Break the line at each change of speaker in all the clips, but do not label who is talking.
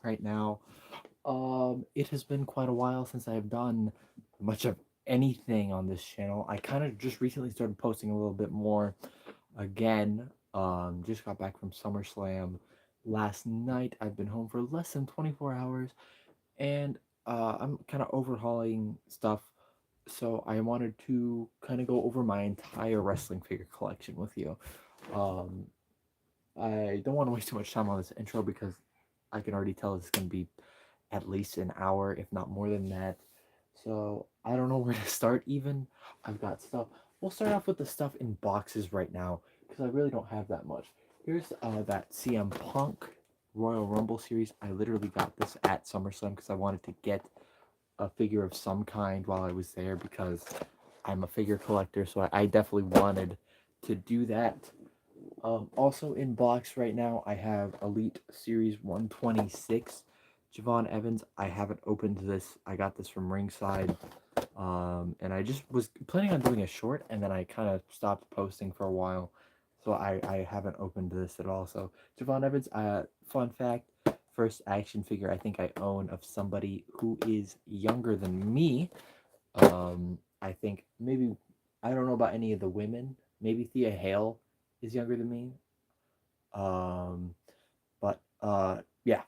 right now. It has been quite a while since I have done much of anything on this channel. I kind of just recently started posting a little bit more again. Just got back from SummerSlam last night. I've been home for less than 24 hours, and I'm kind of overhauling stuff. So I wanted to kind of go over my entire wrestling figure collection with you. Um, I don't want to waste too much time on this intro because I can already tell it's going to be at least an hour, if not more than that. So I don't know where to start even. I've got stuff. We'll start off with the stuff in boxes right now because I really don't have that much. Here's that CM Punk Royal Rumble series. I literally got this at SummerSlam because I wanted to get a figure of some kind while I was there because I'm a figure collector, so I definitely wanted to do that. Also in box right now, I have Elite Series 126, Javon Evans. I haven't opened this. I got this from Ringside, and I just was planning on doing a short, and then I kind of stopped posting for a while, so I haven't opened this at all. So Javon Evans, fun fact, first action figure I think I own of somebody who is younger than me. I think maybe I don't know about any of the women. Maybe Thea Hale is younger than me. Um, but yeah.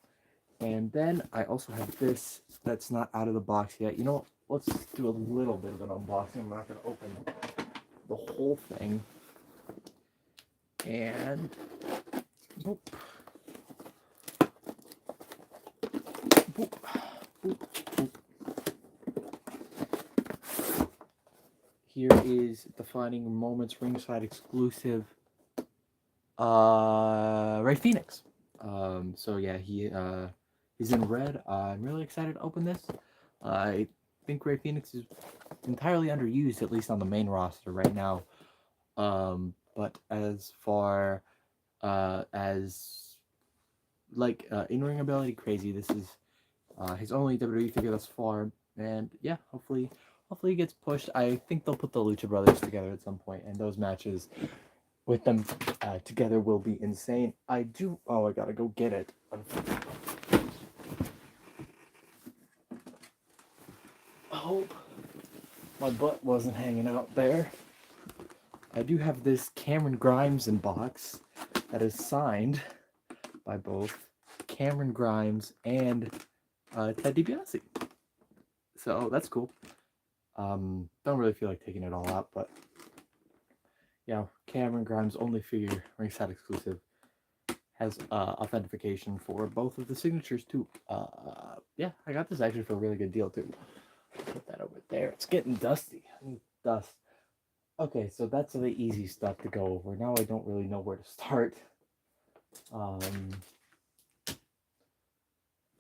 And then I also have this that's not out of the box yet. You know, let's do a little bit of an unboxing. I'm not gonna open the whole thing. And boop, boop, boop, boop. Here is Defining Moments Ringside exclusive Ray Phoenix. So yeah, he's in red. I'm really excited to open this. I think Ray Phoenix is entirely underused, at least on the main roster right now. But as far as like in-ring ability, crazy. This is his only WWE figure thus far, and yeah, hopefully he gets pushed. I think they'll put the Lucha Brothers together at some point, and those matches with them together will be insane. I do. Oh, I gotta go get it. I hope my butt wasn't hanging out there. I do have this Cameron Grimes in box that is signed by both Cameron Grimes and Ted DiBiase. So that's cool. Don't really feel like taking it all out, but yeah, Cameron Grimes only figure ringside exclusive has authentication for both of the signatures too. Yeah, I got this actually for a really good deal too. Put that over there. It's getting dusty. Dust. Okay, so that's the easy stuff to go over. Now I don't really know where to start. Um,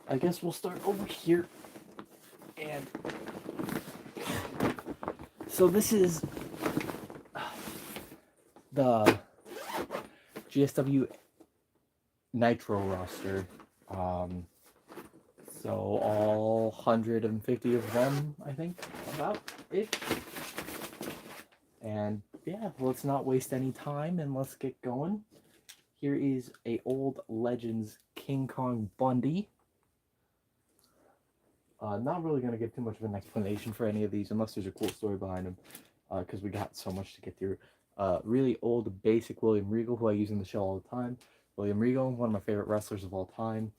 I guess we'll start over here. And so this is the GSW Nitro roster. Um, so all 150 of them, I think, about it. And yeah, let's not waste any time and let's get going. Here is a old Legends King Kong Bundy. Not really going to give too much of an explanation for any of these unless there's a cool story behind them, because we got so much to get through. Really old, basic William Regal, who I use in the show all the time. William Regal, one of my favorite wrestlers of all time.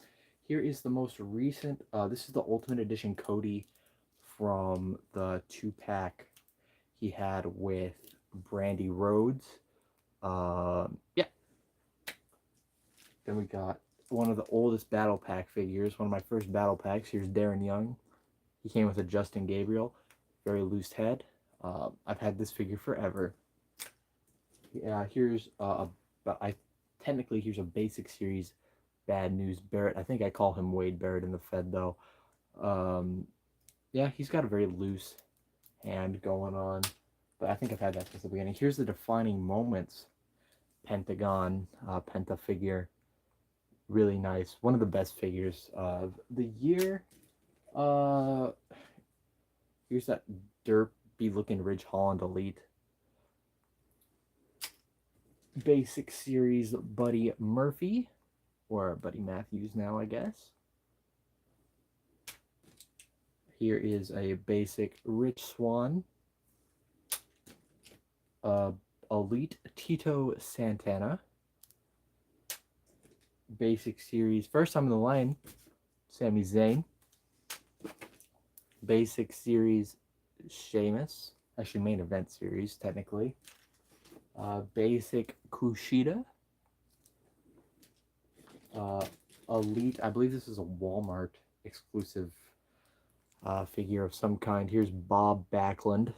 Here is the most recent. This is the Ultimate Edition Cody from the 2-pack he had with Brandy Rhodes. Yeah. Then we got one of the oldest Battle Pack figures, one of my first Battle Packs. Here's Darren Young. He came with a Justin Gabriel, very loose head. I've had this figure forever. Yeah, here's here's a basic series Bad News Barrett. I think I call him Wade Barrett in the Fed though. Um, yeah, he's got a very loose hand going on, but I think I've had that since the beginning. Here's the Defining Moments Pentagon Penta figure. Really nice. One of the best figures of the year. Uh, Here's that derpy looking Ridge Holland Elite. Basic series Buddy Murphy, or Buddy Matthews now, I guess. Here is a basic Rich Swan. Elite Tito Santana. Basic series, first time in the line, Sami Zayn. Basic series, Sheamus. Actually, main event series, technically. Basic Kushida. Elite, I believe this is a Walmart exclusive figure of some kind. Here's Bob Backlund.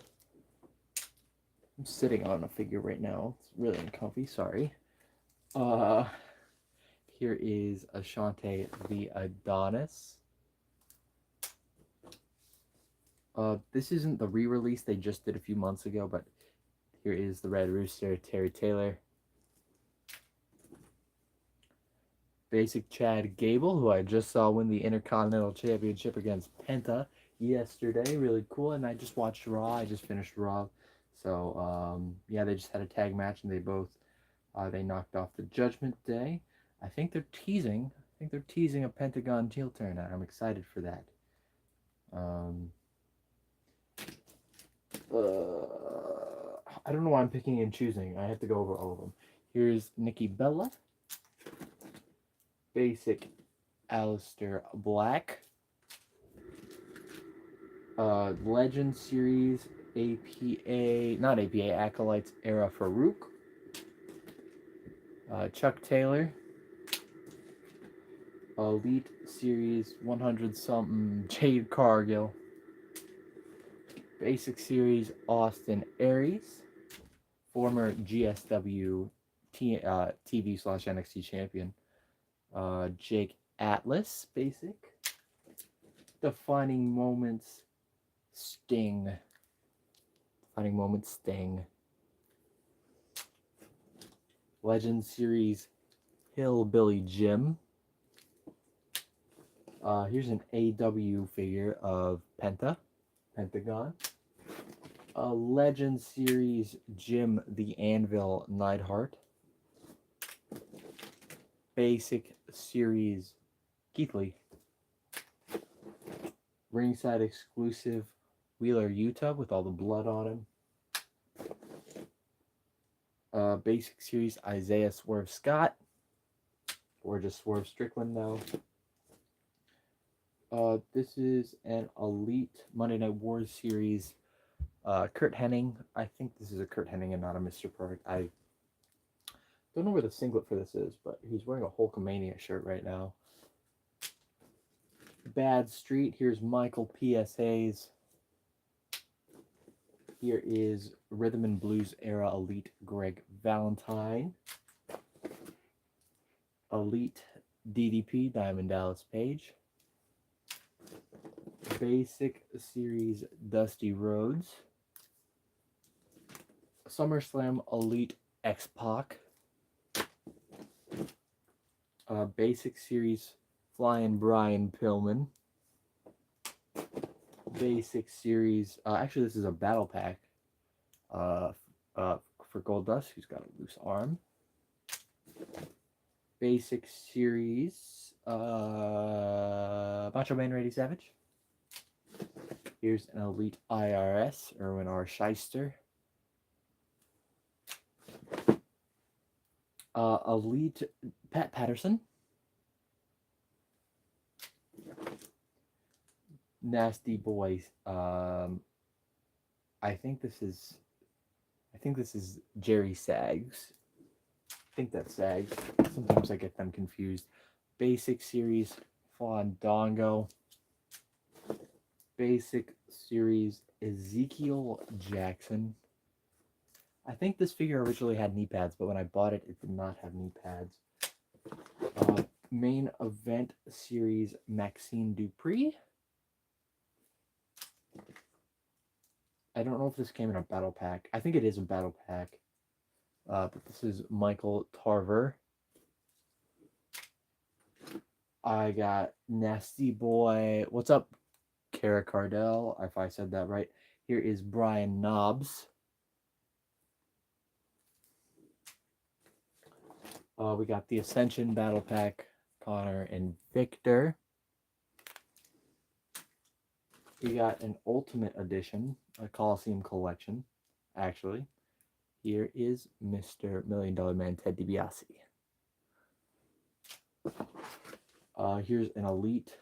I'm sitting on a figure right now. It's really uncomfy, sorry. Here is Ashante the Adonis. This isn't the re-release they just did a few months ago, but here is the Red Rooster, Terry Taylor. Basic Chad Gable, who I just saw win the Intercontinental Championship against Penta yesterday. Really cool. And I just watched Raw. I just finished Raw. So, yeah, they just had a tag match, and they both, they knocked off the Judgment Day. I think they're teasing a Pentagon heel turn. I'm excited for that. I don't know why I'm picking and choosing. I have to go over all of them. Here's Nikki Bella. Basic Aleister Black. Legend Series Acolytes Era Farouk. Chuck Taylor. Elite Series 100 something Jade Cargill. Basic Series Austin Aries. Former GSW TV/NXT champion. Jake Atlas, basic. Defining Moments Sting. Legend Series Hillbilly Jim. Here's an AW figure of Pentagon. Legend Series Jim the Anvil Neidhart. Basic Series Keith Lee. Ringside exclusive Wheeler Utah with all the blood on him. Basic Series Isaiah Swerve Scott. Or just Swerve Strickland now. This is an Elite Monday Night Wars series. Kurt Hennig. I think this is a Kurt Hennig and not a Mr. Perfect. I don't know where the singlet for this is, but he's wearing a Hulkamania shirt right now. Bad Street. Here's Michael P.S. Hayes. Here is Rhythm and Blues era Elite Greg Valentine. Elite DDP Diamond Dallas Page. Basic Series Dusty Rhodes. SummerSlam Elite X-Pac. Basic Series Flying Brian Pillman. Basic Series, actually this is a battle pack for Goldust, who's got a loose arm. Basic Series Macho Man Randy Savage. Here's an Elite IRS, Erwin R. Shyster. Elite Pat Patterson. Nasty Boys. I think this is Jerry Sags. I think that's Sags. Sometimes I get them confused. Basic Series Fandango. Basic Series Ezekiel Jackson. I think this figure originally had knee pads, but when I bought it, it did not have knee pads. Main Event Series Maxine Dupri. I don't know if this came in a battle pack. I think it is a battle pack. But this is Michael Tarver. I got Nasty Boy. What's up, Kara Cardell, if I said that right. Here is Brian Knobbs. We got the Ascension Battle Pack, Connor and Victor. You got an Ultimate Edition, a Coliseum collection, actually. Here is Mr. Million Dollar Man Ted DiBiase. Here's an Elite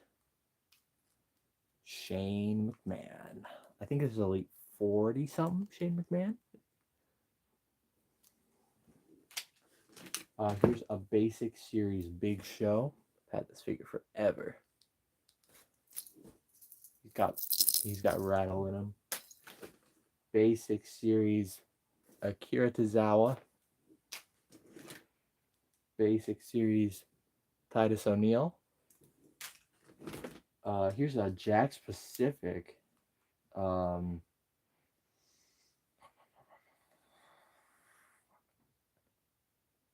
Shane McMahon. I think this is Elite 40 something Shane McMahon. Here's a Basic Series Big Show. I've had this figure forever. He's got rattle in him. Basic Series Akira Tozawa. Basic Series Titus O'Neil. Here's a Jakks Pacific.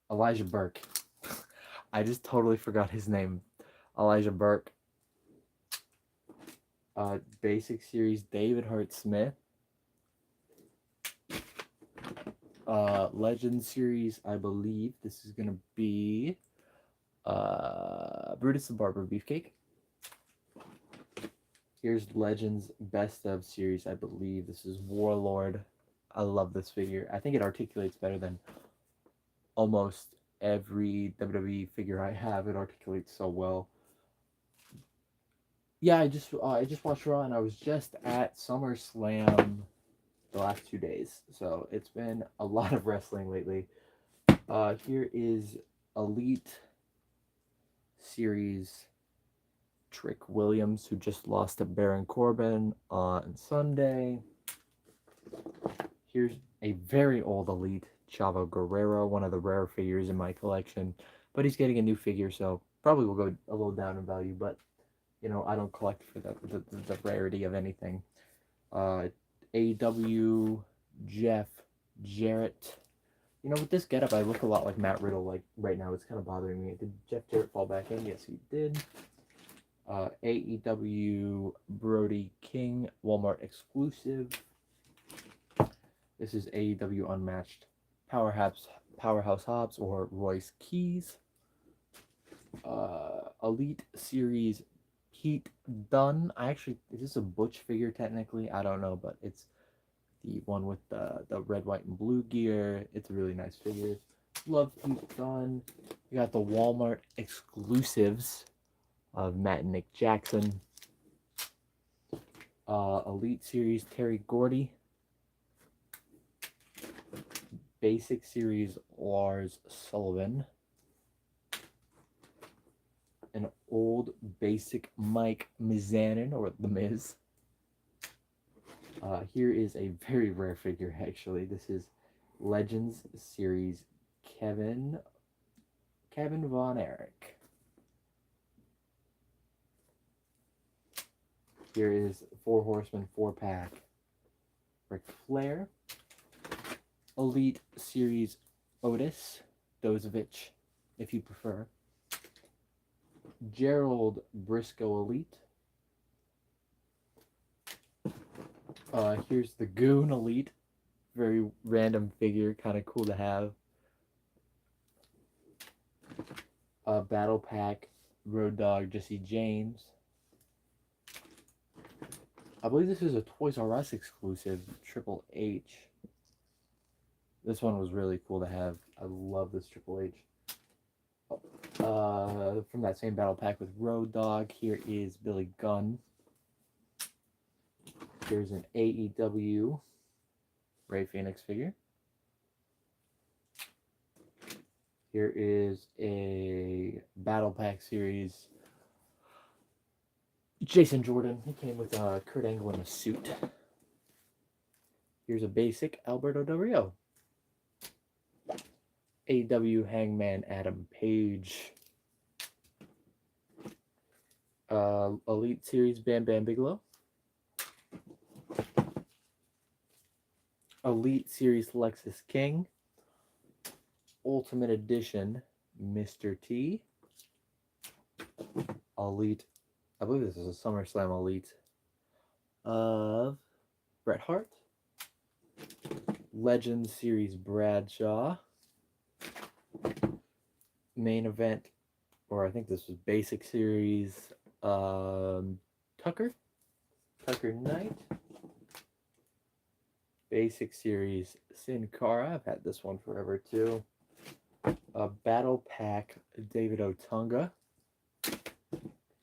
Elijah Burke. I just totally forgot his name. Elijah Burke. Basic Series David Hart Smith. Legend Series, I believe this is gonna be Brutus the Barber Beefcake. Here's Legends Best of Series, I believe this is Warlord. I love this figure. I think it articulates better than almost every WWE figure I have. It articulates so well. Yeah, I just watched Raw, and I was just at SummerSlam the last 2 days, so it's been a lot of wrestling lately. Here is Elite Series Trick Williams, who just lost to Baron Corbin on Sunday. Here's a very old Elite Chavo Guerrero, one of the rare figures in my collection, but he's getting a new figure, so probably will go a little down in value, but you know, I don't collect for the rarity of anything. AEW Jeff Jarrett. You know, with this getup, I look a lot like Matt Riddle. Like right now, it's kind of bothering me. Did Jeff Jarrett fall back in? Yes, he did. AEW Brody King, Walmart exclusive. This is AEW Unmatched Powerhouse Hobbs or Royce Keys. Elite Series Heat Dunn. Is this a Butch figure technically? I don't know, but it's the one with the red, white, and blue gear. It's a really nice figure. Love Heat Dunn. You got the Walmart exclusives of Matt and Nick Jackson. Elite Series Terry Gordy. Basic Series Lars Sullivan. An old basic Mike Mizanin, or The Miz. Here is a very rare figure, actually. This is Legends Series Kevin Von Erich. Here is 4 Horsemen 4-pack Ric Flair. Elite Series Otis Dozovich, if you prefer. Gerald Briscoe Elite. Here's the Goon Elite. Very random figure, kind of cool to have. Battle Pack Road Dogg Jesse James. I believe this is a Toys R Us exclusive, Triple H. This one was really cool to have. I love this Triple H. From that same battle pack with Road Dogg, here is Billy Gunn. Here's an AEW Rey Fénix figure. Here is a battle pack series Jason Jordan. He came with Kurt Angle in a suit. Here's a basic Alberto Del Rio. AEW Hangman Adam Page. Elite Series Bam Bam Bigelow. Elite Series Lexus King. Ultimate Edition Mr. T. Elite, I believe this is a SummerSlam Elite of Bret Hart. Legend Series Bradshaw. Main Event, or I think this was Basic Series Tucker Tucker Knight. Basic Series Sin Cara. I've had this one forever too. Battle Pack David Otunga.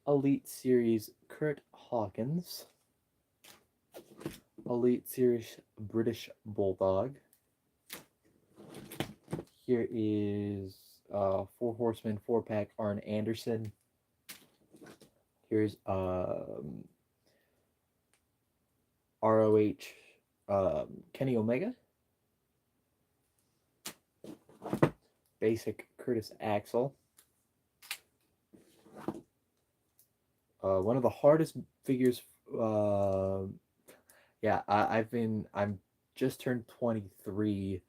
Elite Series Kurt Hawkins. Elite Series British Bulldog. Here is Four Horsemen 4-pack Arn Anderson. Here's ROH Kenny Omega. Basic Curtis Axel. One of the hardest figures. Yeah, I'm just turned 23,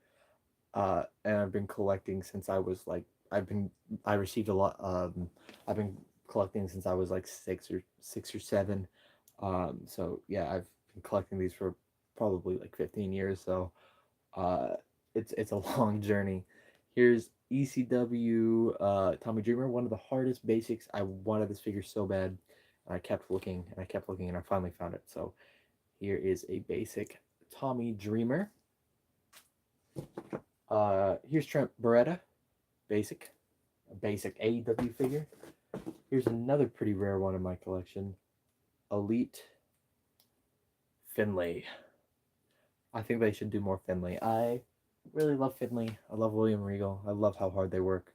and I've been collecting since I was like, I received a lot. I've been collecting since I was like six or seven. So yeah, I've been collecting these for probably like 15 years. So, it's a long journey. Here's ECW Tommy Dreamer, one of the hardest basics. I wanted this figure so bad. I kept looking and I kept looking and I finally found it. So here is a basic Tommy Dreamer. Here's Trent Beretta, basic AEW figure. Here's another pretty rare one in my collection, Elite Finlay. I think they should do more Finlay. I really love Finlay. I love William Regal. I love how hard they work.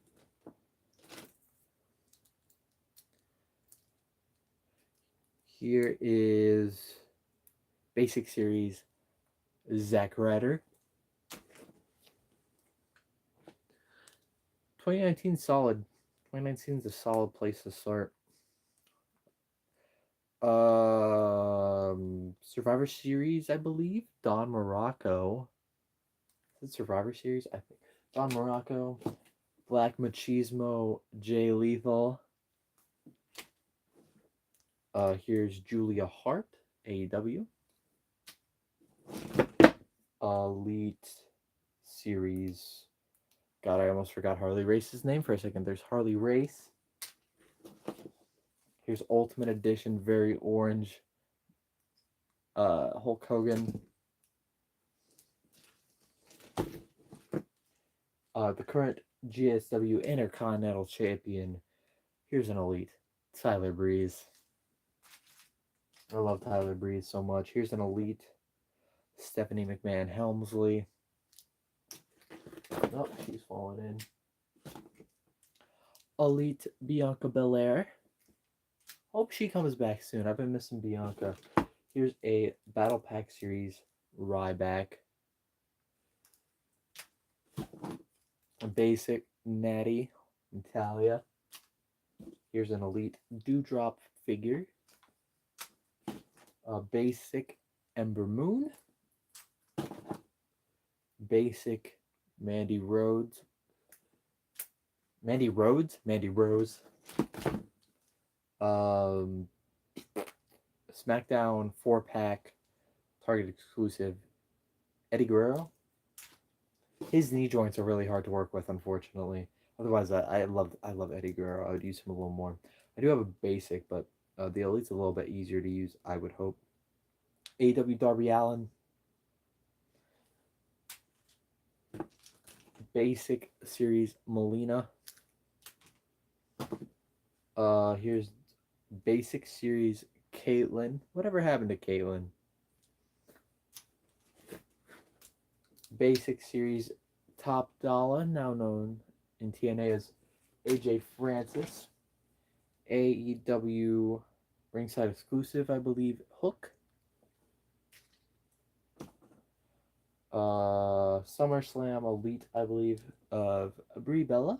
Here is Basic Series Zack Ryder. 2019 solid. 2019 is a solid place to start. Survivor Series, I believe. Don Morocco. Is it Survivor Series? I think. Don Morocco. Black Machismo. Jay Lethal. Here's Julia Hart. AEW. Elite Series. God, I almost forgot Harley Race's name for a second. There's Harley Race. Here's Ultimate Edition, very orange. Hulk Hogan. The current GSW Intercontinental Champion. Here's an Elite, Tyler Breeze. I love Tyler Breeze so much. Here's an Elite, Stephanie McMahon Helmsley. Oh, she's falling in. Elite Bianca Belair. Hope she comes back soon. I've been missing Bianca. Here's a Battle Pack Series Ryback. A basic Natty Natalia. Here's an Elite Dewdrop figure. A basic Ember Moon. Basic Mandy Rhodes. Mandy Rhodes? Mandy Rose. SmackDown 4-pack Target exclusive Eddie Guerrero. His knee joints are really hard to work with, unfortunately. Otherwise, I love Eddie Guerrero. I would use him a little more. I do have a basic, but the Elite's a little bit easier to use, I would hope. AEW Darby Allin. Basic Series Melina. Here's Basic Series Caitlyn. Whatever happened to Caitlyn? Basic Series Top Dollar, now known in TNA as AJ Francis. AEW ringside exclusive, I believe, Hook. SummerSlam Elite, I believe, of Brie Bella.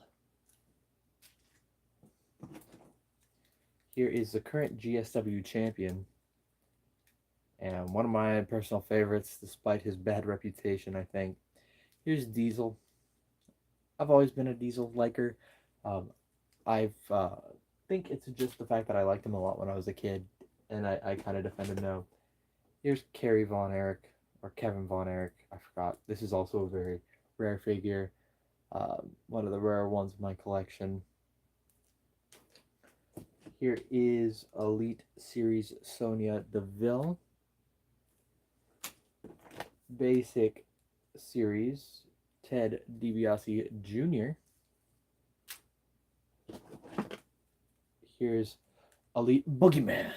Here is the current GSW champion. And one of my personal favorites, despite his bad reputation, I think. Here's Diesel. I've always been a Diesel liker. I think it's just the fact that I liked him a lot when I was a kid, and I kind of defend him now. Here's Kerry Von Erich, or Kevin Von Erich, I forgot. This is also a very rare figure. One of the rare ones in my collection. Here is Elite Series Sonya Deville. Basic series, Ted DiBiase Jr. Here's Elite Boogeyman.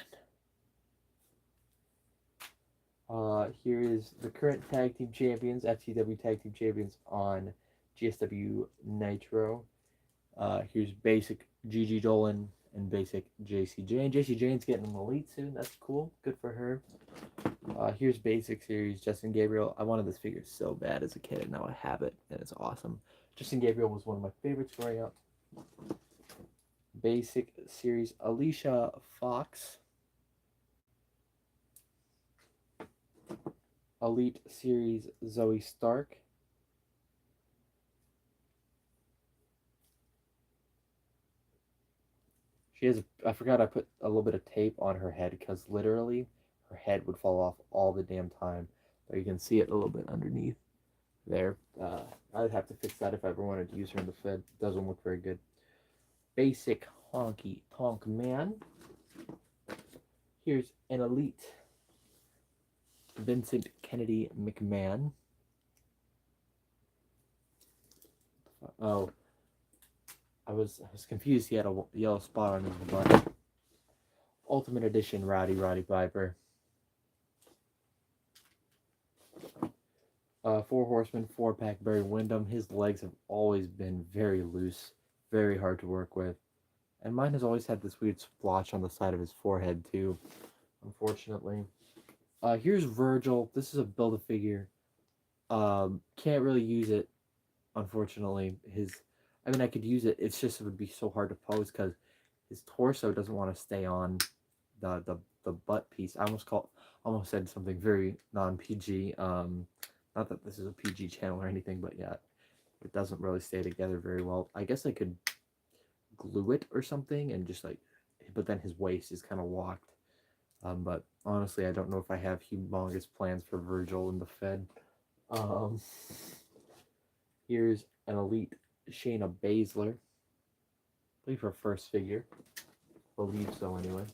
Here is the current tag team champions, FTW tag team champions on GSW Nitro. Here's basic Gigi Dolan and basic JC Jane. JC Jane's getting an elite soon. That's cool. Good for her. Here's basic series Justin Gabriel. I wanted this figure so bad as a kid, and now I have it, and it's awesome. Justin Gabriel was one of my favorites growing up. Basic series Alicia Fox. Elite series Zoe Stark. She has, I forgot I put a little bit of tape on her head because literally her head would fall off all the damn time. But you can see it a little bit underneath there. I'd have to fix that if I ever wanted to use her in the Fed. Doesn't look very good. Basic Honky Tonk Man. Here's an elite Vincent Kennedy McMahon. Oh, I was confused. He had a yellow spot on his butt. Ultimate Edition Roddy Piper. Four Horsemen 4-pack Barry Windham. His legs have always been very loose, very hard to work with. And mine has always had this weird splotch on the side of his forehead too, unfortunately. Here's Virgil. This is a Build-A-Figure. Can't really use it, unfortunately. I mean, I could use it. It's just it would be so hard to pose because his torso doesn't want to stay on the butt piece. I almost said something very non-PG. Not that this is a PG channel or anything, but yeah, it doesn't really stay together very well. I guess I could glue it or something and just like, but then his waist is kind of locked. But honestly, I don't know if I have humongous plans for Virgil in the Fed. Here's an elite Shayna Baszler. I believe her first figure. Believe so anyway.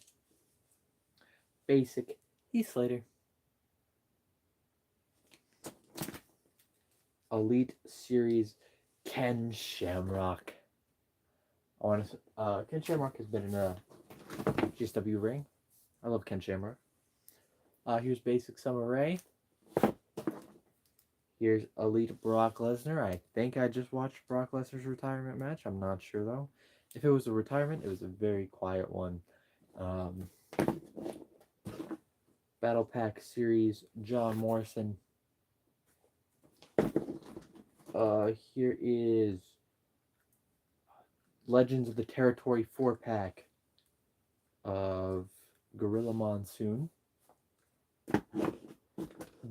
Basic Heath Slater. Elite Series Ken Shamrock. Ken Shamrock has been in a GSW ring. I love Ken Shamrock. Here's Basic Summer Rae. Here's Elite Brock Lesnar. I think I just watched Brock Lesnar's retirement match. I'm not sure though. If it was a retirement, it was a very quiet one. Battle Pack Series John Morrison. Here is Legends of the Territory 4-pack of Gorilla Monsoon.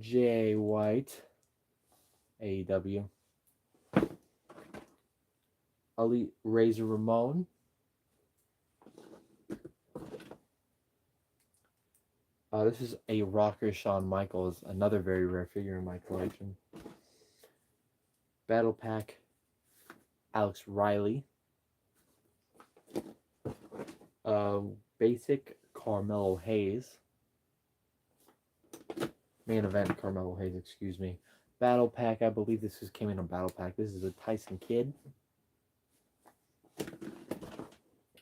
Jay White, AEW. Elite Razor Ramon. This is a rocker Shawn Michaels, another very rare figure in my collection. Battle Pack Alex Riley. Basic Carmelo Hayes. Main Event Carmelo Hayes, excuse me. Battle Pack, I believe this came in a Battle Pack. This is a Tyson Kidd.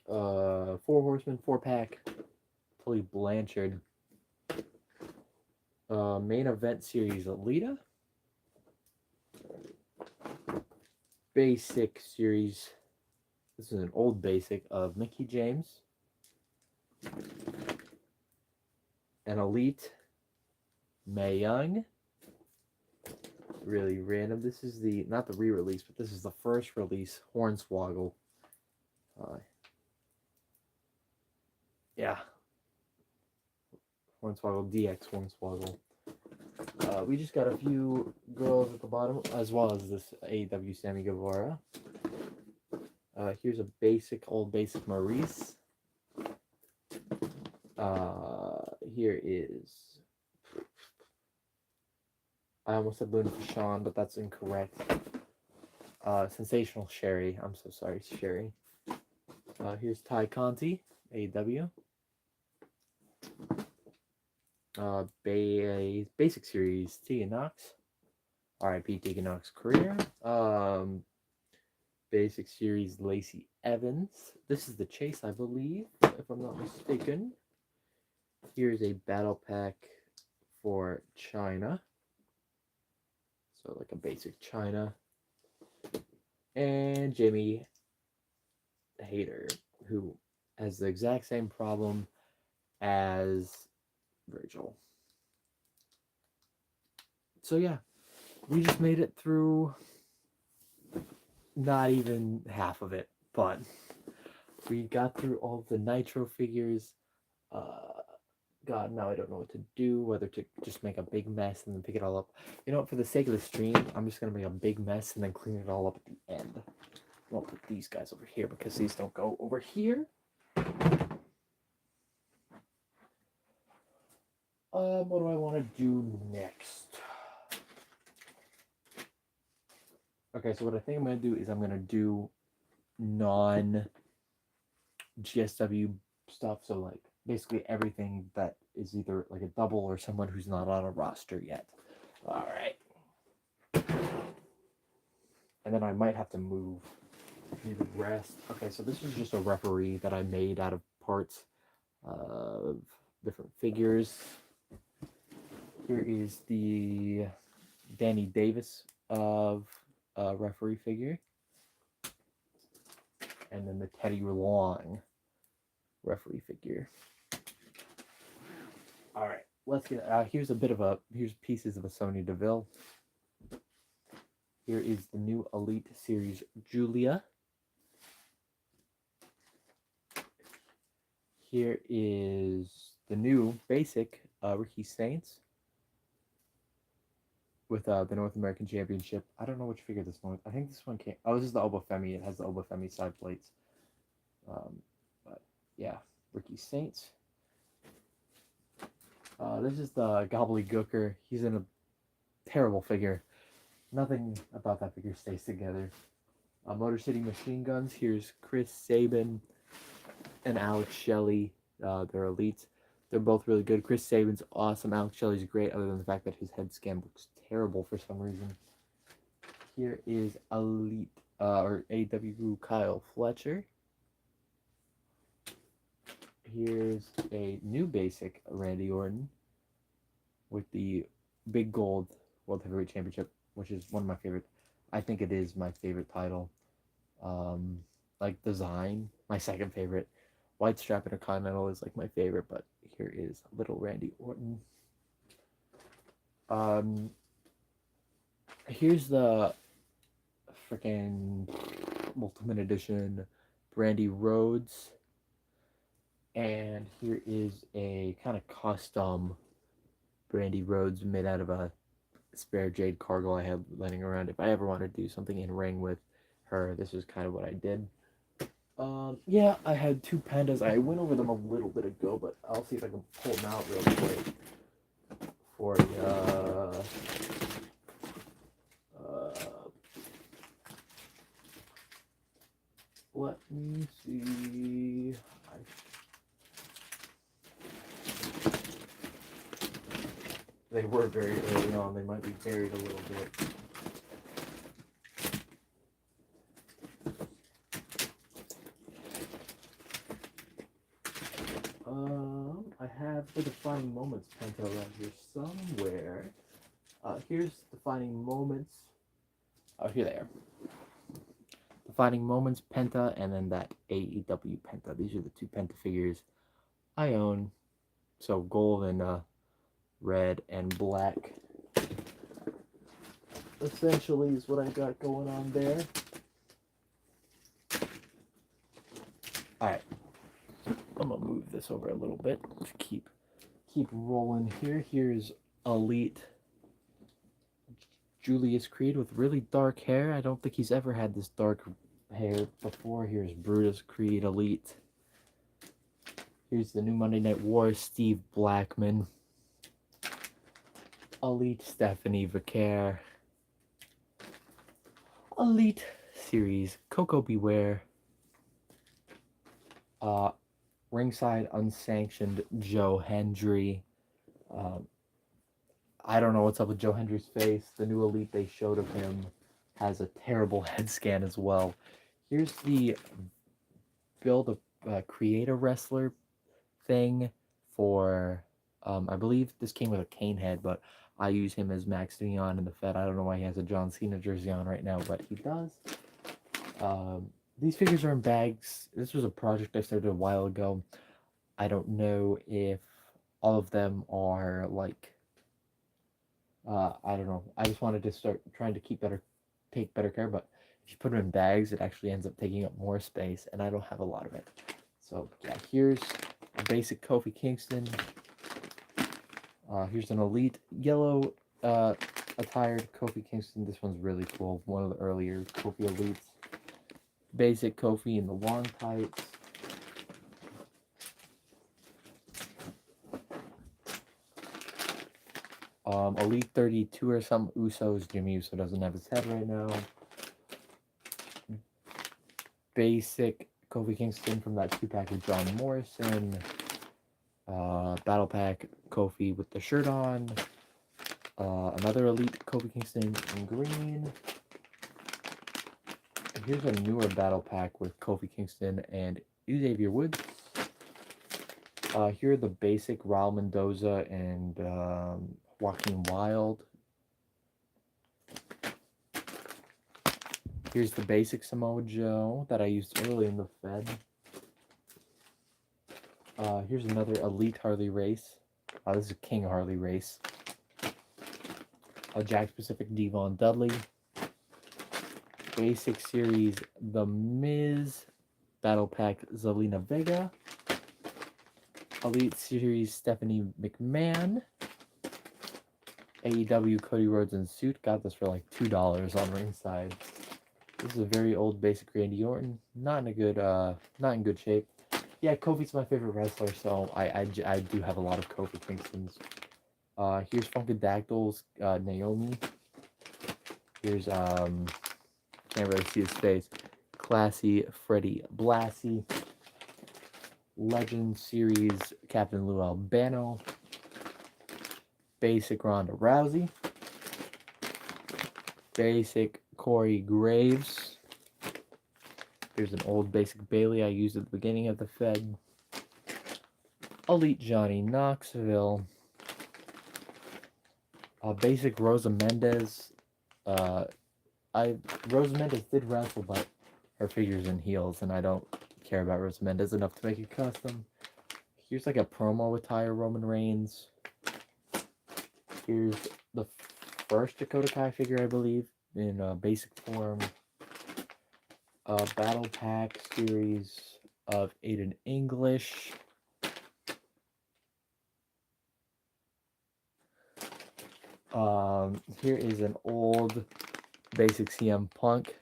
Four Horsemen 4-pack Tully Blanchard. Main Event Series Alita. Basic Series. This is an old basic of Mickie James. An Elite Mae Young. Really random. This is not the re-release, but this is the first release Hornswoggle. Yeah. Hornswoggle DX Hornswoggle. We just got a few girls at the bottom, as well as this AEW Sammy Guevara. Here's a old basic Maurice. Here is, I almost said Luna Vachon, but that's incorrect. Sensational Sherry. I'm so sorry, Sherry. Here's Ty Conti, AEW. Basic Series Tegan Knox. R.I.P. Tegan Knox' career. Basic Series Lacey Evans. This is the chase, I believe, if I'm not mistaken. Here's a battle pack for China. So like a basic China. And Jamie Hayter, who has the exact same problem as Virgil. So yeah, we just made it through not even half of it, but we got through all the Nitro figures. God, now I don't know what to do, whether to just make a big mess and then pick it all up. You know what, for the sake of the stream, I'm just going to make a big mess and then clean it all up at the end. I'll put these guys over here because these don't go over here. What do I want to do next? Okay, so what I think I'm going to do is I'm going to do non-GSW stuff, so like basically everything that is either like a double or someone who's not on a roster yet. All right. And then I might have to move the rest. Okay, so this is just a referee that I made out of parts of different figures. Here is the Danny Davis of referee figure. And then the Teddy Long referee figure. All right, let's get. Here's pieces of a Sonya Deville. Here is the new Elite Series Julia. Here is the new basic Ricky Saints with the North American Championship. I don't know which figure this one. I think this one came. Oh, this is the Obafemi. It has the Obafemi side plates. But yeah, Ricky Saints. This is the Gobbledygooker. He's in a terrible figure. Nothing about that figure stays together. Motor City Machine Guns. Here's Chris Sabin and Alex Shelley. They're elites. They're both really good. Chris Sabin's awesome. Alex Shelley's great, other than the fact that his head scan looks terrible for some reason. Here is Elite or AW Kyle Fletcher. Here's a new basic Randy Orton with the Big Gold World Heavyweight Championship, which is one of my favorite. I think it is my favorite title. Like design, my second favorite. White Strap Intercontinental is like my favorite, but here is little Randy Orton. Here's the freaking Ultimate Edition Brandy Rhodes. And here is a kind of custom Brandy Rhodes made out of a spare jade cargo I had laying around. If I ever want to do something in ring with her, this is kind of what I did. Yeah, I had two pandas. I went over them a little bit ago, but I'll see if I can pull them out real quick for you. Let me see. They were very early on. They might be buried a little bit. I have the Defining Moments penta around here somewhere. Here's Defining Moments. Oh, here they are. Defining Moments penta, and then that AEW penta. These are the two penta figures I own. So gold and red and black. Essentially is what I got going on there. Alright. I'm gonna move this over a little bit to keep rolling here. Here's Elite Julius Creed with really dark hair. I don't think he's ever had this dark hair before. Here's Brutus Creed Elite. Here's the new Monday Night War, Steve Blackman. Elite Stephanie Vicaire. Elite Series Coco Beware. Ringside Unsanctioned Joe Hendry. I don't know what's up with Joe Hendry's face. The new Elite they showed of him has a terrible head scan as well. Here's the build a create a wrestler thing for I believe this came with a cane head, but I use him as Max Dion in the Fed. I don't know why he has a John Cena jersey on right now, but he does. These figures are in bags. This was a project I started a while ago. I don't know if all of them are like I don't know. I just wanted to start trying to take better care, but if you put them in bags, it actually ends up taking up more space, and I don't have a lot of it. So yeah, here's a basic Kofi Kingston. Here's an elite yellow attired Kofi Kingston. This one's really cool. One of the earlier Kofi elites. Basic Kofi in the long tights. Elite 32 or some Usos. Jimmy Uso doesn't have his head right now. Basic Kofi Kingston from that 2-pack with John Morrison. Battle Pack Kofi with the shirt on. Another Elite Kofi Kingston in green. And here's a newer Battle Pack with Kofi Kingston and Xavier Woods. Here are the basic Raul Mendoza and Joaquin Wilde. Here's the basic Samoa Joe that I used early in the Fed. Here's another Elite Harley Race. This is a King Harley Race. A Jack Pacific Devon Dudley. Basic Series The Miz. Battle Pack Zelina Vega. Elite Series Stephanie McMahon. AEW Cody Rhodes in suit. Got this for like $2 on Ringside. This is a very old basic Randy Orton. Not in good shape. Yeah, Kofi's my favorite wrestler, so I do have a lot of Kofi Kingstons. Here's Funkadactyl's Naomi. Here's can't really see his face. Classy Freddie Blassie. Legend Series Captain Lou Albano. Basic Ronda Rousey. Basic Corey Graves. Here's an old basic Bailey I used at the beginning of the Fed. Elite Johnny Knoxville. Basic Rosa Mendez. Rosa Mendez did wrestle, but her figure's in heels, and I don't care about Rosa Mendez enough to make it custom. Here's like a promo attire Roman Reigns. Here's the first Dakota Kai figure, I believe, in basic form. Battle Pack series of Aiden English. Here is an old basic CM Punk.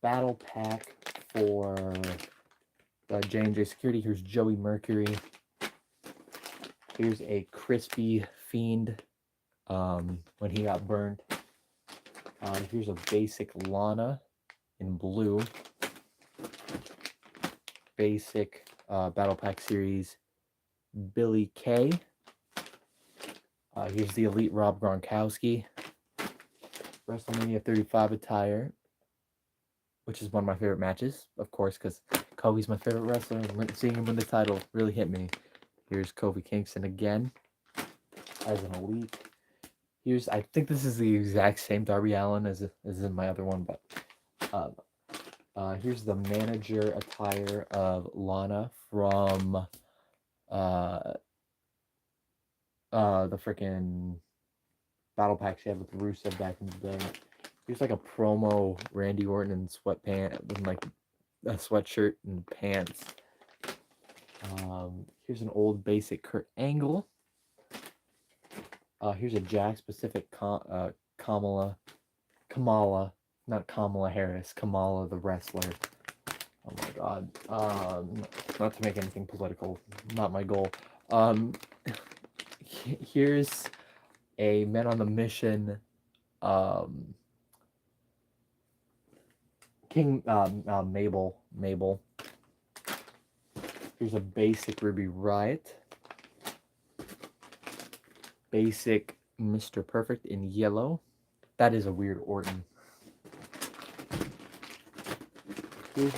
Battle Pack for J&J Security. Here's Joey Mercury. Here's a crispy Fiend when he got burned. Here's a basic Lana in blue. Basic Battle Pack series Billy Kay. Here's the Elite Rob Gronkowski. WrestleMania 35 attire, which is one of my favorite matches, of course, because Kofi's my favorite wrestler. Seeing him win the title really hit me. Here's Kofi Kingston again as an Elite. Here's, I think this is the exact same Darby Allin as in my other one, but here's the manager attire of Lana from the freaking Battle Pack she had with Rusev back in the day. Here's like a promo Randy Orton in sweatpants with like a sweatshirt and pants. Here's an old basic Kurt Angle. Here's a Jack Pacific Kamala, not Kamala Harris, Kamala the wrestler. Oh my god. Not to make anything political, not my goal. Here's a Men on the Mission Mabel. Here's Here's a basic Ruby Riot. Basic Mr. Perfect in yellow. That is a weird Orton. Here's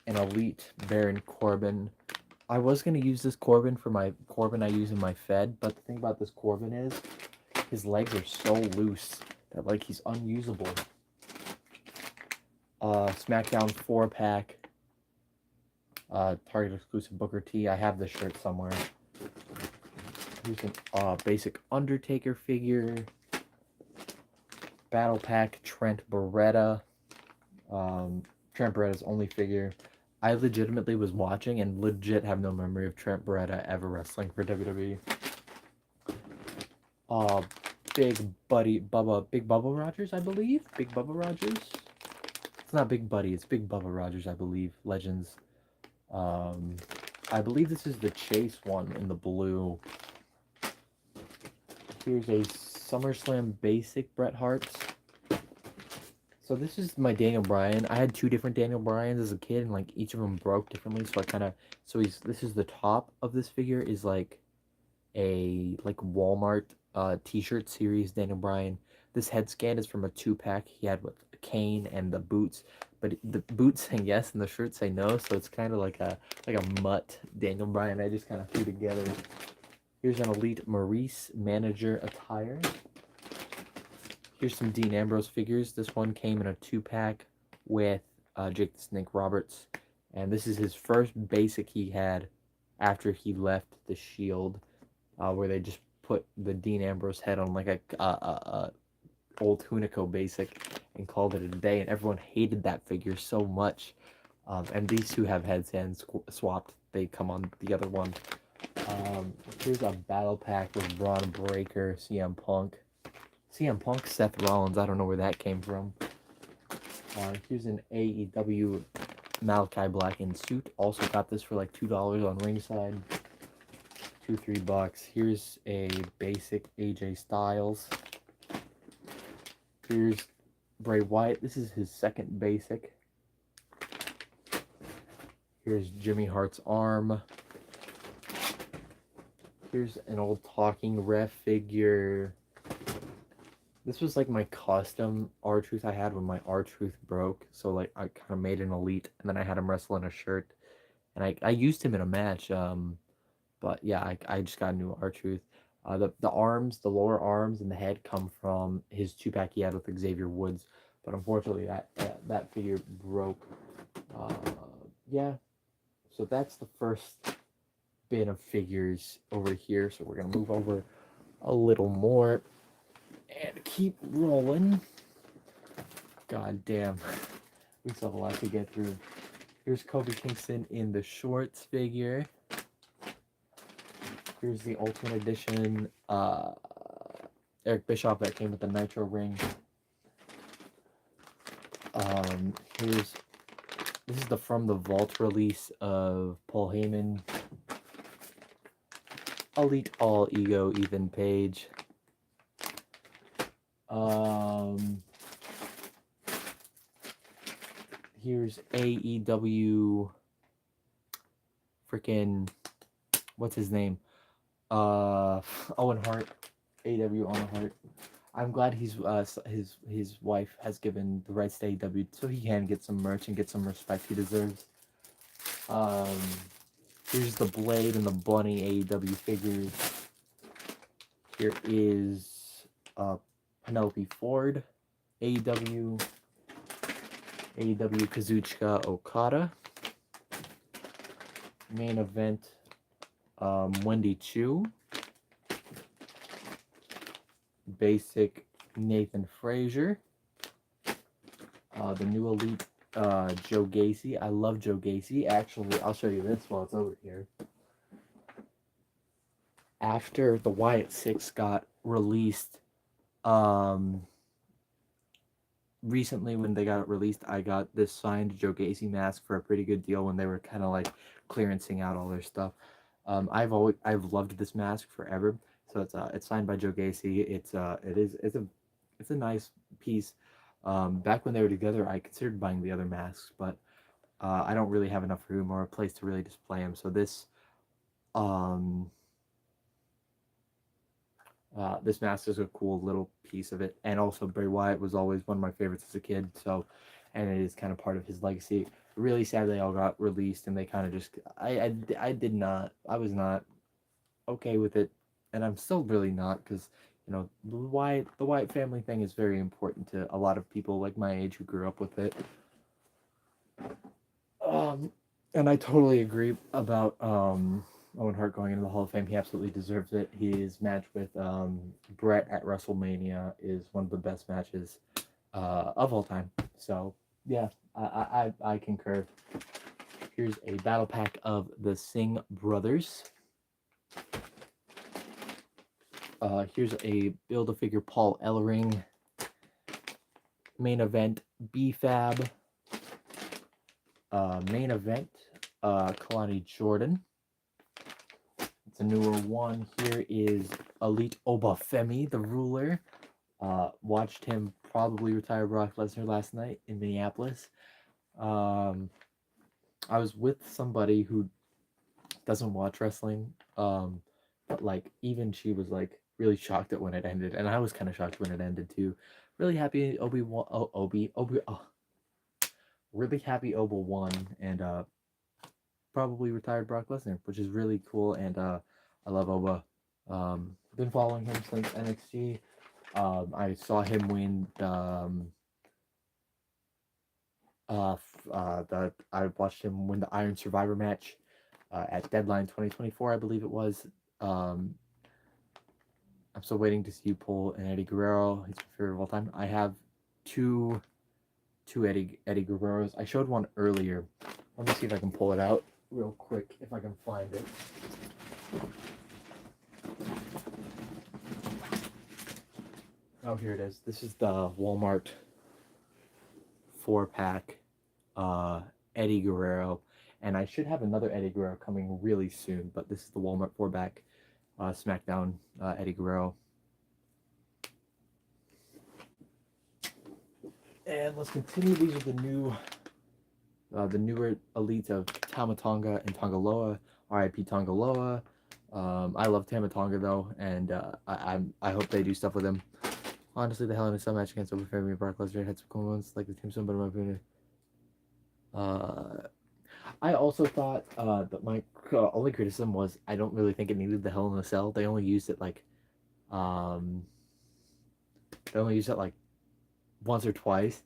an Elite Baron Corbin. I was going to use this Corbin for my Corbin I use in my Fed, but the thing about this Corbin is his legs are so loose that, like, he's unusable. SmackDown 4-pack. Target exclusive Booker T. I have this shirt somewhere. Here's a basic Undertaker figure. Battle Pack Trent Beretta. Trent Beretta's only figure. I legitimately was watching and legit have no memory of Trent Beretta ever wrestling for WWE. Big Bubba Rogers, I believe. Big Bubba Rogers. It's not Big Buddy, it's Big Bubba Rogers, I believe. Legends. I believe this is the Chase one in the blue. Here's a SummerSlam basic Bret Hart's. So this is my Daniel Bryan. I had 2 different Daniel Bryans as a kid, and like each of them broke differently. So I kind of this is the top of this figure is like a Walmart T-shirt series Daniel Bryan. This head scan is from a 2-pack he had with Kane and the boots, but the boots say yes and the shirt say no, so it's kind of like a mutt Daniel Bryan. I just kind of threw together. Here's an Elite Maurice manager attire. Here's some Dean Ambrose figures. This one came in a 2-pack with Jake the Snake Roberts. And this is his first basic he had after he left the Shield, where they just put the Dean Ambrose head on like a old Hunico basic and called it a day. And everyone hated that figure so much. And these 2 have heads and swapped. They come on the other one. Here's a battle pack with Braun Breaker, CM Punk. CM Punk, Seth Rollins, I don't know where that came from. Here's an AEW Malachi Black in suit. Also got this for like $2 on Ringside. $2-3. Here's a basic AJ Styles. Here's Bray Wyatt. This is his second basic. Here's Jimmy Hart's arm. Here's an old talking ref figure. This was like my custom R-Truth I had when my R-Truth broke. So like I kind of made an Elite and then I had him wrestle in a shirt. And I used him in a match. But yeah, I just got a new R-Truth. The arms, the lower arms and the head come from his 2-pack he had with Xavier Woods. But unfortunately that figure broke. Yeah. So that's the first bit of figures over here. So we're going to move over a little more. And keep rolling. God damn. We still have a lot to get through. Here's Kofi Kingston in the shorts figure. Here's the Ultimate Edition Eric Bischoff that came with the Nitro ring. This is the From the Vault release of Paul Heyman. Elite All Ego Ethan Page. Here's AEW freaking what's his name? Owen Hart. AEW Owen Hart. I'm glad his wife has given the rights to AEW so he can get some merch and get some respect he deserves. Here's the Blade and the Bunny AEW figures. Here is Penelope Ford, AEW Kazuchika Okada. Main event, Wendy Chu. Basic Nathan Frazier. The new Elite Joe Gacy. I love Joe Gacy. Actually, I'll show you this while it's over here. After the Wyatt 6 got released, recently when they got it released, I got this signed Joe Gacy mask for a pretty good deal when they were kind of like clearancing out all their stuff. I've loved this mask forever. So it's signed by Joe Gacy. It's a nice piece. Back when they were together, I considered buying the other masks, but I don't really have enough room or a place to really display them. So um, this mask is a cool little piece of it. And also Bray Wyatt was always one of my favorites as a kid. So, and it is kind of part of his legacy. Really sad they all got released and they kind of just, I was not okay with it. And I'm still really not because, the Wyatt family thing is very important to a lot of people like my age who grew up with it. Um, and I totally agree about Owen Hart going into the Hall of Fame. He absolutely deserves it. His match with Brett at WrestleMania is one of the best matches of all time. So yeah, I concur. Here's a battle pack of the Singh brothers. Here's a Build-A-Figure Paul Ellering. Main event B-Fab. Main event Kalani Jordan. It's a newer one. Here is Elite Obafemi, the ruler. Watched him probably retire Brock Lesnar last night in Minneapolis. I was with somebody who doesn't watch wrestling, but like even she was like really shocked at when it ended, and I was kind of shocked when it ended too. Really happy really happy Oba won and probably retired Brock Lesnar, which is really cool, and I love Oba. Been following him since NXT. I saw him win I watched him win the Iron Survivor match at Deadline 2024, I believe it was. I'm still waiting to see you pull an Eddie Guerrero. He's my favorite of all time. I have two Eddie Guerreros. I showed one earlier. Let me see if I can pull it out real quick if I can find it. Oh, here it is. This is the Walmart 4-pack Eddie Guerrero, and I should have another Eddie Guerrero coming really soon, but this is the Walmart 4-pack SmackDown Eddie Guerrero. And let's continue. These are the newer elites of Tama Tonga and Tonga Loa. R.I.P. Tonga Loa. I love Tama Tonga though, and I hope they do stuff with him. Honestly, the Hell in a Cell match against Obafemi and Brock Lesnar had some cool moments, like the tombstone, but in my opinion, I also thought that my only criticism was I don't really think it needed the Hell in a Cell. They only used it like once or twice.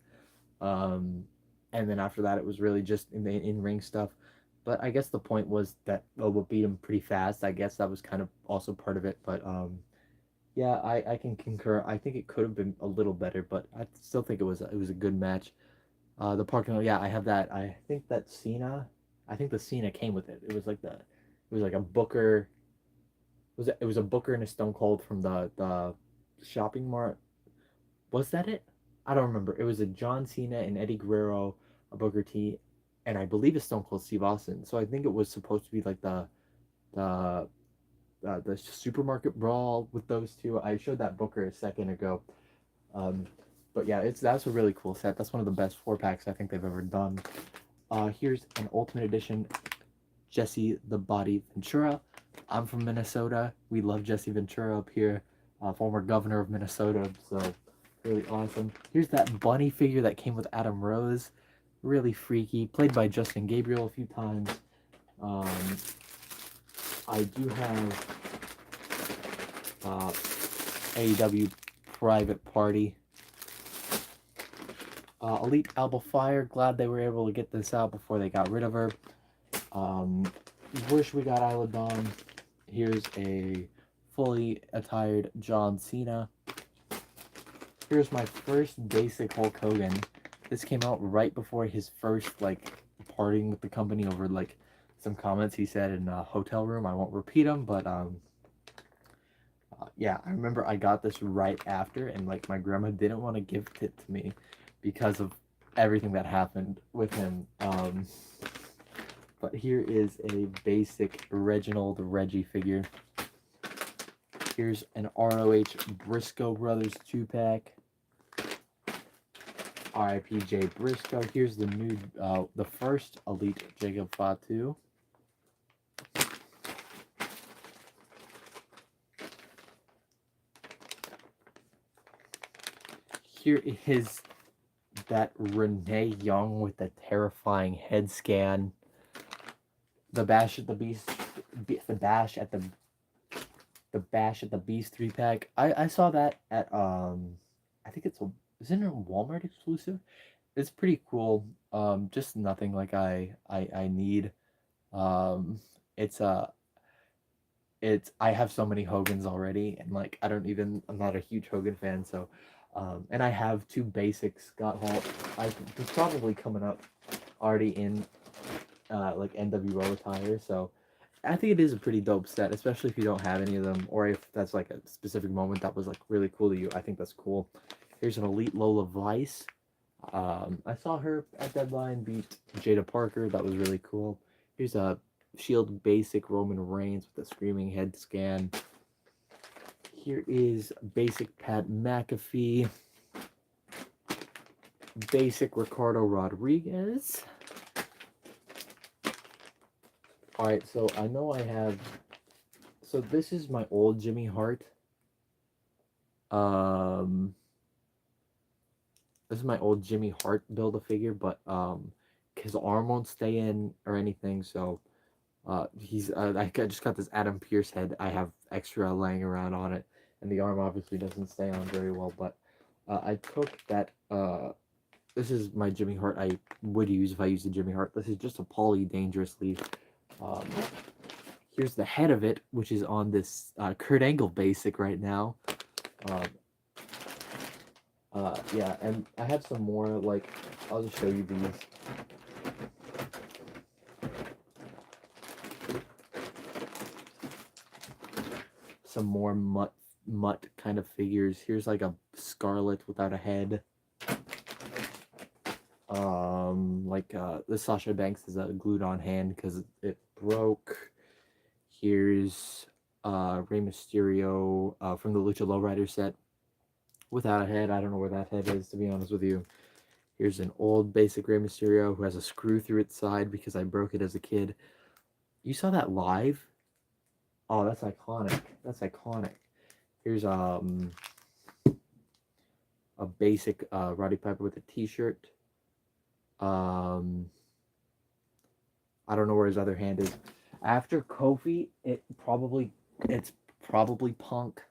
And then after that, it was really just in the in-ring stuff. But I guess the point was that Oba beat him pretty fast. I guess that was kind of also part of it. But yeah, I can concur. I think it could have been a little better, but I still think it was a good match. The parking lot, yeah, I have that. I think the Cena came with it. It was like a Booker. It was a Booker and a Stone Cold from the shopping mart. Was that it? I don't remember. It was a John Cena and Eddie Guerrero, a Booker T, and I believe a Stone Cold Steve Austin. So I think it was supposed to be like the the supermarket brawl with those two. I showed that Booker a second ago. Um, but yeah, that's a really cool set. That's one of the best 4-packs I think they've ever done. Here's an Ultimate Edition Jesse the Body Ventura. I'm from Minnesota. We love Jesse Ventura up here, former governor of Minnesota. So really awesome. Here's that bunny figure that came with Adam Rose. Really freaky. Played by Justin Gabriel a few times. I do have AEW Private Party. Elite Alba Fire. Glad they were able to get this out before they got rid of her. Wish we got Isla Dawn. Here's a fully attired John Cena. Here's my first basic Hulk Hogan. This came out right before his first like parting with the company over like some comments he said in a hotel room. I won't repeat them, but yeah, I remember I got this right after, and like my grandma didn't want to gift it to me because of everything that happened with him. But here is a basic Reginald Reggie figure. Here's an ROH Briscoe Brothers 2-pack. RIP Jay Briscoe. Here's the new, the first Elite Jacob Fatu. Here is that Renee Young with the terrifying head scan. The Bash at the Beast, the Bash at the Beast 3-pack. I saw that at I think is it a Walmart exclusive? It's pretty cool. Just nothing like I need. Um, it's I have so many Hogans already, and like I'm not a huge Hogan fan, so and I have two basic Scott Hall. It's probably coming up already in like NWO attire, so I think it is a pretty dope set, especially if you don't have any of them, or if that's like a specific moment that was like really cool to you. I think that's cool. Here's an Elite Lola Vice. I saw her at Deadline beat Jada Parker. That was really cool. Here's a Shield Basic Roman Reigns with a screaming head scan. Here is Basic Pat McAfee. Basic Ricardo Rodriguez. Alright, so I know I have... So this is my old Jimmy Hart. This is my old Jimmy Hart Build-A-Figure, but his arm won't stay in or anything, so I just got this Adam Pearce head. I have extra laying around on it, and the arm obviously doesn't stay on very well, but I took that, this is my Jimmy Hart I would use if I used a Jimmy Hart. This is just a Paulie Dangerously. Here's the head of it, which is on this Kurt Angle basic right now. Yeah, and I have some more, like, I'll just show you these. Some more mutt kind of figures. Here's like a Scarlet without a head. The Sasha Banks is a glued on hand because it broke. Here's Rey Mysterio from the Lucha Lowrider set without a head. I don't know where that head is, to be honest with you. Here's an old basic Rey Mysterio who has a screw through its side because I broke it as a kid. You saw that live? Oh, that's iconic. That's iconic. Here's a basic Roddy Piper with a t-shirt. I don't know where his other hand is. After Kofi, it's probably Punk,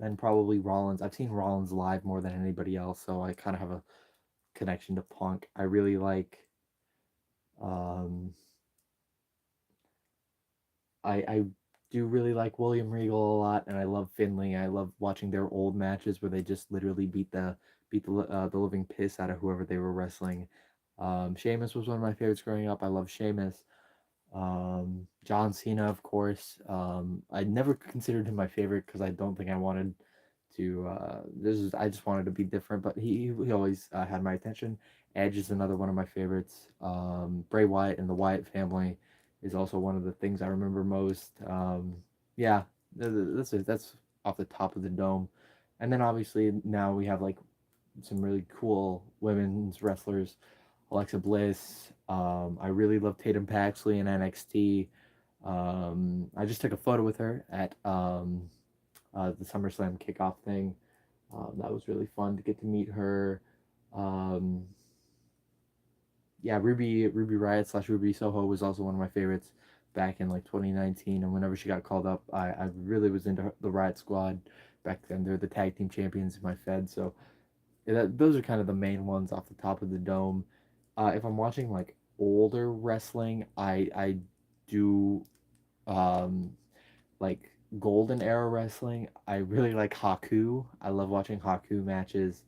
then probably Rollins. I've seen Rollins live more than anybody else, so I kind of have a connection to Punk. I really like, I do really like William Regal a lot, and I love Finley. I love watching their old matches where they just literally beat the living piss out of whoever they were wrestling. Sheamus was one of my favorites growing up. I love Sheamus. John Cena, of course. I never considered him my favorite because I don't think I wanted to. I just wanted to be different, but he always had my attention. Edge is another one of my favorites. Bray Wyatt and the Wyatt family is also one of the things I remember most. Yeah, that's off the top of the dome. And then obviously now we have like some really cool women's wrestlers. Alexa Bliss. I really love Tatum Paxley in NXT. I just took a photo with her at the SummerSlam kickoff thing. That was really fun to get to meet her. Yeah, Ruby Riot / Ruby Soho was also one of my favorites back in like 2019, and whenever she got called up, I really was into the Riot Squad back then. They're the tag team champions in my Fed, so those are kind of the main ones off the top of the dome. If I'm watching like older wrestling, I do like golden era wrestling. I really like Haku. I love watching Haku matches,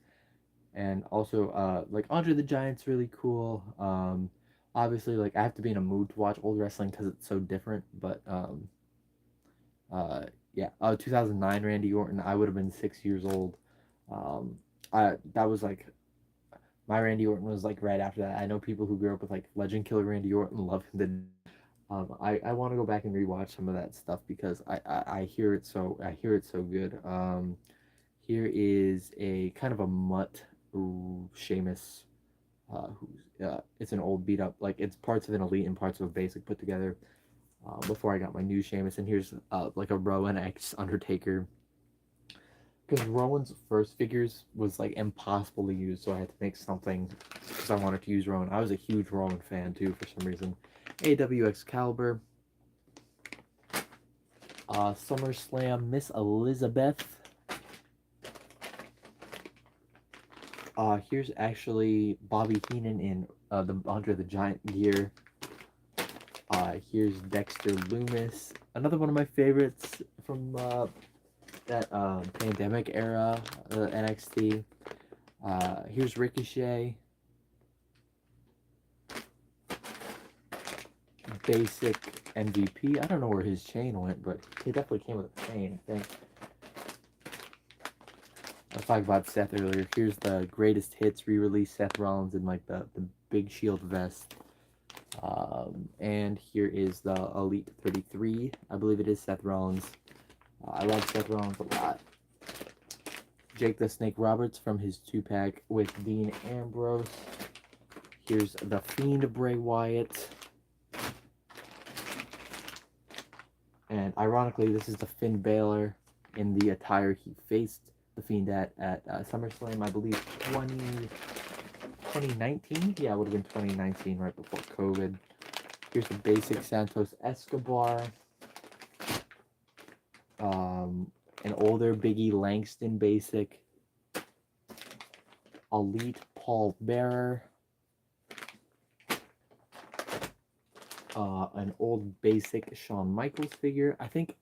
and also like Andre the Giant's really cool. Obviously, like I have to be in a mood to watch old wrestling because it's so different. But uh, yeah, 2009 Randy Orton. I would have been 6 years old. That was like my Randy Orton was like right after that. I know people who grew up with like Legend Killer Randy Orton love him. I want to go back and rewatch some of that stuff because I hear it so good. Here is a kind of a mutt Sheamus. It's an old beat up, like it's parts of an elite and parts of a basic put together. Before I got my new Sheamus, and here's like a Rowan X Undertaker. Because Rowan's first figures was like impossible to use, so I had to make something because I wanted to use Rowan. I was a huge Rowan fan too for some reason. AW Excalibur. SummerSlam Miss Elizabeth. Here's actually Bobby Heenan in the Andre the Giant gear. Here's Dexter Lumis, another one of my favorites from that pandemic era, NXT. Here's Ricochet. Basic MVP. I don't know where his chain went, but he definitely came with a chain, I think. I was talking about Seth earlier. Here's the greatest hits re-release Seth Rollins in like the big shield vest. And here is the Elite 33. I believe it is Seth Rollins. I love Seth Rollins a lot. Jake the Snake Roberts from his 2-pack with Dean Ambrose. Here's the Fiend Bray Wyatt. And ironically, this is the Finn Balor in the attire he faced the Fiend at SummerSlam, I believe 2019? Yeah, it would have been 2019, right before COVID. Here's the basic Santos Escobar. An older Biggie Langston basic. Elite Paul Bearer. An old basic Shawn Michaels figure. I think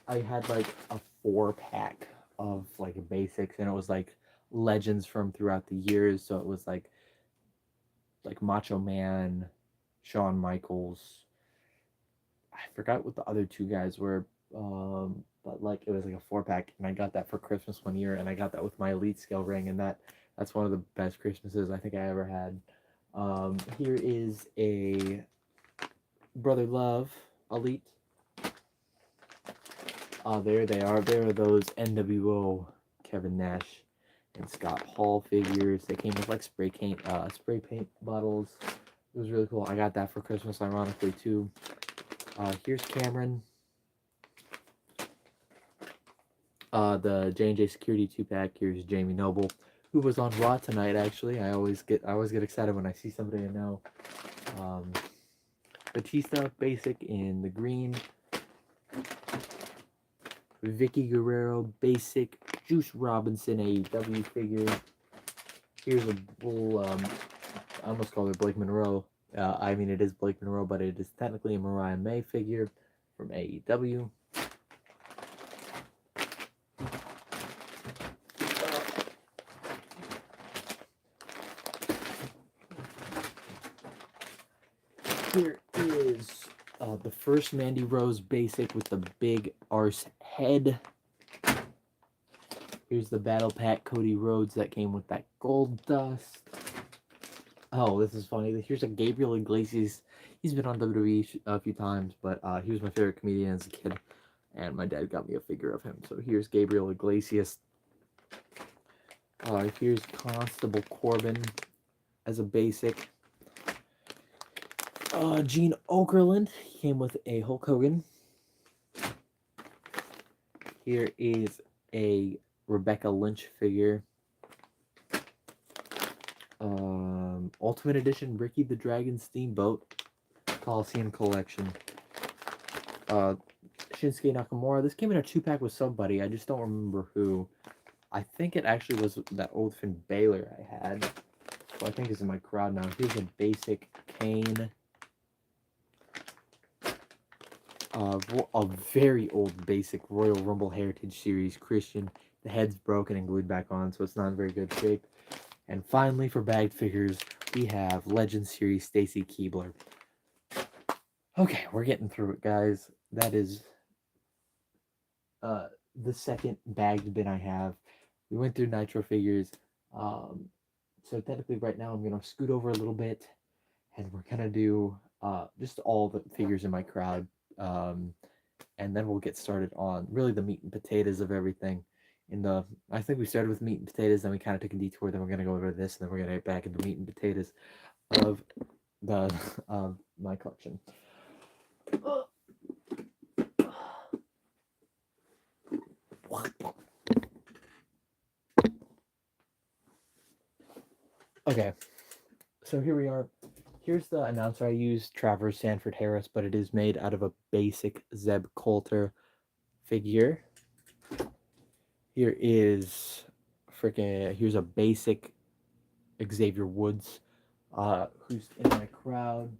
I had like a 4-pack of like basics, and it was like legends from throughout the years. So it was like Macho Man, Shawn Michaels. I forgot what the other two guys were, but like it was like a 4-pack, and I got that for Christmas one year, and I got that with my Elite scale ring, and that's one of the best Christmases I think I ever had. Here is a Brother Love Elite. There they are. There are those NWO Kevin Nash and Scott Hall figures. They came with like spray paint bottles. It was really cool. I got that for Christmas, ironically too. Here's Cameron. The J&J Security 2-pack. Here's Jamie Noble, who was on Raw tonight. Actually, I always get excited when I see somebody I know. Batista basic in the green. Vicky Guerrero basic. Juice Robinson AEW figure. Here's a bull. I almost called her Blake Monroe. I mean, it is Blake Monroe, but it is technically a Mariah May figure from AEW. Here is the first Mandy Rose basic with the big arse head. Here's the Battle Pack Cody Rhodes that came with that gold dust. Oh, this is funny. Here's a Gabriel Iglesias. He's been on WWE a few times, but he was my favorite comedian as a kid, and my dad got me a figure of him. So here's Gabriel Iglesias. Here's Constable Corbin as a basic. Gene Okerlund came with a Hulk Hogan. Here is a Rebecca Lynch figure. Ultimate Edition Ricky the Dragon Steamboat Coliseum Collection. Shinsuke Nakamura. This came in a 2-pack with somebody. I just don't remember who. I think it actually was that old Finn Balor I had. So I think it's in my crowd now. Here's a basic Kane. A very old basic Royal Rumble Heritage Series Christian. The head's broken and glued back on, so it's not in very good shape. And finally, for bagged figures, we have Legend Series Stacy Keibler. Okay, we're getting through it, guys. That is the second bagged bin I have. We went through Nitro figures. So technically right now I'm going to scoot over a little bit, and we're going to do just all the figures in my crowd. And then we'll get started on really the meat and potatoes of everything. I think we started with meat and potatoes, then we kind of took a detour, then we're gonna go over to this, and then we're gonna get back into meat and potatoes of the of my collection. Okay, so here we are. Here's the announcer I use, Travers Sanford Harris, but it is made out of a basic Zeb Coulter figure. Here is here's a basic Xavier Woods, who's in my crowd.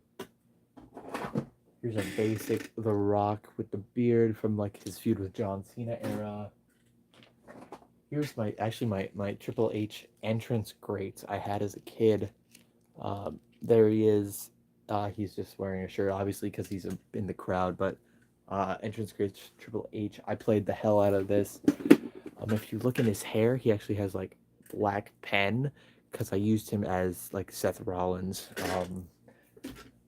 Here's a basic The Rock with the beard from like his feud with John Cena era. Here's my Triple H entrance greats I had as a kid. There he is. He's just wearing a shirt, obviously, because he's in the crowd. But entrance greats Triple H. I played the hell out of this. If you look in his hair, he actually has like black pen because I used him as like Seth Rollins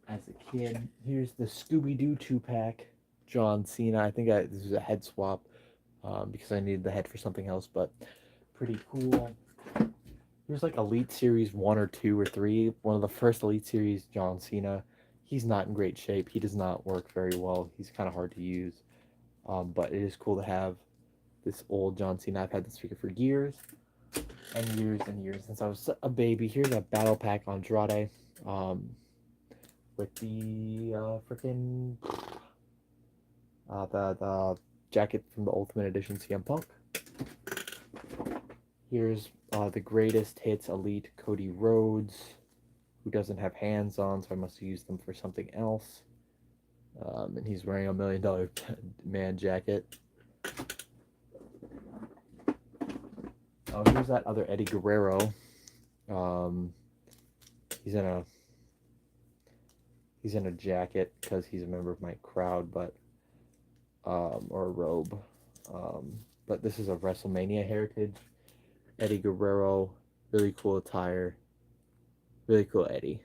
as a kid. Here's the Scooby Doo 2-pack John Cena. I think this is a head swap because I needed the head for something else, but pretty cool. Here's like Elite Series 1 or 2 or 3. One of the first Elite Series John Cena. He's not in great shape. He does not work very well. He's kind of hard to use. But it is cool to have this old John Cena. I've had this figure for years and years and years since I was a baby. Here's a Battle Pack Andrade with the freaking the jacket from the Ultimate Edition CM Punk. Here's the Greatest Hits Elite Cody Rhodes, who doesn't have hands on, so I must use them for something else. And he's wearing $1 Million Man jacket. Oh, here's that other Eddie Guerrero. He's in a jacket because he's a member of my crowd, but or a robe. But this is a WrestleMania heritage. Eddie Guerrero, really cool attire. Really cool Eddie.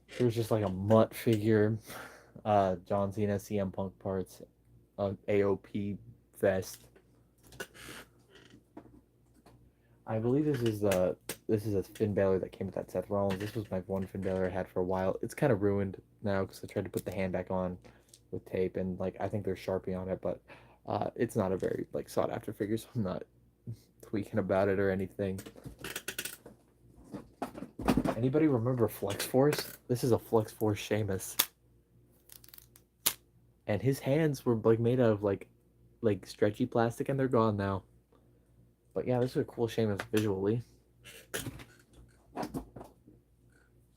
Here's just like a mutt figure. John Cena, CM Punk parts, AOP vest. I believe this is a Finn Balor that came with that Seth Rollins. This was my one Finn Balor I had for a while. It's kind of ruined now because I tried to put the hand back on with tape, and like I think there's Sharpie on it, but it's not a very like sought after figure, so I'm not tweaking about it or anything. Anybody remember Flex Force? This is a Flex Force Sheamus, and his hands were like made out of like stretchy plastic, and they're gone now. But yeah, this is a cool Sheamus visually.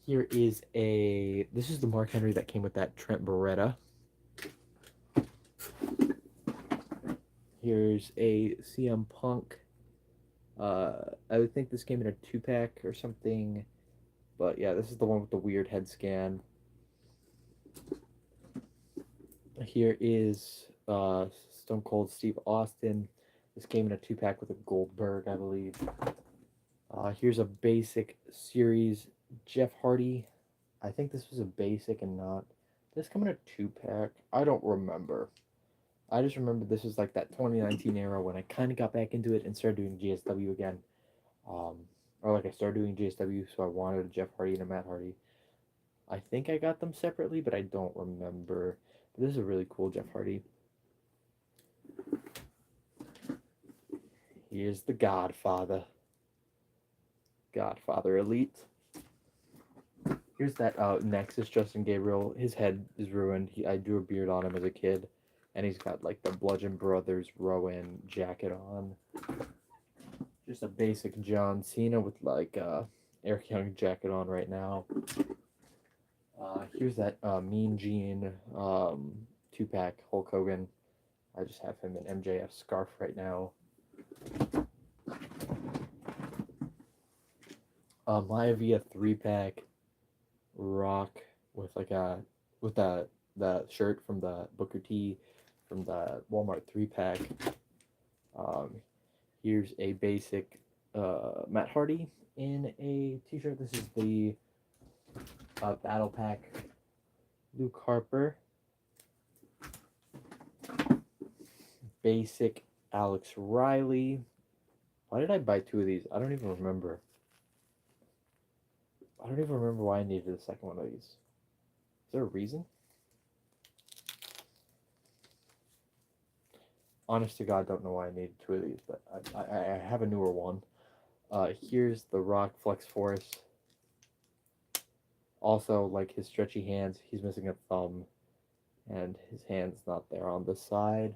Here is this is the Mark Henry that came with that Trent Beretta. Here's a CM Punk. I would think this came in a 2-pack or something. But yeah, this is the one with the weird head scan. Here is Stone Cold Steve Austin. This came in a 2-pack with a Goldberg, I believe. Here's a basic series Jeff Hardy. I think this was a basic and not. Did this come in a 2-pack? I don't remember. I just remember this was like that 2019 era when I kind of got back into it and started doing GSW again. Or like I started doing GSW, so I wanted a Jeff Hardy and a Matt Hardy. I think I got them separately, but I don't remember. But this is a really cool Jeff Hardy. Here's the Godfather. Godfather Elite. Here's that Nexus Justin Gabriel. His head is ruined. I drew a beard on him as a kid. And he's got like the Bludgeon Brothers Rowan jacket on. Just a basic John Cena with like Eric Young jacket on right now. Here's that Mean Gene 2-pack Hulk Hogan. I just have him in MJF scarf right now. Maivia 3-pack Rock with like the shirt from the Booker T from the Walmart 3-pack. Here's a basic Matt Hardy in a t-shirt. This is the Battle Pack Luke Harper. basic Alex Riley. Why did I buy two of these? I don't even remember. I don't even remember why I needed the second one of these. Is there a reason? Honest to God, don't know why I needed two of these, but I have a newer one. Here's the Rock Flex Force. Also, like his stretchy hands, he's missing a thumb, and his hand's not there on the side.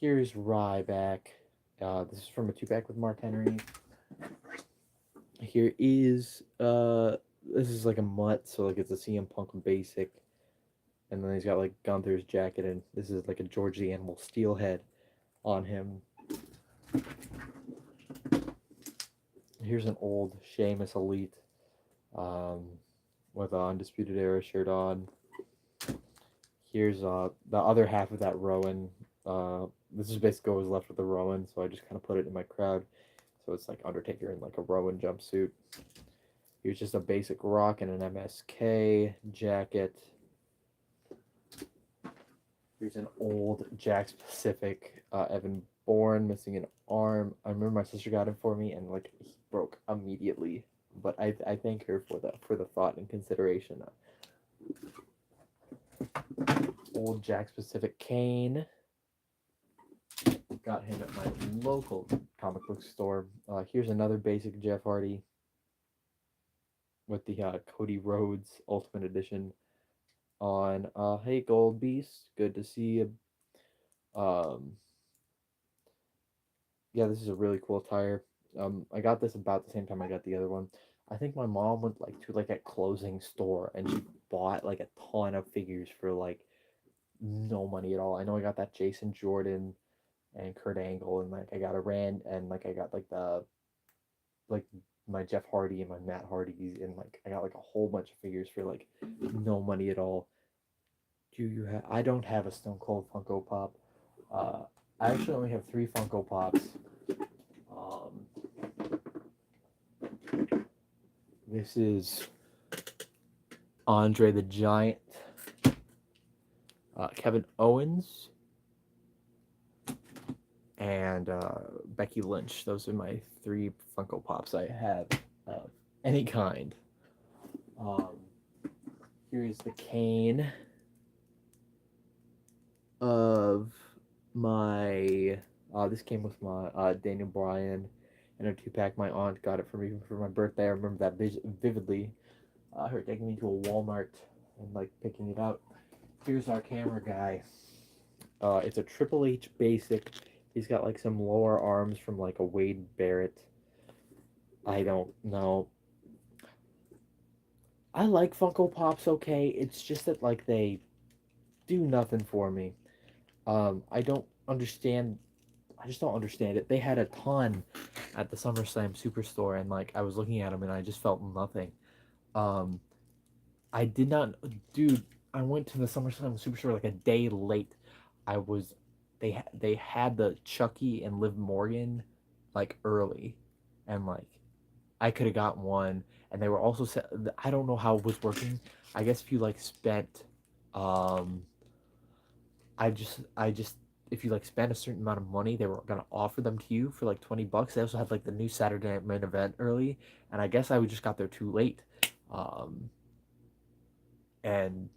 Here's Ryback. This is from a 2-pack with Mark Henry. Here is this is like a mutt, so like it's a CM Punk basic, and then he's got like Gunther's jacket, and this is like a George the Animal Steelhead on him. Here's an old Sheamus Elite with an Undisputed Era shirt on. Here's the other half of that Rowan. This is basically what was left with the Rowan, so I just kind of put it in my crowd. So it's like Undertaker in like a Rowan jumpsuit. Here's just a basic Rock and an MSK jacket. Here's an old Jakks Pacific Evan Bourne missing an arm. I remember my sister got it for me, and like he broke immediately. But I thank her for the thought and consideration. Old Jakks Pacific Kane. Got him at my local comic book store. Here's another basic Jeff Hardy with the Cody Rhodes Ultimate Edition on. Hey, Gold Beast, good to see you. Yeah, this is a really cool attire. I got this about the same time I got the other one. I think my mom went like to like a clothing store and she bought like a ton of figures for like no money at all. I know I got that Jason Jordan and Kurt Angle, and like I got a Rand, and like I got like like my Jeff Hardy and my Matt Hardy's, and like I got like a whole bunch of figures for like no money at all. Do you have? I don't have a Stone Cold Funko Pop. I actually only have 3 Funko Pops. This is Andre the Giant, Kevin Owens, and Becky Lynch. Those are my 3 Funko Pops I have of any kind. Here's the cane of my. This came with my Daniel Bryan and a 2-pack. My aunt got it for me for my birthday. I remember that vividly. Her taking me to a Walmart and like picking it out. Here's our camera guy. It's a Triple H basic. He's got like some lower arms from like a Wade Barrett. I don't know. I like Funko Pops, okay. It's just that like they do nothing for me. I don't understand. I just don't understand it. They had a ton at the SummerSlam Superstore, and like I was looking at them, and I just felt nothing. I did not, dude. I went to the SummerSlam Superstore like a day late. I was, they had the Chucky and Liv Morgan, like early, and like I could have got one, and they were also set. I don't know how it was working. I guess if you like spent, I just if you like spend a certain amount of money, they were gonna offer them to you for like $20. They also had like the new Saturday Night Main Event early, and I guess I just got there too late, and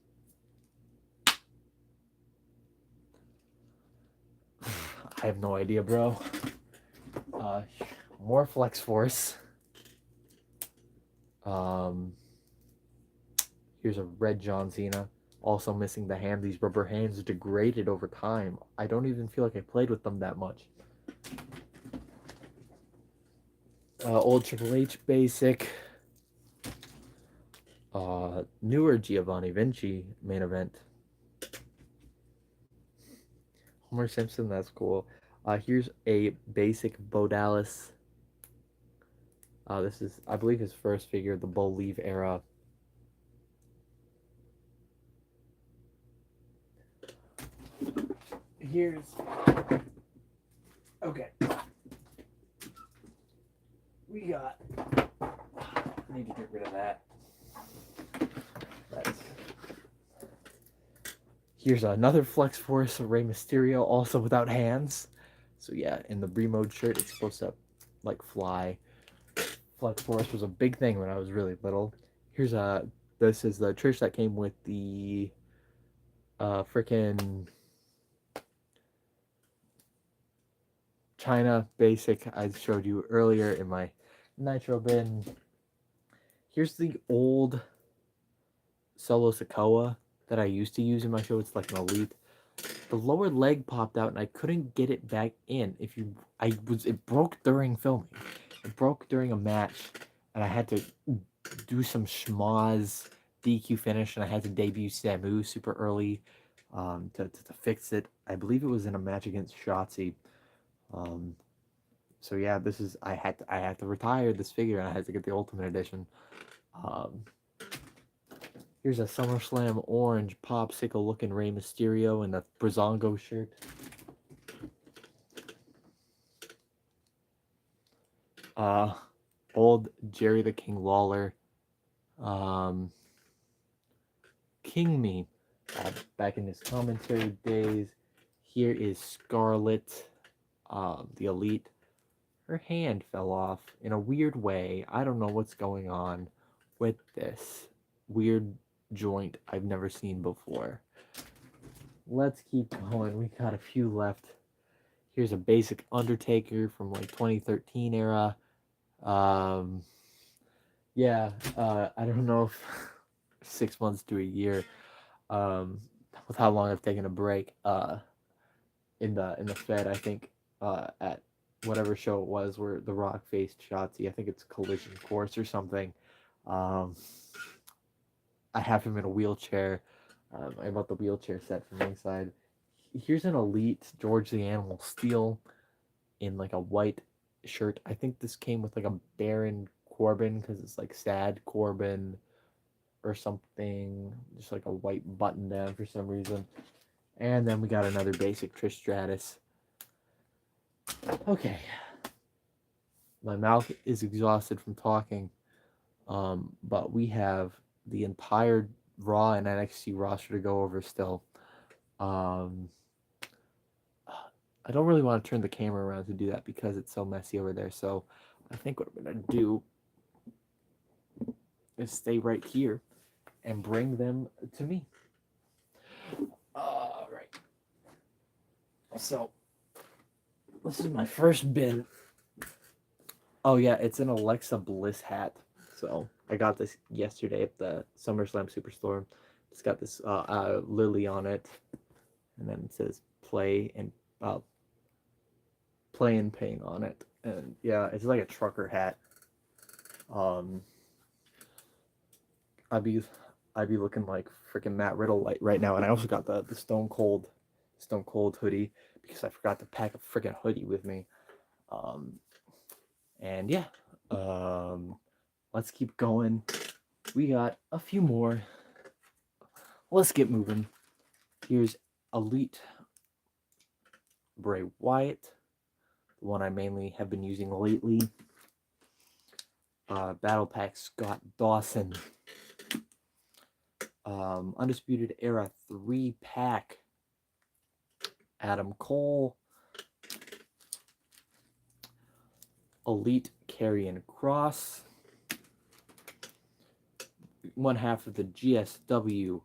I have no idea, bro. More Flex Force. Here's a red John Cena. Also missing the hand. These rubber hands degraded over time. I don't even feel like I played with them that much. Old Triple H basic. Newer Giovanni Vinci main event. Homer Simpson, that's cool. Here's a basic Bo Dallas. This is, I believe, his first figure, the Bo Leave era. Here's... Okay. We got... I need to get rid of that. Here's another Flex Force of Rey Mysterio, also without hands. So yeah, in the Brie mode shirt, it's supposed to like fly. Flex Force was a big thing when I was really little. Here's a this is the Trish that came with the freaking China basic I showed you earlier in my Nitro bin. Here's the old Solo Sokoa that I used to use in my show. It's like an elite. The lower leg popped out and I couldn't get it back in. It broke during filming. It broke during a match and I had to do some schmoz DQ finish and I had to debut Samu super early to fix it. I believe it was in a match against Shotzi. So yeah, I had to retire this figure and I had to get the Ultimate Edition. Here's a SummerSlam orange popsicle looking Rey Mysterio in the Brazongo shirt. Old Jerry the King Lawler. King Me. Back in his commentary days. Here is Scarlett, the Elite. Her hand fell off in a weird way. I don't know what's going on with this weird joint I've never seen before. Let's keep going. We got a few left. Here's a basic Undertaker from like 2013 era. Yeah, I don't know if 6 months to a year, with how long I've taken a break, in the Fed, I think, at whatever show it was where The Rock faced Shotzi. I think it's Collision Course or something. I have him in a wheelchair. I bought the wheelchair set from Ringside. Here's an Elite George the Animal Steel in like a white shirt. I think this came with like a Baron Corbin because it's like Sad Corbin or something. Just like a white button down for some reason. And then we got another basic Trish Stratus. Okay. My mouth is exhausted from talking. But we have the entire Raw and NXT roster to go over still. I don't really want to turn the camera around to do that because it's so messy over there. So I think what I'm going to do is stay right here and bring them to me. All right. So this is my first bin. Oh yeah, it's an Alexa Bliss hat. So I got this yesterday at the SummerSlam Superstore. It's got this lily on it, and then it says play and pain on it. And yeah, it's like a trucker hat. I'd be looking like freaking Matt Riddle right now. And I also got the Stone Cold hoodie because I forgot to pack a freaking hoodie with me. And yeah, let's keep going. We got a few more. Let's get moving. Here's Elite Bray Wyatt, the one I mainly have been using lately. Battle Pack Scott Dawson. Undisputed Era 3-pack. Adam Cole. Elite Karrion Kross. One half of the GSW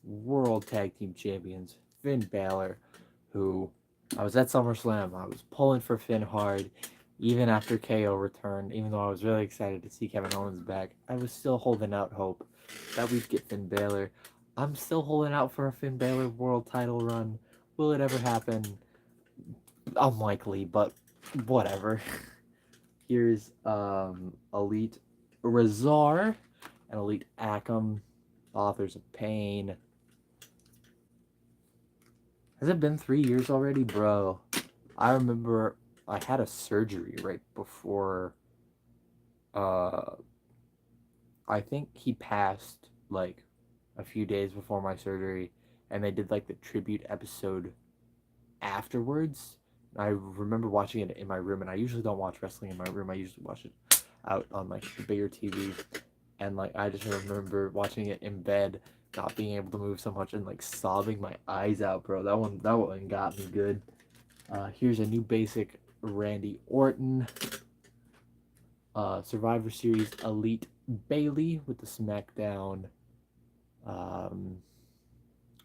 World Tag Team Champions, Finn Balor, who I was at SummerSlam. I was pulling for Finn hard, even after KO returned. Even though I was really excited to see Kevin Owens back, I was still holding out hope that we'd get Finn Balor. I'm still holding out for a Finn Balor world title run. Will it ever happen? Unlikely, but whatever. Here's Elite Razor and Elite Akam, Authors of Pain. Has it been 3 years already, bro? I remember I had a surgery right before. I think he passed like a few days before my surgery, and they did like the tribute episode afterwards. I remember watching it in my room, and I usually don't watch wrestling in my room. I usually watch it out on like the bigger TV, and like I just remember watching it in bed not being able to move so much and like sobbing my eyes out, bro. That one got me good. Here's a new basic Randy Orton. Survivor Series Elite Bailey with the SmackDown um,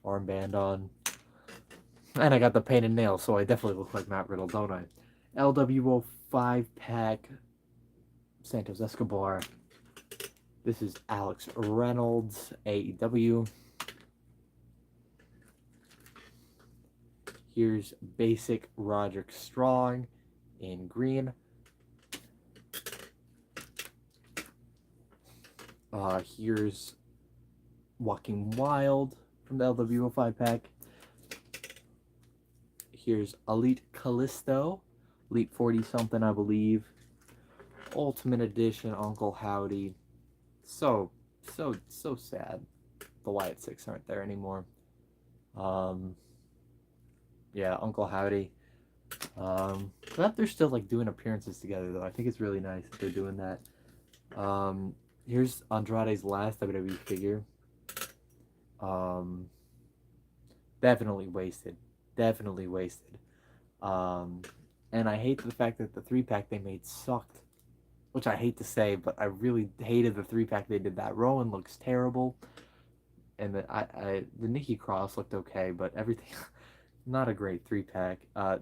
armband on. And I got the painted nails, so I definitely look like Matt Riddle, don't I? LWO 5-pack Santos Escobar. This is Alex Reynolds, AEW. Here's basic Roderick Strong in green. Here's Walking Wild from the LWO 5-pack. Here's Elite Callisto, Elite 40-something, I believe. Ultimate Edition Uncle Howdy. So sad. The Wyatt Six aren't there anymore. Yeah, Uncle Howdy. But they're still like doing appearances together though. I think it's really nice that they're doing that. Here's Andrade's last WWE figure. Definitely wasted. Definitely wasted. And I hate the fact that the 3-pack they made sucked. Which I hate to say, but I really hated the 3-pack they did that. Rowan looks terrible. And the Nikki Cross looked okay, but everything not a great 3-pack.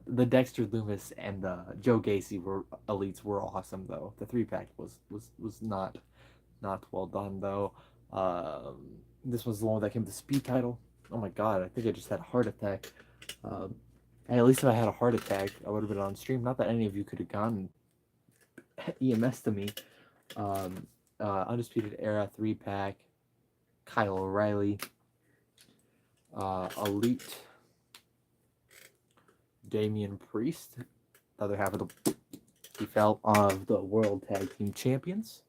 The Dexter Loomis and the Joe Gacy elites were awesome though. The 3-pack was not well done though. This was the one that came to the speed title. Oh my god, I think I just had a heart attack. And at least if I had a heart attack, I would have been on stream. Not that any of you could have gotten EMS to me. Undisputed Era 3-pack. Kyle O'Reilly. Elite Damian Priest. The other half of the felt of the World Tag Team Champions.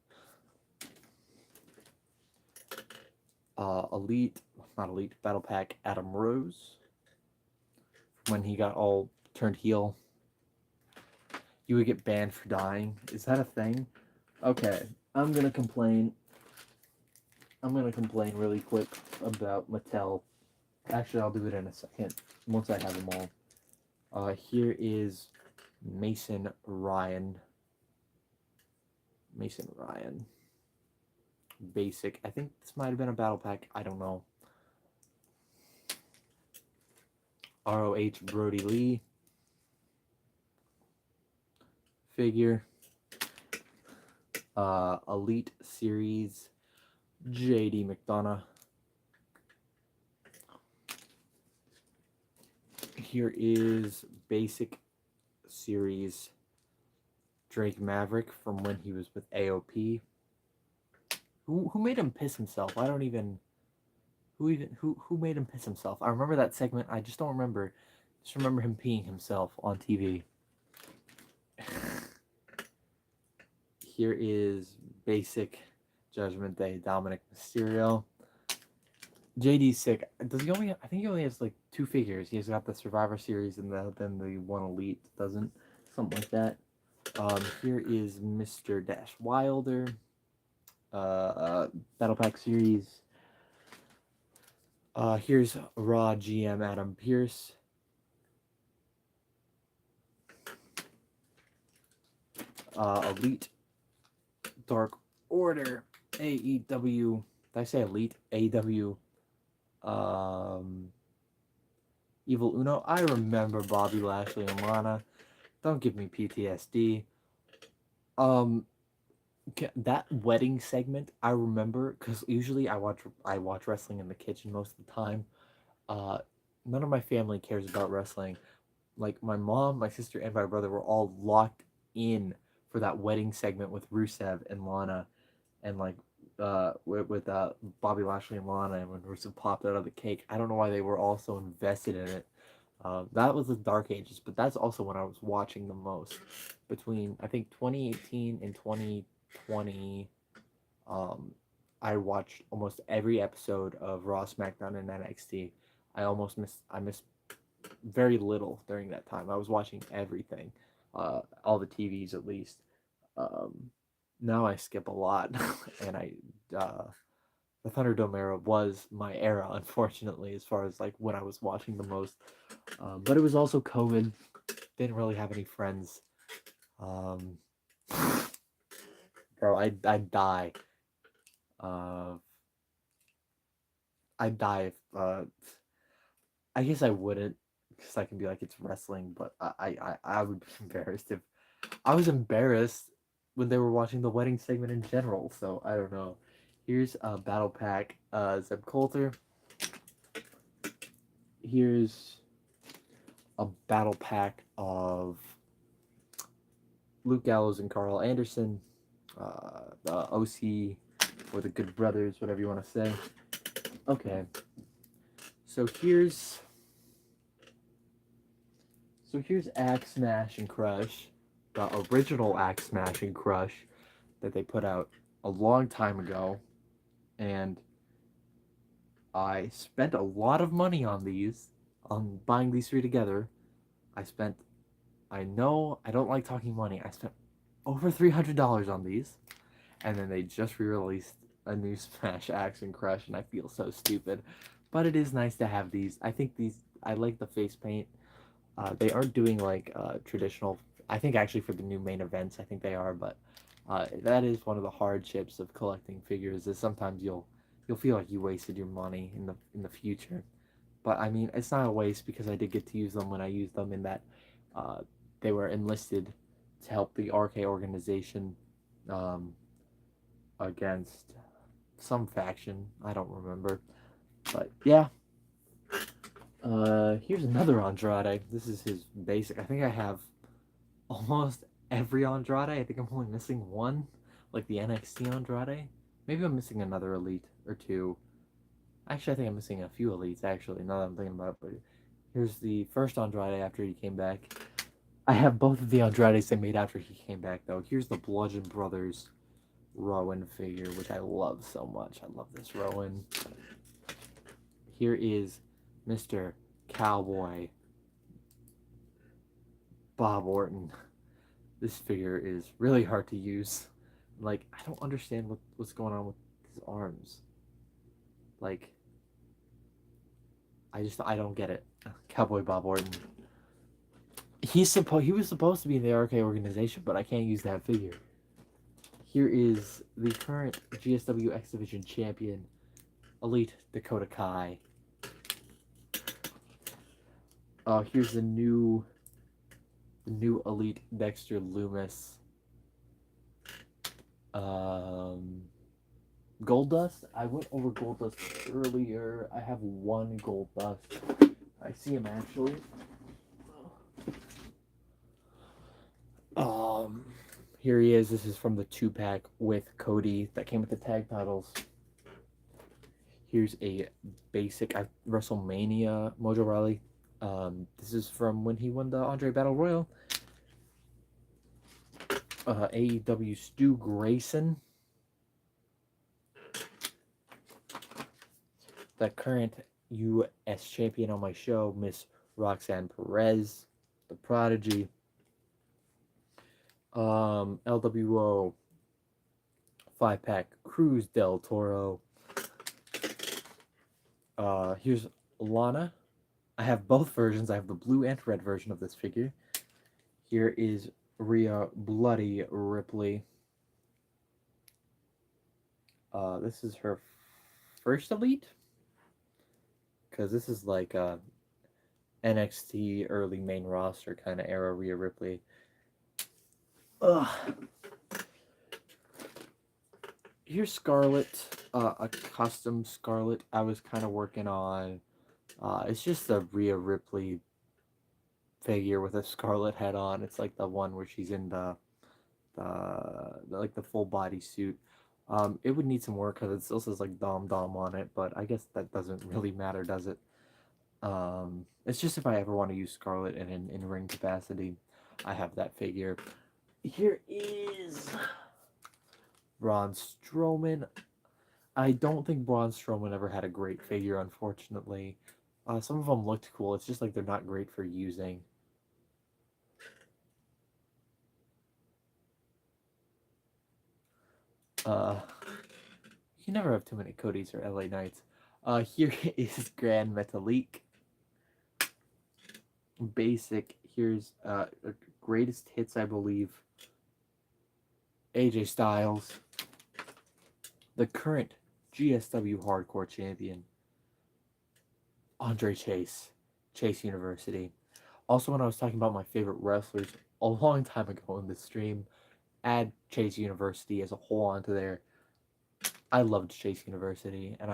Not Elite, Battle Pack Adam Rose. When he got all turned heel. You would get banned for dying. Is that a thing? Okay, I'm gonna complain really quick about Mattel. Actually, I'll do it in a second, once I have them all. Here is Mason Ryan. Basic. I think this might have been a battle pack. I don't know. ROH Brody Lee. Figure. Elite Series JD McDonough. Here is Basic Series Drake Maverick from when he was with AOP. Who made him piss himself? I don't even. Who made him piss himself? I remember that segment. I just don't remember. Just remember him peeing himself on TV. Here is Basic Judgment Day Dominic Mysterio. JD's sick. Does he only? I think he only has like 2 figures. He's got the Survivor Series and then the one Elite doesn't. Something like that. Here is Mr. Dash Wilder. Battle Pack Series. Here's Raw GM Adam Pearce. Elite Dark Order AEW. Did I say Elite? AEW. Evil Uno. I remember Bobby Lashley and Lana. Don't give me PTSD. That wedding segment I remember because usually I watch wrestling in the kitchen most of the time. None of my family cares about wrestling. Like my mom, my sister, and my brother were all locked in for that wedding segment with Rusev and Lana, and like with Bobby Lashley and Lana, and when Rusev popped out of the cake. I don't know why they were all so invested in it. That was the Dark Ages, but that's also when I was watching the most. Between I think 2018 and 2020, I watched almost every episode of Raw, SmackDown, and NXT. I missed very little during that time. I was watching everything, all the TVs at least. Now I skip a lot, and the Thunderdome era was my era, unfortunately, as far as like when I was watching the most. But it was also COVID. Didn't really have any friends. Um, bro, I'd die. Uh, I'd die if I guess I wouldn't, because I can be like it's wrestling, but I would be embarrassed if I was embarrassed when they were watching the wedding segment in general. So I don't know. Here's a battle pack. Zeb Coulter. Here's a battle pack of Luke Gallows and Carl Anderson. The OC or the Good Brothers, whatever you want to say. Okay. So here's Axe Smash and Crush, the original Axe Smash and Crush that they put out a long time ago, and I spent a lot of money on these, on buying these three together. I know I don't like talking money. I spent over $300 on these, and then they just re-released a new Smash Axe and Crush, and I feel so stupid. But it is nice to have these. I think I like the face paint. They aren't doing like traditional. I think actually for the new main events, I think they are. But that is one of the hardships of collecting figures. Is sometimes you'll feel like you wasted your money in the future. But I mean, it's not a waste because I did get to use them when I used them in that uh, they were enlisted to help the RK organization um, against some faction. I don't remember. But yeah, here's another Andrade. This is his basic. I think I have almost every Andrade. I think I'm only missing one, like the NXT Andrade. Maybe I'm missing another elite or two. Actually, I think I'm missing a few elites. Actually, now that I'm thinking about it, but here's the first Andrade after he came back. I have both of the Andrades they made after he came back, though. Here's the Bludgeon Brothers Rowan figure, which I love so much. I love this Rowan. Here is Mr. Cowboy Bob Orton. This figure is really hard to use. Like, I don't understand what's going on with his arms. Like, I don't get it. Cowboy Bob Orton. He was supposed to be in the RK organization, but I can't use that figure. Here is the current GSW X Division champion, Elite Dakota Kai. Here's the new Elite Dexter Loomis. Gold Dust. I went over Gold Dust earlier. I have one Gold Dust. I see him actually. Here he is. This is from the 2-pack with Cody that came with the tag titles. Here's a basic WrestleMania Mojo Rawley. This is from when he won the Andre Battle Royal. AEW Stu Grayson. The current U.S. champion on my show, Miss Roxanne Perez, the Prodigy. LWO 5-pack Cruz del Toro. Here's Lana. I have both versions. I have the blue and red version of this figure. Here is Rhea Bloody Ripley. This is her first elite, because this is like NXT early main roster kind of era Rhea Ripley. Ugh. Here's Scarlet, a custom Scarlet I was kind of working on. It's just a Rhea Ripley figure with a Scarlet head on. It's like the one where she's in the like the full body suit. It would need some work because it still says like Dom Dom on it, but I guess that doesn't really matter, does it? It's just if I ever want to use Scarlet in ring capacity, I have that figure. Here is Braun Strowman. I don't think Braun Strowman ever had a great figure, unfortunately. Some of them looked cool. It's just like they're not great for using. You never have too many Codys or LA Knights. Here is Grand Metalik. Basic. Here's greatest hits, I believe. AJ Styles, the current GSW Hardcore Champion. Andre Chase, Chase University. Also, when I was talking about my favorite wrestlers a long time ago in the stream, add Chase University as a whole onto there. I loved Chase University, and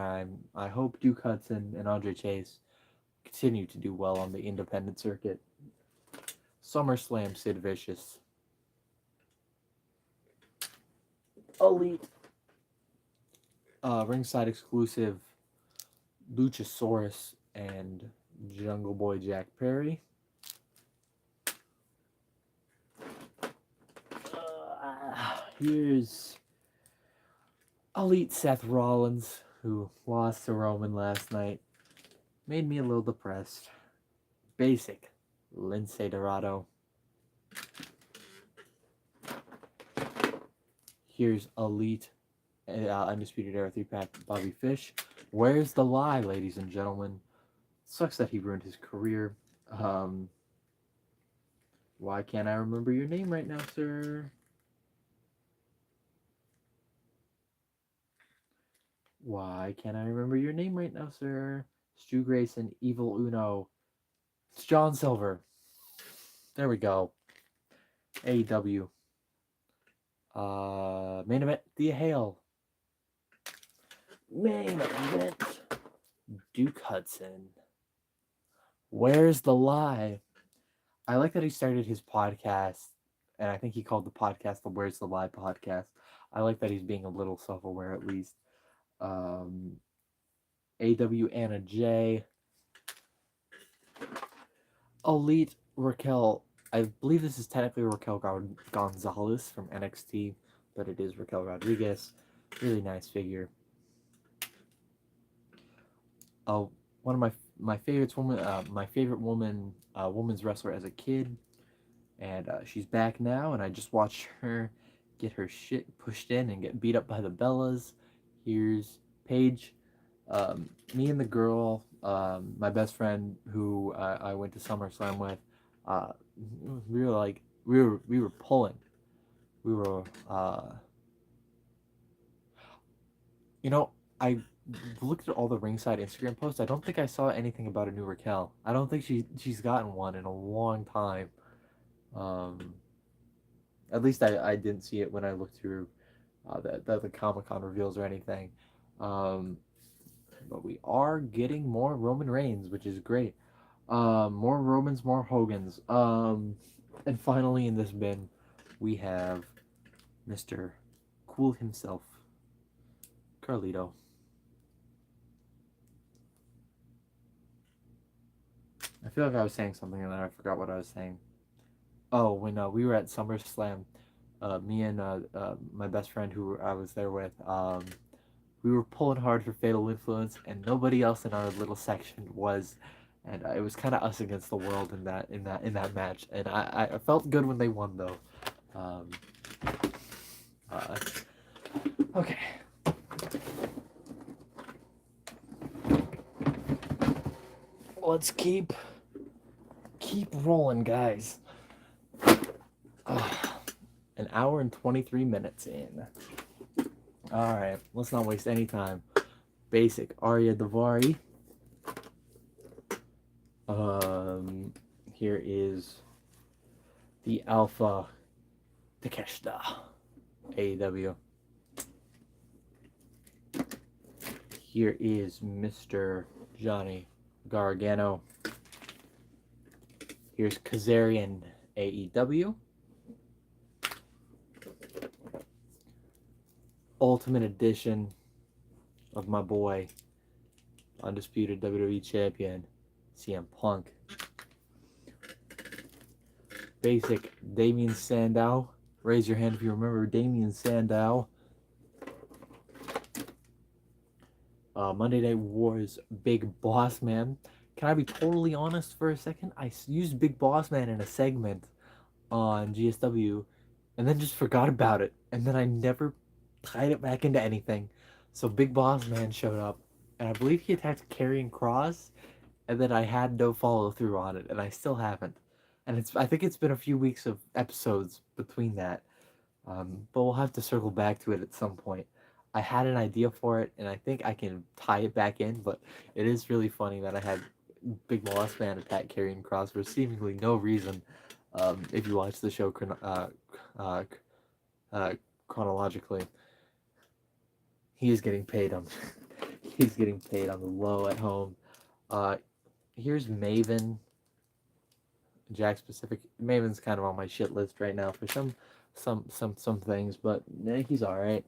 I hope Duke Hudson and Andre Chase continue to do well on the independent circuit. SummerSlam Sid Vicious. Elite. Ringside exclusive Luchasaurus and Jungle Boy Jack Perry. Here's Elite Seth Rollins, who lost to Roman last night. Made me a little depressed. Basic Lince Dorado. Here's Elite Undisputed Era 3-pack Bobby Fish. Where's the lie, ladies and gentlemen? Sucks that he ruined his career. Why can't I remember your name right now, sir? Why can't I remember your name right now, sir? Stu Grayson, Evil Uno. It's John Silver. There we go. AEW. Main event, Thea Hale. Main event, Duke Hudson. Where's the lie? I like that he started his podcast, and I think he called the podcast the Where's the Lie podcast. I like that he's being a little self-aware at least. AW Anna J. Elite Raquel. I believe this is technically Raquel Gonzalez from NXT, but it is Raquel Rodriguez. Really nice figure. One of my favorites woman, my favorite woman, woman's wrestler as a kid, and she's back now. And I just watched her get her shit pushed in and get beat up by the Bellas. Here's Paige. Me and the girl, my best friend who I went to SummerSlam with, we were pulling. We were, I looked at all the ringside Instagram posts. I don't think I saw anything about a new Raquel. I don't think she's gotten one in a long time. At least I didn't see it when I looked through the Comic-Con reveals or anything. But we are getting more Roman Reigns, which is great. More Romans, more Hogans. And finally in this bin, we have Mr. Cool himself, Carlito. I feel like I was saying something and then I forgot what I was saying. Oh, when we were at SummerSlam, me and my best friend who I was there with, we were pulling hard for Fatal Influence, and nobody else in our little section was, and it was kind of us against the world in that match, and I felt good when they won though. Okay. Let's keep rolling, guys. An hour and 23 minutes in. All right, let's not waste any time. Basic Arya Davari. Here is the Alpha Takeshita, AEW. Here is Mr. Johnny Gargano. Here's Kazarian, AEW. Ultimate Edition of my boy, undisputed WWE Champion, CM Punk. Basic Damien Sandow. Raise your hand if you remember Damien Sandow. Monday Night Wars Big Boss Man. Can I be totally honest for a second? I used Big Boss Man in a segment on GSW and then just forgot about it. And then I never tied it back into anything. So Big Boss Man showed up, and I believe he attacked Karrion Kross, and then I had no follow through on it, and I still haven't. And I think it's been a few weeks of episodes between that, but we'll have to circle back to it at some point. I had an idea for it, and I think I can tie it back in, but it is really funny that I had Big Boss Man attack Karrion Kross for seemingly no reason. If you watch the show uh, uh, chronologically, he is getting paid on he's getting paid on the low at home. Uh, Here's Maven, Jack Specific. Maven's kind of on my shit list right now for some things, but he's all right.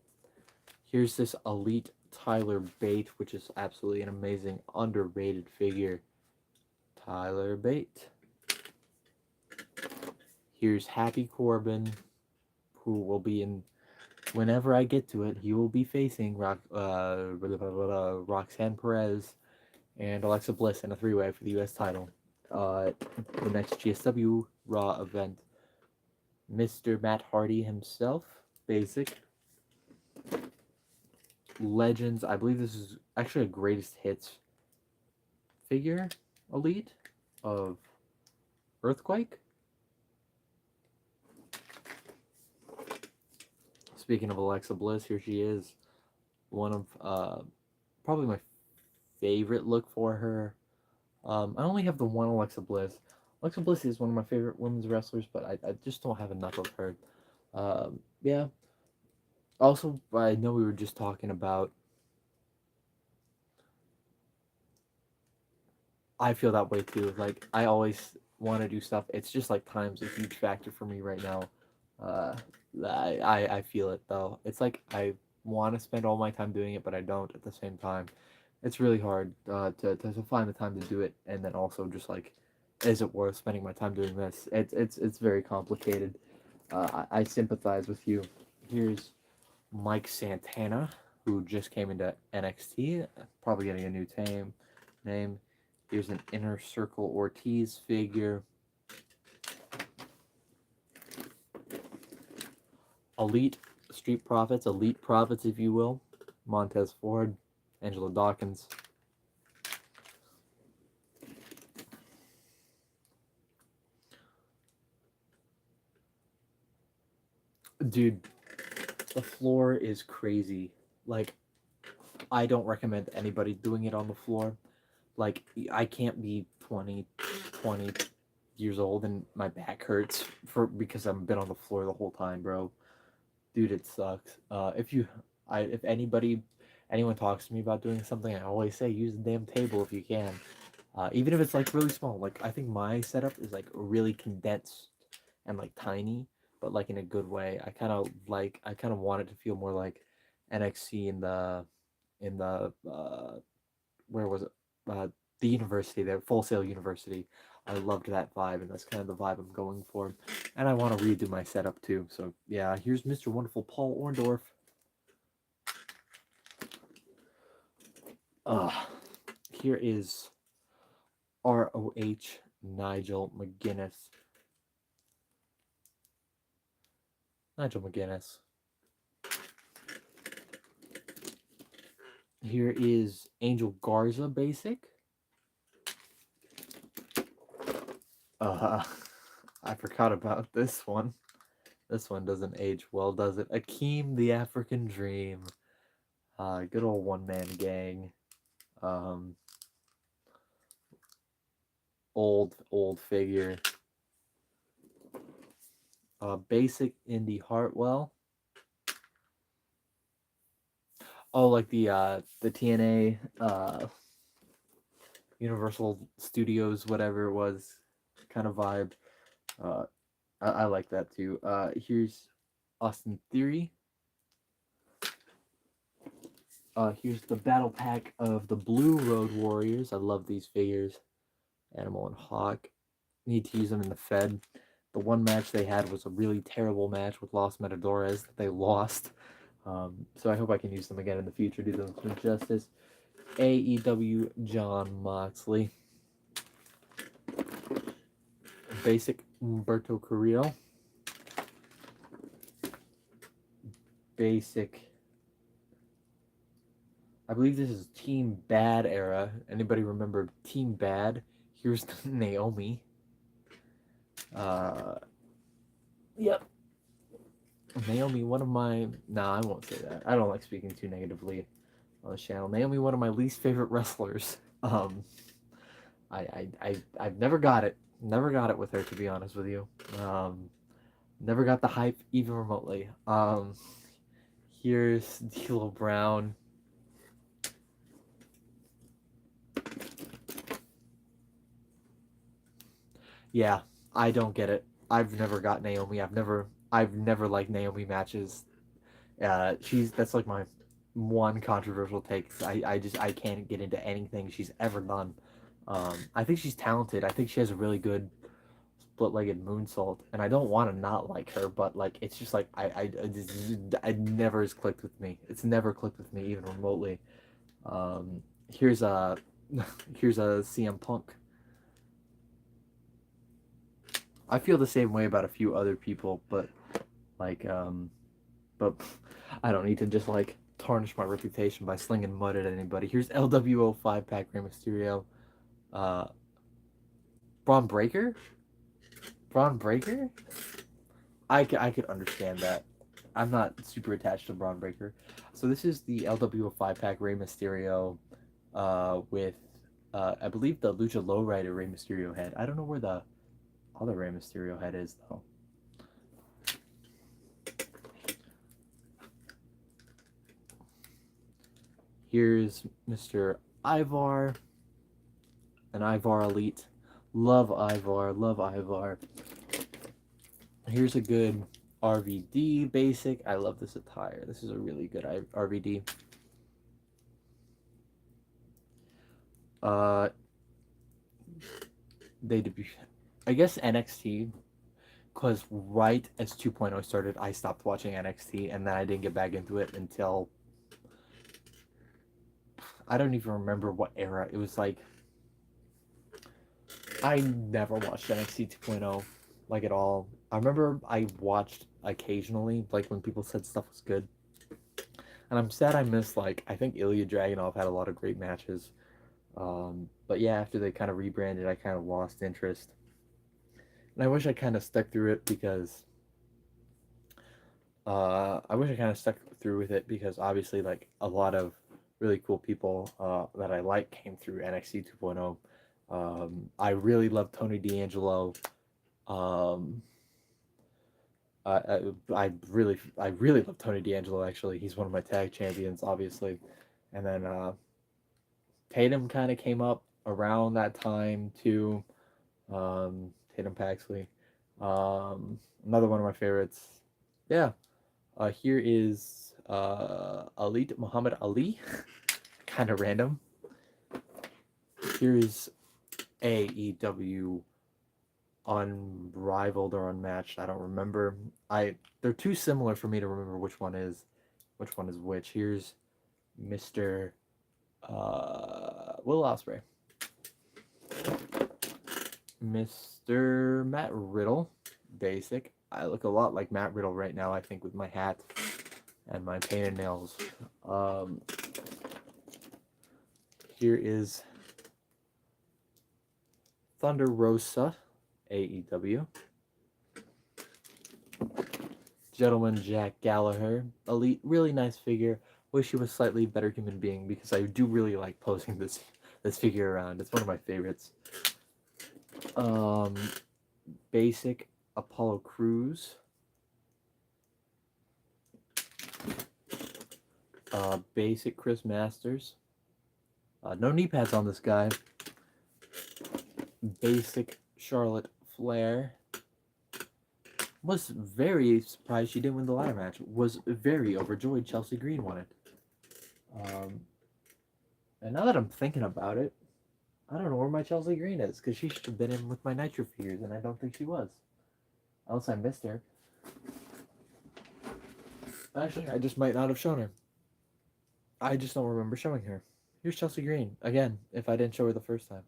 Here's this Elite Tyler Bate, which is absolutely an amazing underrated figure. Tyler Bate. Here's Happy Corbin, who will be in whenever I get to it. He will be facing Roxanne Perez and Alexa Bliss in a three-way for the U.S. title. The next GSW Raw event. Mr. Matt Hardy himself, basic. Legends, I believe this is actually a greatest hits figure, Elite, of Earthquake. Speaking of Alexa Bliss, here she is. One of probably my favorite look for her. I only have the one Alexa Bliss. Alexa Bliss is one of my favorite women's wrestlers, but I just don't have enough of her. Yeah. Also, I know we were just talking about. I feel that way too. Like, I always want to do stuff. It's just like time's a huge factor for me right now. Uh, I feel it though. It's like I want to spend all my time doing it, but I don't at the same time. It's really hard to find the time to do it, and then also just like, is it worth spending my time doing this? It's very complicated. I sympathize with you. Here's Mike Santana, who just came into NXT, probably getting a new name. Here's an Inner Circle Ortiz figure. Elite Street Profits, Elite Profits, if you will. Montez Ford, Angelo Dawkins. Dude, the floor is crazy. Like, I don't recommend anybody doing it on the floor. Like, I can't be 20 years old and my back hurts because I've been on the floor the whole time, bro. Dude, it sucks. If anyone talks to me about doing something, I always say use the damn table if you can. Even if it's like really small. Like, I think my setup is like really condensed and like tiny, but like in a good way. I kind of want it to feel more like NXT in the where was it? The university there, Full Sail University. I loved that vibe, and that's kind of the vibe I'm going for. And I want to redo my setup too. So yeah, here's Mr. Wonderful Paul Orndorff. Here is ROH Nigel McGuinness. Nigel McGuinness. Here is Angel Garza basic. I forgot about this one. This one doesn't age well, does it? Akeem the African Dream. Good old one-man gang. Old figure. Basic Indy Hartwell. Oh, like the TNA Universal Studios, whatever it was, kind of vibe. I like that too. Here's Austin Theory. Here's the battle pack of the Blue Road Warriors. I love these figures. Animal and Hawk. Need to use them in the Fed. The one match they had was a really terrible match with Los Matadores that they lost. So I hope I can use them again in the future, do them some justice. AEW John Moxley. Basic Humberto Carrillo. Basic I believe this is Team Bad era. Anybody remember Team Bad? Here's Naomi. Uh, yep. Naomi, one of my... Nah, I won't say that. I don't like speaking too negatively on the channel. Naomi, one of my least favorite wrestlers. I've never got it. Never got it with her, to be honest with you. Never got the hype even remotely. Here's D'Lo Brown. Yeah, I don't get it. I've never got Naomi. I've never liked Naomi matches. That's like my one controversial take. I can't get into anything she's ever done. I think she's talented. I think she has a really good split-legged moonsault, and I don't want to not like her, but like it's just like I never has clicked with me. It's never clicked with me even remotely. Here's a here's a CM Punk. I feel the same way about a few other people, but like but I don't need to just like tarnish my reputation by slinging mud at anybody. Here's LWO 5-pack Rey Mysterio. Uh, Braun Breaker? Braun Breaker? I could understand that. I'm not super attached to Braun Breaker. So this is the LWO 5-pack Rey Mysterio with, I believe, the Lucha Lowrider Rey Mysterio head. I don't know where the other Rey Mysterio head is, though. Here's Mr. Ivar, an Ivar Elite. Love Ivar, love Ivar. Here's a good RVD basic. I love this attire. This is a really good RVD. They debut. I guess NXT, because right as 2.0 started, I stopped watching NXT, and then I didn't get back into it until I don't even remember what era. It was like I never watched NXT 2.0 like at all. I remember I watched occasionally, like when people said stuff was good. And I'm sad I missed, like, I think Ilya Dragunov had a lot of great matches. But yeah, after they kind of rebranded, I kind of lost interest. And I wish I kind of stuck through it because with it because obviously, like, a lot of really cool people that I like came through NXT 2.0. I really love Tony D'Angelo. I really love Tony D'Angelo. Actually, he's one of my tag champions, obviously. And then Tatum kind of came up around that time too. Tatum Paxley, another one of my favorites. Yeah. Here is Elite Muhammad Ali. Kind of random. Here is AEW Unrivaled or Unmatched. I don't remember. They're too similar for me to remember which one is which. Here's Mr. Will Ospreay. Mr. Matt Riddle, basic. I look a lot like Matt Riddle right now, I think, with my hat and my painted nails. Here is Thunder Rosa, AEW. Gentleman Jack Gallagher, Elite, really nice figure. Wish he was slightly better human being because I do really like posing this figure around. It's one of my favorites. Basic Apollo Crews. Basic Chris Masters. No knee pads on this guy. Basic Charlotte Flair. Was very surprised she didn't win the ladder match. Was very overjoyed Chelsea Green won it. And now that I'm thinking about it, I don't know where my Chelsea Green is, because she should have been in with my Nitro figures, and I don't think she was. Unless I missed her. Actually, I just might not have shown her. I just don't remember showing her. Here's Chelsea Green. Again, if I didn't show her the first time.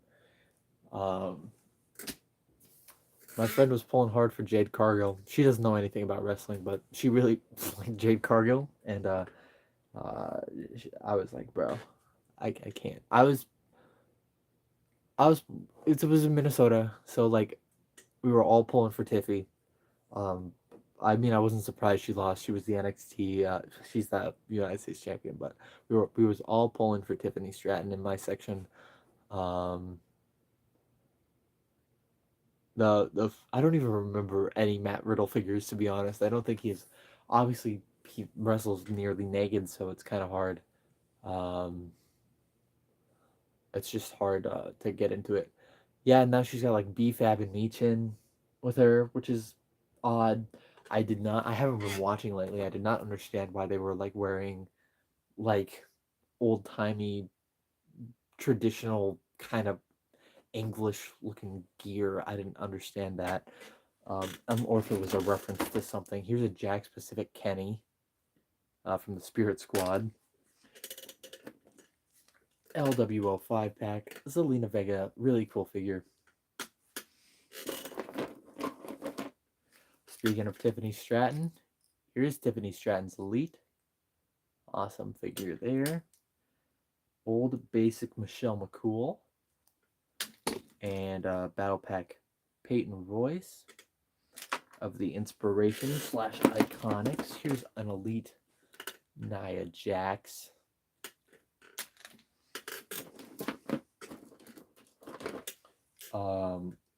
My friend was pulling hard for Jade Cargill. She doesn't know anything about wrestling, but she really liked Jade Cargill, and I was like, bro, I can't. I was it was in Minnesota, so like we were all pulling for Tiffy. Um, I mean, I wasn't surprised she lost. She was the NXT. She's the United States champion, but we was all pulling for Tiffany Stratton in my section. Um, the I don't even remember any Matt Riddle figures, to be honest. I don't think he's obviously he wrestles nearly naked, so it's kind of hard. Um, it's just hard to get into it. Yeah, now she's got like BFAB and Meechin with her, which is odd. I haven't been watching lately. I did not understand why they were like wearing like old timey traditional kind of English looking gear. I didn't understand that. Or if it was a reference to something. Here's a Jack Pacific Kenny from the Spirit Squad. LWO 5 pack. Zelina Vega, really cool figure. Speaking of Tiffany Stratton, here's Tiffany Stratton's Elite. Awesome figure there. Old basic Michelle McCool. And Battle Pack Peyton Royce of the Inspiration / Iconics. Here's an Elite Nia Jax.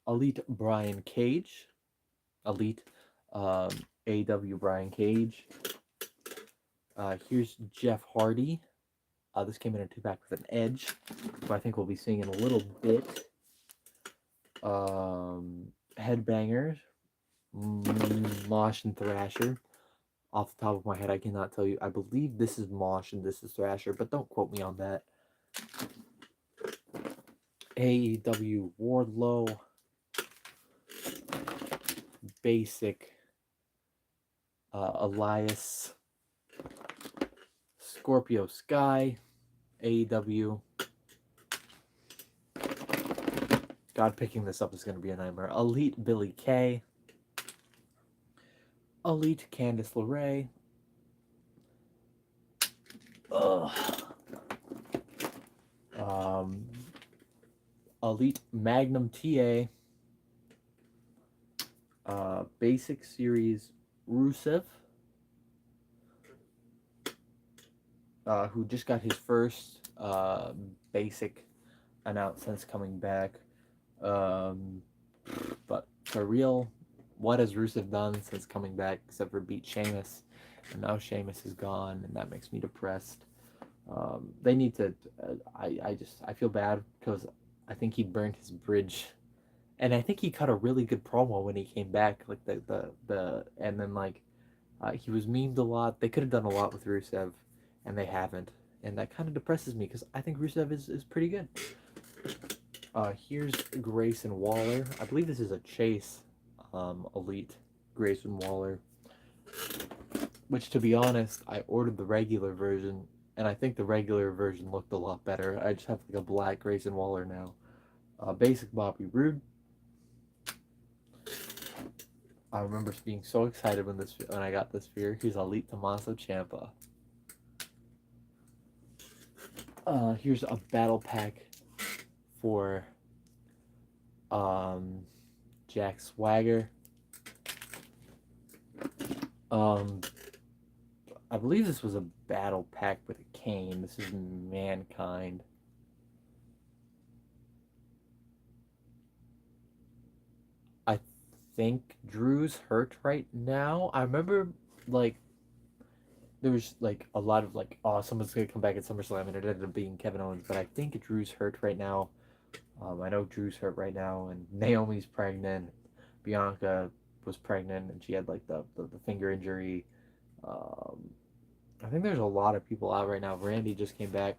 Elite Brian Cage. Elite AW Brian Cage. Here's Jeff Hardy. This came in a 2-pack with an Edge, who I think we'll be seeing in a little bit. Headbangers, Mosh and Thrasher. Off the top of my head, I cannot tell you. I believe this is Mosh and this is Thrasher, but don't quote me on that. AEW Wardlow. Basic Elias. Scorpio Sky. AEW. God, picking this up is going to be a nightmare. Elite Billy Kay. Elite Candice LeRae. Elite Magnum TA. Basic Series Rusev. Who just got his first basic announced since coming back. But for real, what has Rusev done since coming back except for beat Sheamus? And now Sheamus is gone, and that makes me depressed. They need to. I feel bad because I think he burned his bridge, and I think he cut a really good promo when he came back. Like and then like he was memed a lot. They could have done a lot with Rusev, and they haven't, and that kind of depresses me because I think Rusev is pretty good. Here's Grayson Waller. I believe this is a Chase Elite Grayson Waller. Which, to be honest, I ordered the regular version, and I think the regular version looked a lot better. I just have like a black Grayson Waller now. Basic Bobby Roode. I remember being so excited when I got this figure. He's Elite Tommaso Ciampa. Here's a battle pack for Jack Swagger. I believe this was a battle pack with a cane. This is Mankind. I think Drew's hurt right now. I remember like there was like a lot of like, oh, someone's gonna come back at SummerSlam, and it ended up being Kevin Owens. But I think Drew's hurt right now. I know Drew's hurt right now, and Naomi's pregnant. Bianca was pregnant, and she had like the finger injury. I think there's a lot of people out right now. Randy just came back.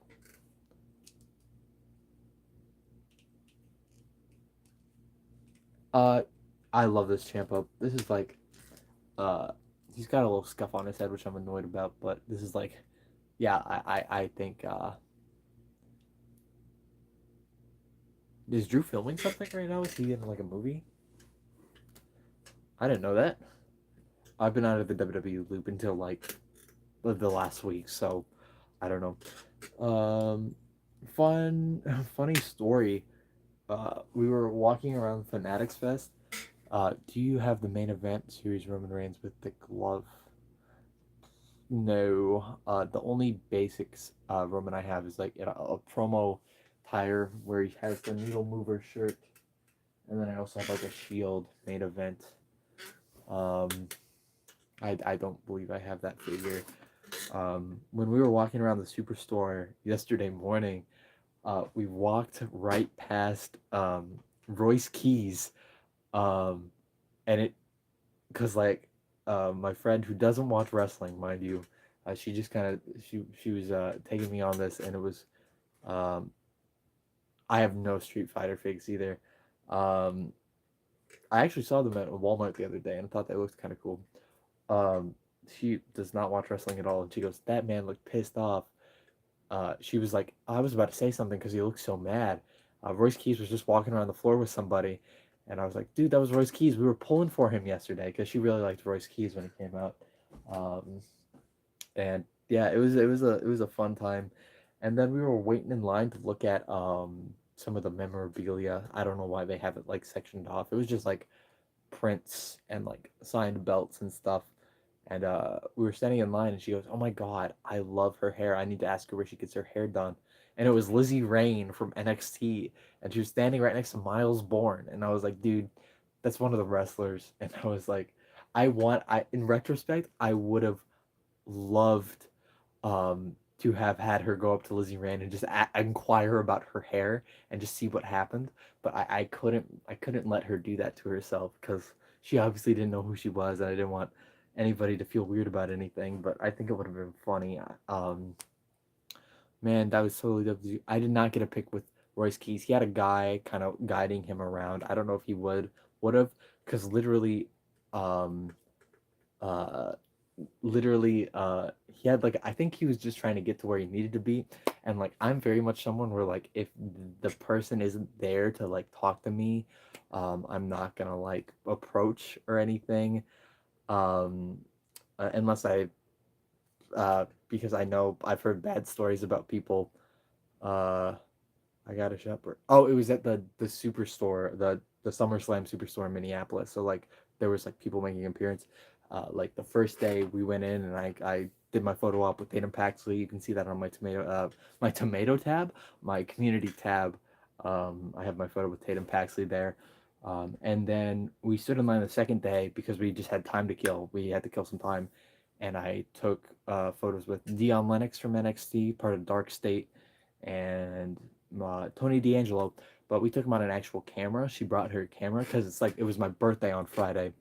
I love this Ciampa. This is like, he's got a little scuff on his head, which I'm annoyed about. But this is like, yeah, I think. Is Drew filming something right now? Is he in like a movie? I didn't know that. I've been out of the WWE loop until like the last week, so I don't know. Funny story. We were walking around Fanatics Fest. Do you have the main event series Roman Reigns with the glove? No. The only basics Roman I have is like a promo tire where he has the needle mover shirt, and then I also have like a Shield main event. Um, I don't believe I have that figure. When we were walking around the superstore yesterday morning, we walked right past Royce Keys, um, and it because like my friend who doesn't watch wrestling, mind you, she just kind of she was taking me on this, and it was um, I have no Street Fighter figs either. Um, I actually saw them at Walmart the other day and I thought they looked kind of cool. Um, she does not watch wrestling at all, and she goes, "That man looked pissed off." She was like, "I was about to say something because he looked so mad." Royce Keys was just walking around the floor with somebody, and I was like, "Dude, that was Royce Keys. We were pulling for him yesterday because she really liked Royce Keys when he came out." Um, and yeah, it was a fun time. And then we were waiting in line to look at some of the memorabilia. I don't know why they have it like sectioned off. It was just like prints and like signed belts and stuff. And we were standing in line, and she goes, "Oh my god, I love her hair. I need to ask her where she gets her hair done." And it was Lizzie Rain from NXT, and she was standing right next to Miles Bourne, and I was like, "Dude, that's one of the wrestlers." And I was like, I in retrospect, I would have loved to have had her go up to Lizzie Rain and just inquire about her hair and just see what happened. But I couldn't let her do that to herself because she obviously didn't know who she was, and I didn't want anybody to feel weird about anything. But I think it would have been funny. Man, that was totally W. I did not get a pic with Royce Keys. He had a guy kind of guiding him around. I don't know if he would have, because um uh he had like, I think he was just trying to get to where he needed to be. And like, I'm very much someone where like, if the person isn't there to like talk to me, I'm not gonna like approach or anything, um unless I because I know I've heard bad stories about people. uh I got a shepherd. Oh, it was at the superstore, the SummerSlam superstore in Minneapolis. So like, there was like people making appearance. Like the first day we went in, and I did my photo op with Tatum Paxley. You can see that on my tomato tab, my community tab. I have my photo with Tatum Paxley there. And then we stood in line the second day because we just had time to kill. We had to kill some time, and I took photos with Dion Lennox from NXT, part of Dark State, and Tony D'Angelo. But we took him on an actual camera. She brought her camera because it's like, it was my birthday on Friday,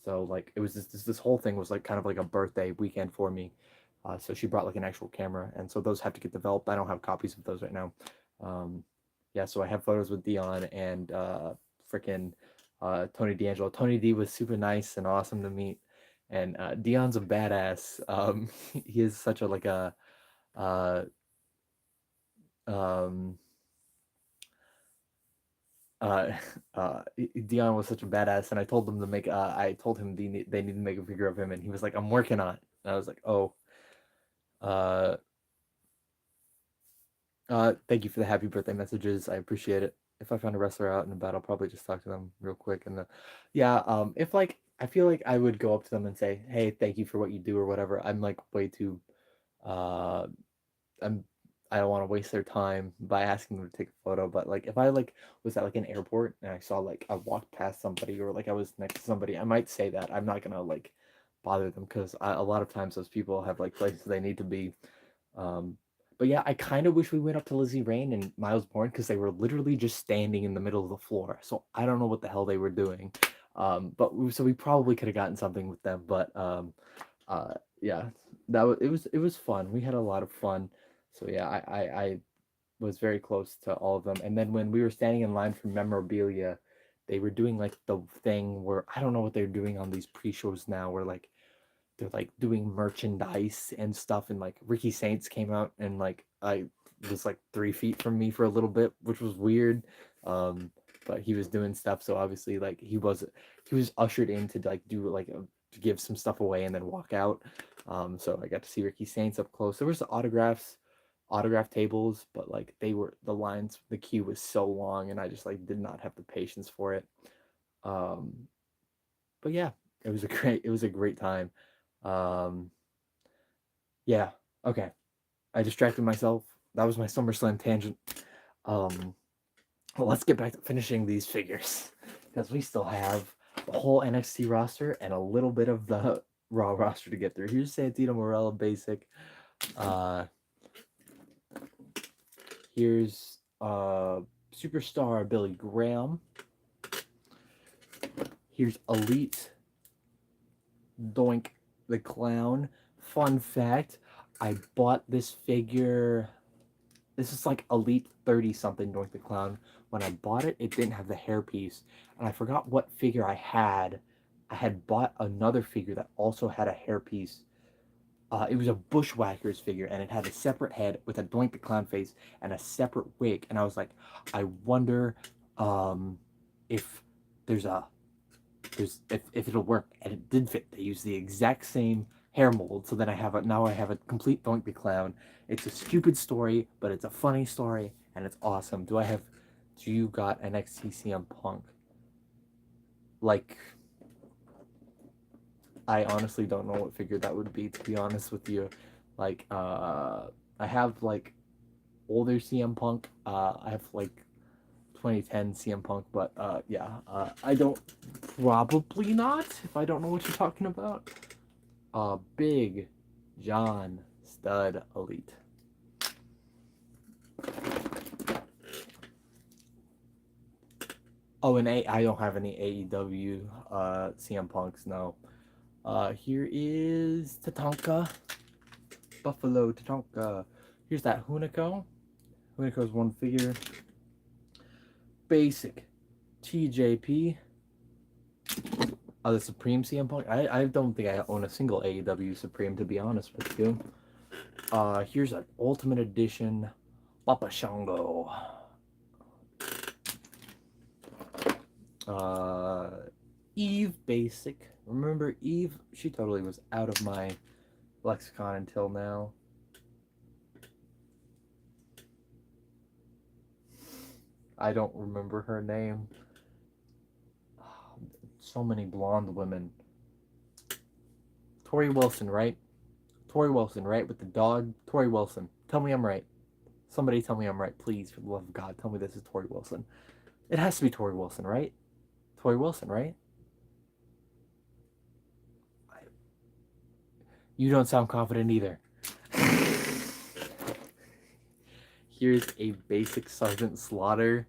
so like, it was this whole thing was like kind of like a birthday weekend for me. So she brought like an actual camera, and so those have to get developed. I don't have copies of those right now. Um, yeah, so I have photos with Dion and freaking Tony D'Angelo. Tony D was super nice and awesome to meet, and Dion's a badass. He is such a like a uh, um, uh, Dion was such a badass, and I told them to make. I told him they need to make a figure of him, and he was like, "I'm working on it." And I was like, "Oh, uh, thank you for the happy birthday messages. I appreciate it. If I find a wrestler out and about, I'll probably just talk to them real quick." And yeah, if like, I feel like I would go up to them and say, "Hey, thank you for what you do," or whatever. I'm like way too uh I'm I don't want to waste their time by asking them to take a photo. But like, if I like was at like an airport and I saw like I walked past somebody, or like I was next to somebody, I might say that. I'm not gonna like bother them because a lot of times those people have like places they need to be. Um, but yeah, I kind of wish we went up to Lizzie Rain and Miles Bourne because they were literally just standing in the middle of the floor. So I don't know what the hell they were doing. So we probably could have gotten something with them. But uh, yeah, it was fun. We had a lot of fun. So yeah, I was very close to all of them. And then when we were standing in line for memorabilia, they were doing like the thing where I don't know what they're doing on these pre-shows now, where like they're like doing merchandise and stuff. And like Ricky Saints came out, and like I was like 3 feet from me for a little bit, which was weird. Um, but he was doing stuff, so obviously like he was ushered in to like do like to give some stuff away and then walk out. So I got to see Ricky Saints up close. There was autographs. autograph tables, but like the lines, the queue was so long, and I just like did not have the patience for it. Um, but yeah, it was a great time. Um, yeah, okay. I distracted myself. That was my SummerSlam tangent. Um, well, let's get back to finishing these figures because we still have the whole NXT roster and a little bit of the Raw roster to get through. Here's Santino Morella basic. Uh, here's superstar Billy Graham. Here's Elite Doink the Clown. Fun fact, I bought this figure. This is like Elite 30 something Doink the Clown. When I bought it, it didn't have the hairpiece. And I forgot what figure I had. I had bought another figure that also had a hairpiece. It was a Bushwhackers figure, and it had a separate head with a Doink the Clown face and a separate wig. And I was like, I wonder if there's a if it'll work, and it did fit. They used the exact same hair mold, so then now I have a complete Doink the Clown. It's a stupid story, but it's a funny story, and it's awesome. Do you got NXT CM Punk? Like, I honestly don't know what figure that would be, to be honest with you. Like, I have like older CM Punk. I have like 2010 CM Punk, but yeah, I don't, probably not, if I don't know what you're talking about. Big John Stud Elite. Oh, and I don't have any AEW CM Punks, no. Here is Tatanka. Buffalo Tatanka. Here's that Hunico. Hunico's one figure. Basic TJP. The Supreme CM Punk. I don't think I own a single AEW Supreme, to be honest with you. Here's an Ultimate Edition Papa Shango. Eve Basic. Remember Eve? She totally was out of my lexicon until now. I don't remember her name. So many blonde women. Tori Wilson, right? Tori Wilson, right? With the dog. Tori Wilson. Tell me I'm right. Somebody tell me I'm right, please, for the love of God. Tell me this is Tori Wilson. It has to be Tori Wilson, right? Tori Wilson, right? You don't sound confident either. Here's a basic Sergeant Slaughter.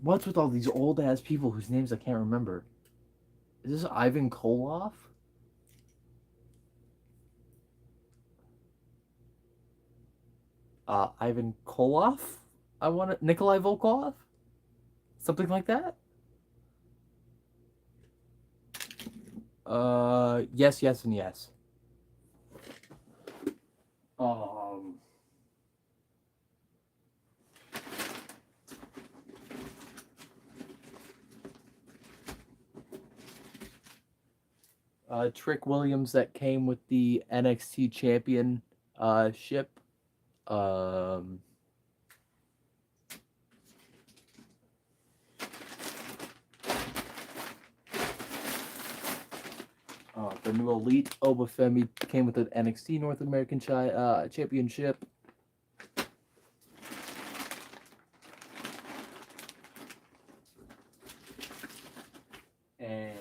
What's with all these old ass people whose names I can't remember? Is this Ivan Koloff? Ivan Koloff? I want it. Nikolai Volkov? Something like that? Yes, yes, and yes. Um, Trick Williams that came with the NXT champion ship. Um, the new Elite Obafemi came with the NXT North American Championship. And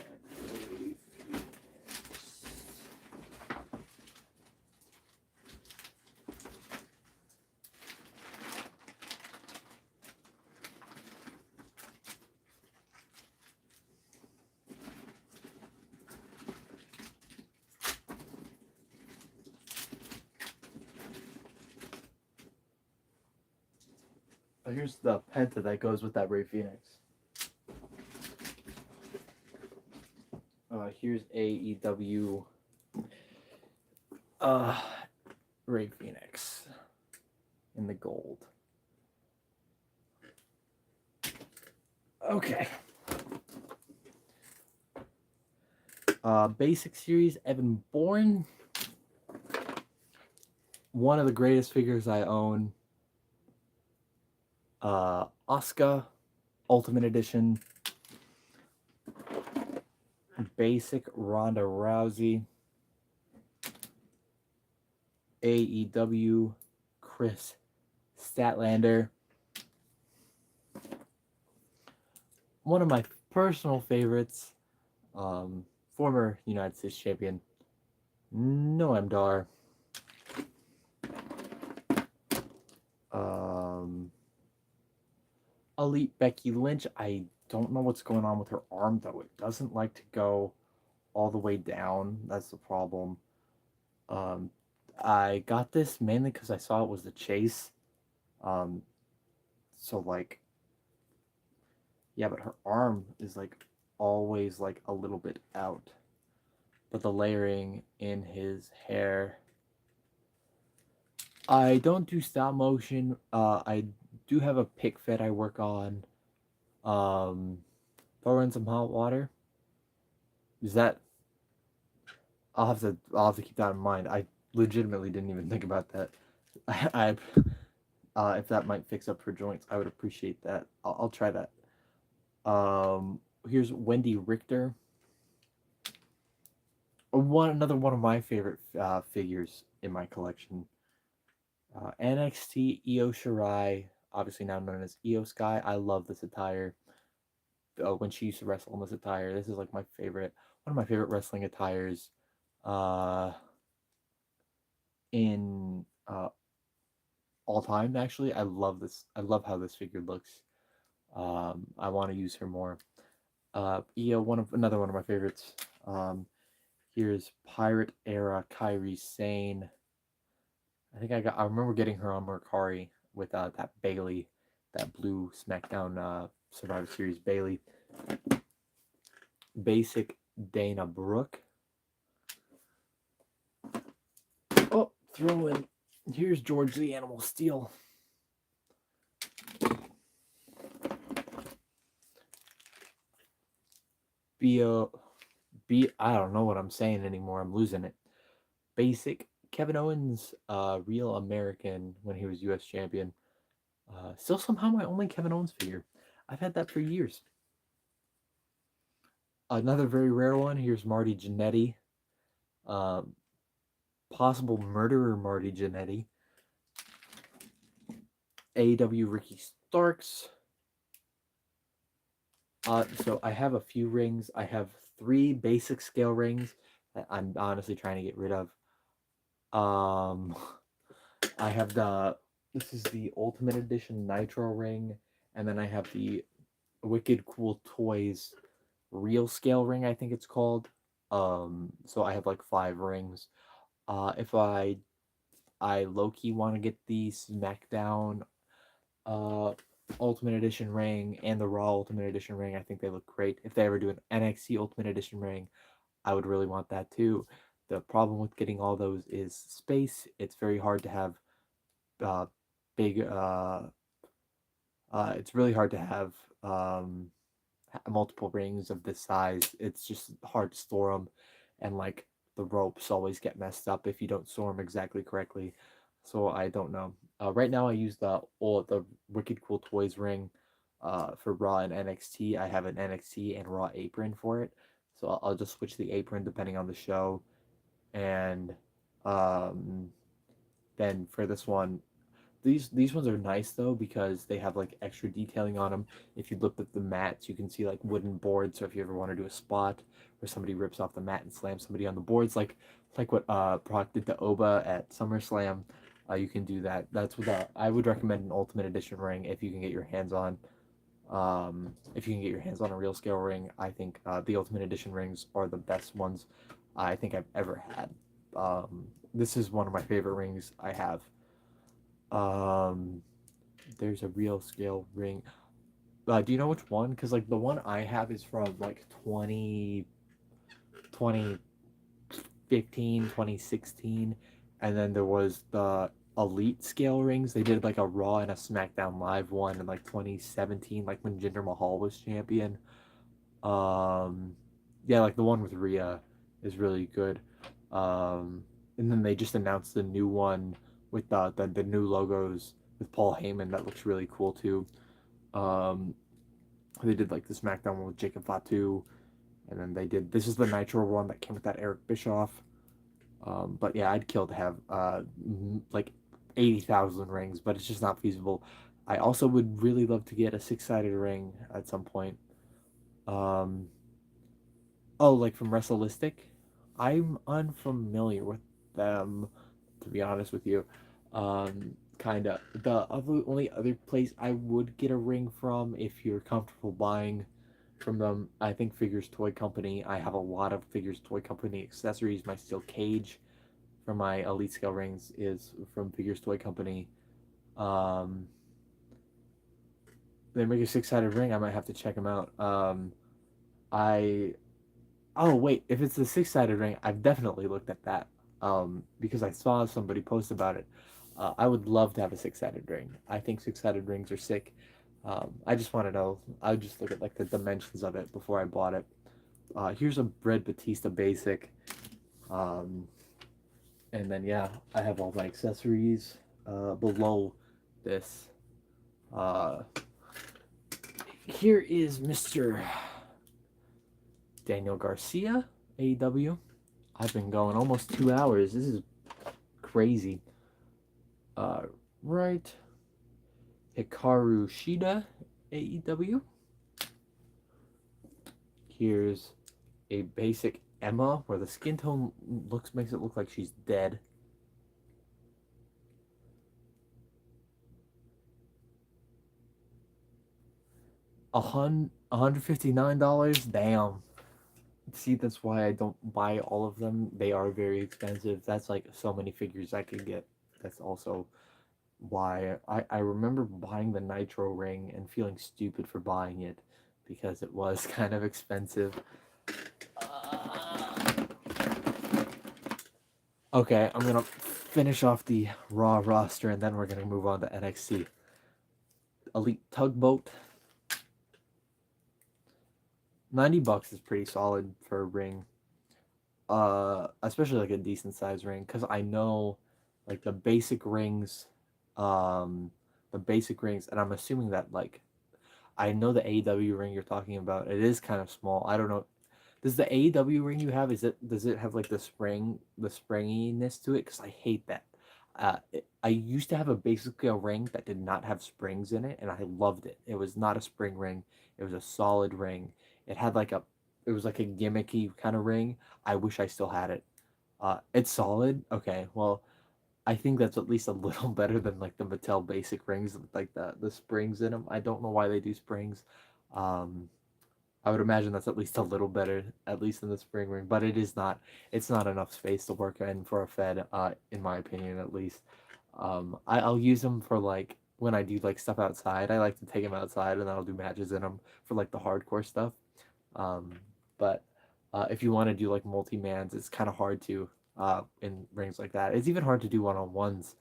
here's the Penta that goes with that Ray Phoenix. Here's AEW Ray Phoenix in the gold. Okay. Basic series, Evan Bourne. One of the greatest figures I own. Asuka, Ultimate Edition. Basic Ronda Rousey. AEW Chris Statlander. One of my personal favorites, former United States champion Noam Dar. Elite Becky Lynch. I don't know what's going on with her arm, though. It doesn't like to go all the way down. That's the problem. I got this mainly because I saw it was the chase. So like, yeah, but her arm is like always like a little bit out. But the layering in his hair. I don't do stop motion. I do have a pick fed I work on. Throw in some hot water. Is that? I'll have to keep that in mind. I legitimately didn't even think about that. If that might fix up her joints, I would appreciate that. I'll try that. Here's Wendy Richter. Another one of my favorite figures in my collection. NXT Io Shirai, obviously now known as Io Sky. I love this attire. When she used to wrestle in this attire, this is like my favorite, one of my favorite wrestling attires. In all time, actually. I love this. I love how this figure looks. I want to use her more. Io, another one of my favorites. Here's Pirate Era Kairi Sane. I remember getting her on Mercari with that Bailey, that blue SmackDown Survivor Series Bailey. Basic Dana Brooke. Oh, throw in. Here's George the Animal Steel. I don't know what I'm saying anymore. I'm losing it. Basic Kevin Owens, Real American when he was U.S. champion. Still somehow my only Kevin Owens figure. I've had that for years. Another very rare one. Here's Marty Jannetty. Possible murderer Marty Jannetty. AEW Ricky Starks. So I have a few rings. I have 3 basic scale rings that I'm honestly trying to get rid of. I have this is the Ultimate Edition Nitro ring, and then I have the Wicked Cool Toys Real Scale ring, I think it's called. So I have like 5 rings. If I low-key want to get the SmackDown Ultimate Edition ring and the Raw Ultimate Edition ring, I think they look great. If they ever do an NXT Ultimate Edition ring, I would really want that too. The problem with getting all those is space. It's very hard to have big. It's really hard to have multiple rings of this size. It's just hard to store them, and like the ropes always get messed up if you don't store them exactly correctly. So I don't know. Right now I use the Wicked Cool Toys ring for Raw and NXT. I have an NXT and Raw apron for it, so I'll just switch the apron depending on the show. And then for this one, these ones are nice though because they have like extra detailing on them. If you look at the mats, you can see like wooden boards. So if you ever want to do a spot where somebody rips off the mat and slams somebody on the boards, like what Brock did to Oba at SummerSlam, you can do that. That's what I would recommend an Ultimate Edition ring if you can get your hands on. If you can get your hands on a real scale ring, I think the Ultimate Edition rings are the best ones I think I've ever had. This is one of my favorite rings I have. There's a real scale ring. Do you know which one? Because like the one I have is from like 2015, 2016, and then there was the Elite scale rings. They did like a Raw and a SmackDown Live one in like 2017, like when Jinder Mahal was champion. Yeah, like the one with Rhea. is really good. And then they just announced the new one with the new logos with Paul Heyman that looks really cool too. Um, they did like the SmackDown one with Jacob Fatu, and then they did this is the Nitro one that came with that Eric Bischoff. But yeah, I'd kill to have like 80,000 rings, but it's just not feasible. I also would really love to get a six-sided ring at some point. Um, oh, like from Wrestleistic? I'm unfamiliar with them, to be honest with you. Kinda. Only other place I would get a ring from, if you're comfortable buying from them, I think Figures Toy Company. I have a lot of Figures Toy Company accessories. My steel cage for my Elite Scale rings is from Figures Toy Company. Um, they make a six-sided ring. I might have to check them out. I Oh wait, if it's the six-sided ring, I've definitely looked at that. Because I saw somebody post about it. I would love to have a six-sided ring. I think six-sided rings are sick. I just want to know. I would just look at like the dimensions of it before I bought it. Here's a Red Batista basic. Um, and then yeah, I have all my accessories below this. Uh, Here is Mr. Daniel Garcia, AEW. I've been going almost 2 hours. This is crazy. Right. Hikaru Shida, AEW. Here's a basic Emma where the skin tone makes it look like she's dead. $159. Damn. See, that's why I don't buy all of them. They are very expensive. That's like so many figures I could get. That's also why I remember buying the Nitro ring and feeling stupid for buying it because it was kind of expensive. Okay, I'm gonna finish off the Raw roster and then we're gonna move on to NXT. Elite Tugboat. $90 is pretty solid for a ring. Especially like a decent size ring, because I know like the basic rings, and I'm assuming that like I know the AEW ring you're talking about. It is kind of small. I don't know. Does the AEW ring you have does it have like the springiness to it? Because I hate that. I used to have basically a ring that did not have springs in it, and I loved it. It was not a spring ring. It was a solid ring. It had it was like a gimmicky kind of ring. I wish I still had it. It's solid. Okay, well, I think that's at least a little better than like the Mattel basic rings with like the springs in them. I don't know why they do springs. Um, I would imagine that's at least a little better, at least in the spring ring, but it is not. It's not enough space to work in for a Fed, in my opinion, at least. I'll use them for like when I do like stuff outside. I like to take them outside and then I'll do matches in them for like the hardcore stuff. Um, but if you want to do like multi-mans, it's kind of hard to in rings like that. It's even hard to do one-on-ones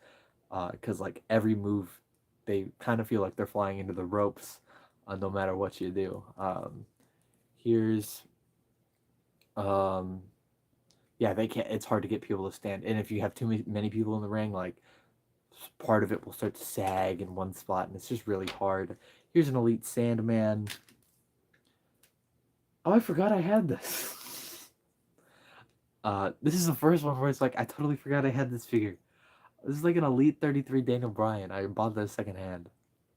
because like every move, they kind of feel like they're flying into the ropes, no matter what you do. Here's um, yeah, they can't. It's hard to get people to stand, and if you have too many people in the ring, like part of it will start to sag in one spot, and it's just really hard. Here's an Elite Sandman. Oh, I forgot I had this. This is the first one where it's like I totally forgot I had this figure. This is like an Elite 33 Daniel Bryan. I bought this secondhand.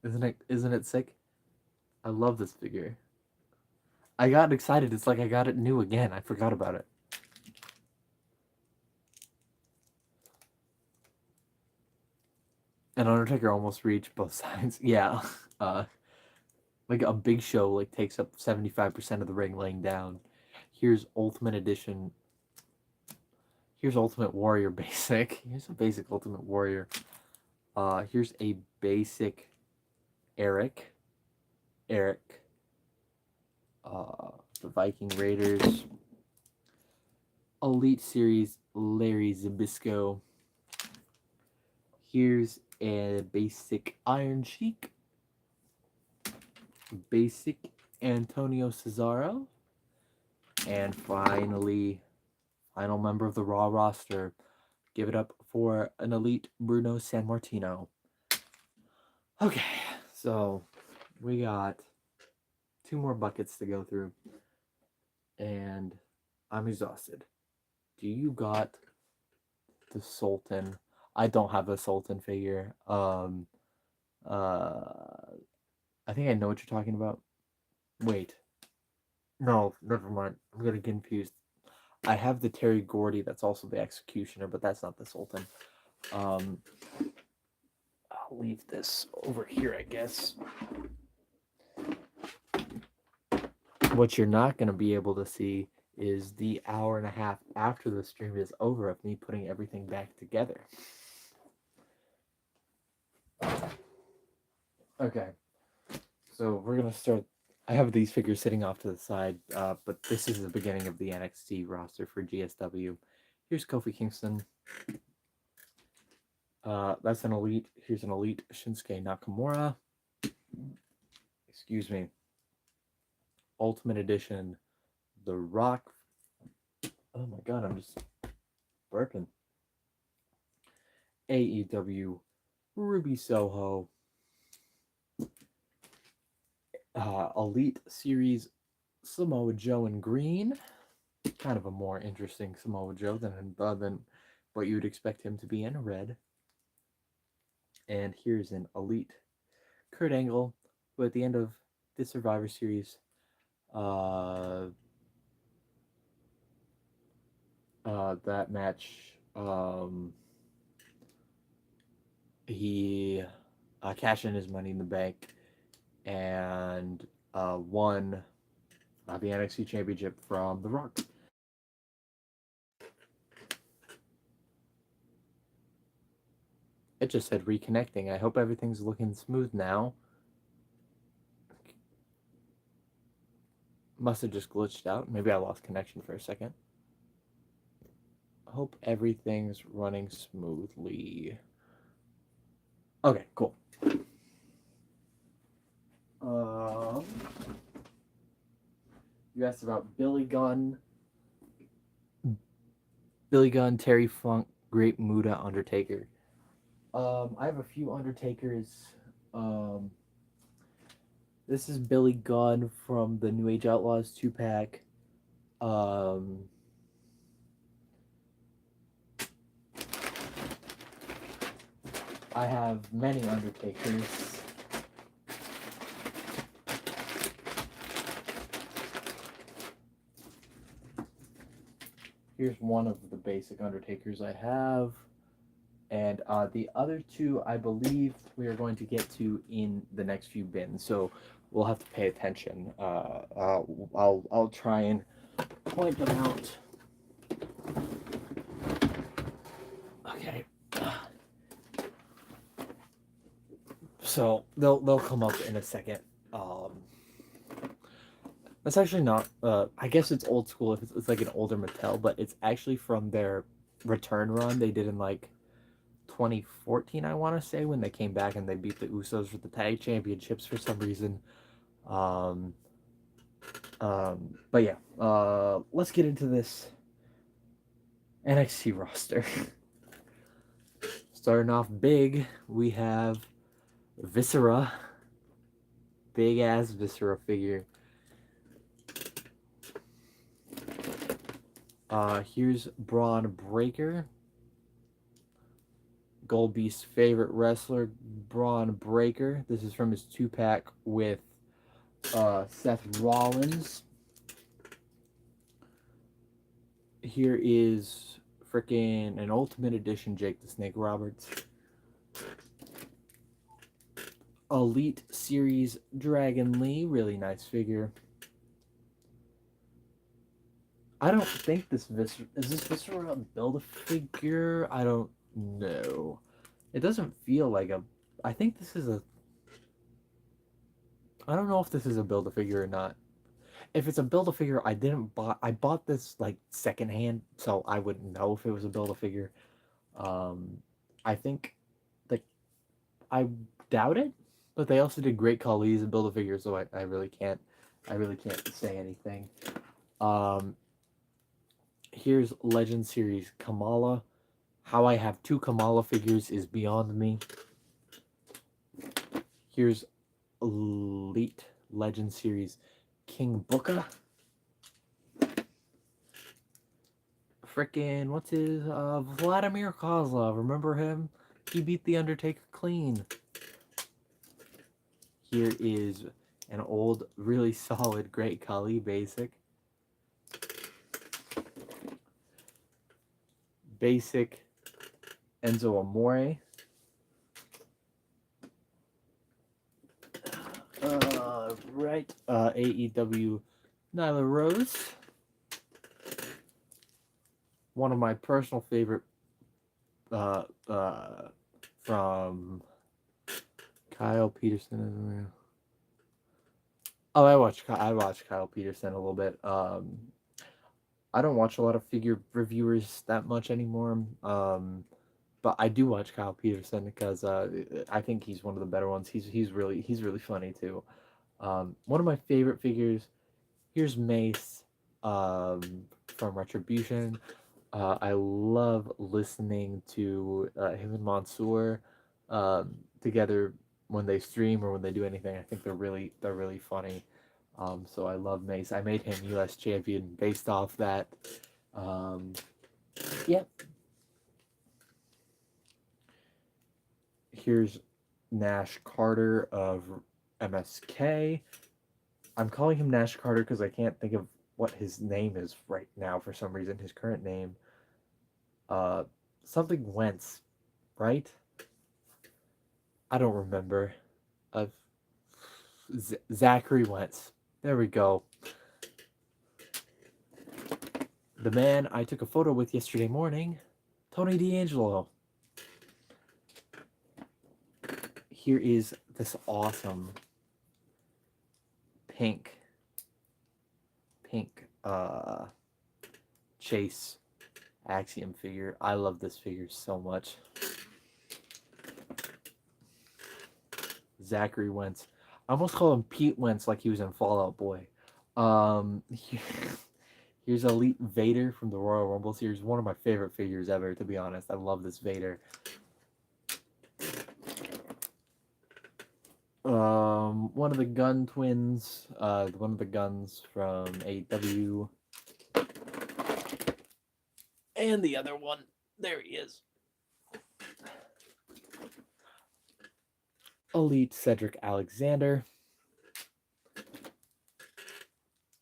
Isn't it sick? I love this figure. I got excited. It's like I got it new again. I forgot about it. And Undertaker almost reached both sides. Yeah. Uh, like a Big Show like takes up 75% of the ring laying down. Here's Ultimate Edition. Here's Ultimate Warrior basic. Here's a basic Ultimate Warrior. Here's a basic Eric. Eric. The Viking Raiders. Elite Series Larry Zbyszko. Here's a basic Iron Sheik. Basic Antonio Cesaro. And finally, final member of the Raw roster. Give it up for an elite Bruno Sammartino. Okay, so we got 2 more buckets to go through, and I'm exhausted. Do you got the Sultan? I don't have a Sultan figure. I think I know what you're talking about. Wait. No, never mind. I'm gonna get confused. I have the Terry Gordy that's also the Executioner, but that's not the Sultan. I'll leave this over here, I guess. What you're not gonna be able to see is the hour and a half after the stream is over of me putting everything back together. Okay, so we're gonna start. I have these figures sitting off to the side, but this is the beginning of the NXT roster for GSW. Here's Kofi Kingston. That's an elite. Here's an elite Shinsuke Nakamura. Excuse me. Ultimate Edition, The Rock. Oh my god, I'm just burping. AEW, Ruby Soho. Elite Series, Samoa Joe in green. Kind of a more interesting Samoa Joe than what you would expect him to be in red. And here's an elite Kurt Angle, who at the end of the Survivor Series, that match, he cashed in his Money in the Bank and won the NXT Championship from The Rock. It just said reconnecting. I hope everything's looking smooth now. Must have just glitched out. Maybe I lost connection for a second. Hope everything's running smoothly. Okay, cool. You asked about Billy Gunn, Terry Funk, Great Muta, Undertaker. I have a few Undertakers. This is Billy Gunn from the New Age Outlaws 2-pack. I have many Undertakers. Here's one of the basic Undertakers I have. And the other 2, I believe we are going to get to in the next few bins. So we'll have to pay attention. I'll try and point them out. Okay. So they'll come up in a second. That's actually not. I guess it's old school if it's like an older Mattel, but it's actually from their return run they did in like 2014, I want to say, when they came back and they beat the Usos for the tag championships for some reason. But yeah, let's get into this NXT roster. Starting off big, we have Viscera. Big ass Viscera figure. Here's Braun Breaker. Gold Beast's favorite wrestler, Braun Breaker. This is from his 2-pack with Seth Rollins. Here is freaking an Ultimate Edition Jake the Snake Roberts. Elite Series Dragon Lee, really nice figure. I don't think this is this Viscera a Build-A-Figure? I don't know. It doesn't feel like a... I think this is a... I don't know if this is a Build-A-Figure or not. If it's a Build-A-Figure, I bought this like secondhand, so I wouldn't know if it was a Build-A-Figure. I think, like, I doubt it, but they also did Great Khali as a Build-A-Figure, so I really can't say anything. Here's Legend Series Kamala. How I have two Kamala figures is beyond me. Here's Elite Legend Series King Booker. Frickin' what's his Vladimir Kozlov. Remember him? He beat the Undertaker clean. Here is an old, really solid Great Khali basic. Basic Enzo Amore. Right. AEW Nyla Rose. One of my personal favorite from Kyle Peterson. Oh, I watched Kyle Peterson a little bit. I don't watch a lot of figure reviewers that much anymore. But I do watch Kyle Peterson because I think he's one of the better ones. He's really funny too. One of my favorite figures. Here's Mace from Retribution. I love listening to him and Mansoor together when they stream or when they do anything. I think they're really funny. So I love Mace. I made him U.S. champion based off that. Yeah. Here's Nash Carter of MSK. I'm calling him Nash Carter because I can't think of what his name is right now for some reason. His current name. Something Wentz, right? I don't remember. Zachary Wentz. There we go. The man I took a photo with yesterday morning, Tony D'Angelo. Here is this awesome pink Chase Axiom figure. I love this figure so much. Zachary Wentz. I almost call him Pete Wentz like he was in Fall Out Boy. Here's Elite Vader from the Royal Rumble series. One of my favorite figures ever, to be honest. I love this Vader. One of the Gun twins. One of the Guns from AEW. And the other one. There he is. Elite Cedric Alexander.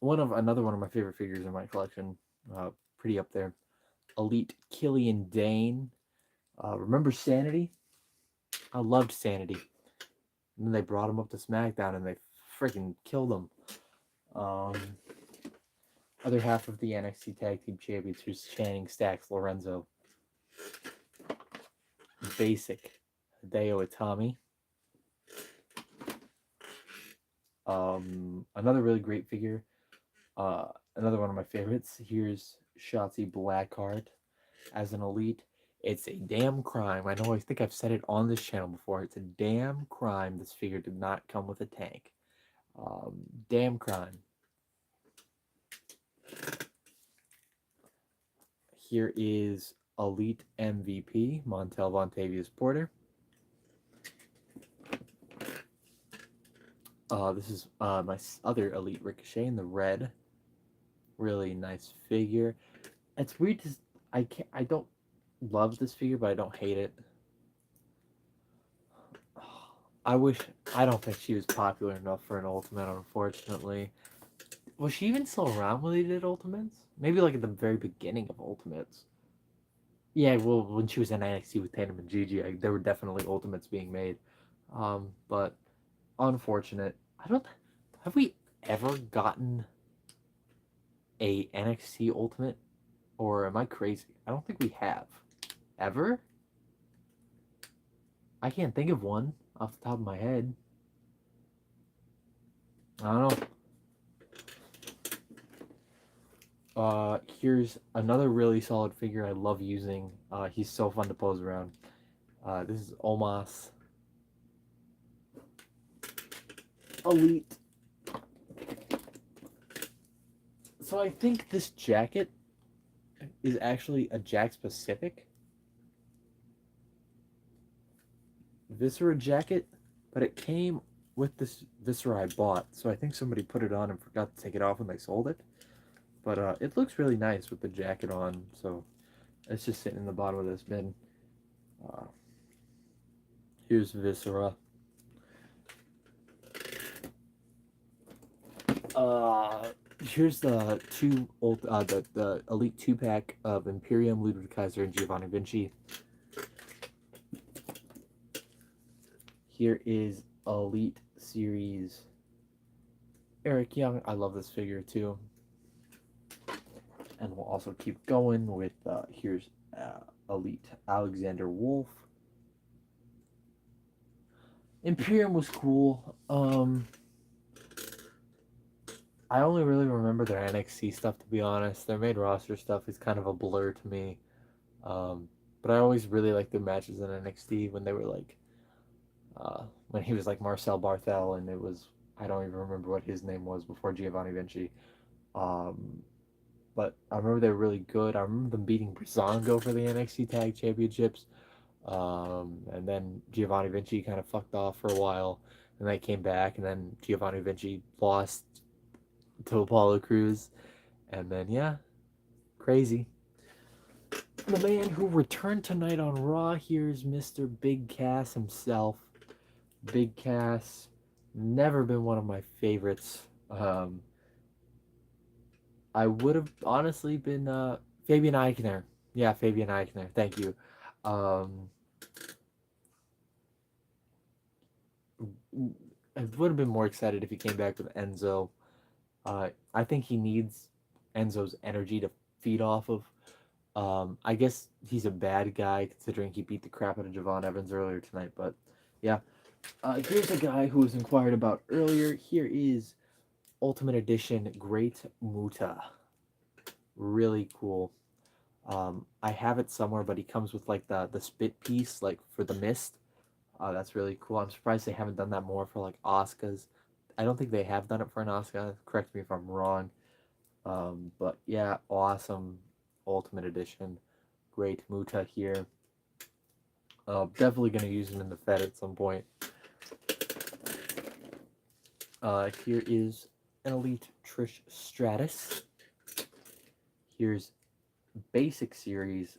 Another one of my favorite figures in my collection. Pretty up there. Elite Killian Dane. Remember Sanity? I loved Sanity. And then they brought him up to SmackDown and they freaking killed him. Other half of the NXT Tag Team Champions, who's Channing Stacks Lorenzo. Basic Hideo Itami. Another really great figure. Another one of my favorites. Here's Shotzi Blackheart as an Elite. It's a damn crime. I think I've said it on this channel before. It's a damn crime this figure did not come with a tank. Damn crime. Here is Elite MVP, Montel Vontavious Porter. This is my other Elite Ricochet in the red. Really nice figure. It's weird to I don't love this figure, but I don't hate it. I don't think she was popular enough for an Ultimate, unfortunately. Was she even still around when they did Ultimates? Maybe like at the very beginning of Ultimates. Yeah, well, when she was in NXT with Tatum and Gigi, there were definitely Ultimates being made. But unfortunate. Have we ever gotten a NXT Ultimate? Or am I crazy? I don't think we have. Ever? I can't think of one off the top of my head. I don't know. Here's another really solid figure I love using. He's so fun to pose around. This is Omos Elite. So I think this jacket is actually a Jakks Pacific Viscera jacket, but it came with this Viscera I bought, so I think somebody put it on and forgot to take it off when they sold it. But it looks really nice with the jacket on, so it's just sitting in the bottom of this bin. Uh, here's Viscera. Here's the the Elite 2-pack of Imperium, Ludwig Kaiser, and Giovanni Vinci. Here is Elite Series Eric Young. I love this figure too. And we'll also keep going with here's Elite Alexander Wolf. Imperium was cool. I only really remember their NXT stuff, to be honest. Their main roster stuff is kind of a blur to me. But I always really liked their matches in NXT when they were like, when he was like Marcel Barthel, and it was, I don't even remember what his name was before Giovanni Vinci. But I remember they were really good. I remember them beating Breezango for the NXT Tag Championships. And then Giovanni Vinci kind of fucked off for a while, and they came back, and then Giovanni Vinci lost to Apollo Crews, and then yeah, crazy. The man who returned tonight on Raw, here's Mr. Big Cass himself. Big Cass, never been one of my favorites. I would have honestly been Fabian Eichner. Yeah, Fabian Eichner. Thank you. I would have been more excited if he came back with Enzo. I think he needs Enzo's energy to feed off of. I guess he's a bad guy considering he beat the crap out of Javon Evans earlier tonight. But yeah, here's a guy who was inquired about earlier. Here is Ultimate Edition Great Muta. Really cool. I have it somewhere, but he comes with like the spit piece, like for the mist. That's really cool. I'm surprised they haven't done that more for like Asuka's. I don't think they have done it for an Asuka. Correct me if I'm wrong. But yeah, awesome Ultimate Edition. Great Muta here. Definitely gonna use him in the Fed at some point. Here is an Elite Trish Stratus. Here's Basic Series.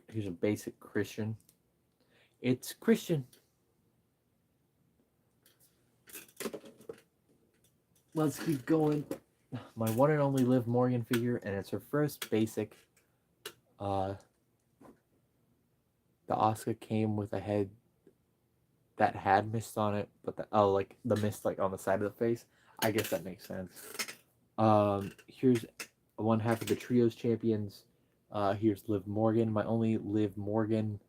Here's a Basic Christian. It's Christian. Let's keep going. My one and only Liv Morgan figure, and it's her first Basic. The Asuka came with a head that had mist on it, but like the mist like on the side of the face. I guess that makes sense. Here's one half of the Trios champions. Here's Liv Morgan, my only Liv Morgan.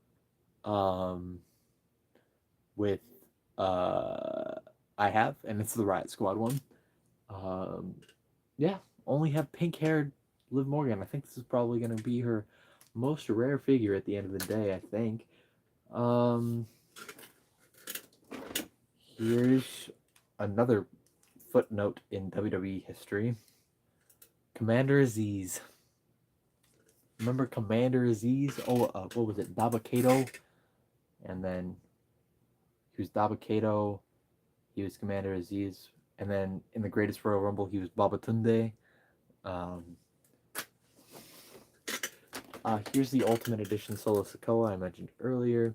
With I have, and it's the Riot Squad one. Yeah, only have pink-haired Liv Morgan. I think this is probably going to be her most rare figure at the end of the day, I think. Here's another footnote in WWE history. Commander Aziz. Remember Commander Aziz? What was it? Dabba-Kato. And then he was Dabba-Kato. He was Commander Aziz. And then in the Greatest Royal Rumble, he was Babatunde. Here's the Ultimate Edition Solo Sikoa I mentioned earlier.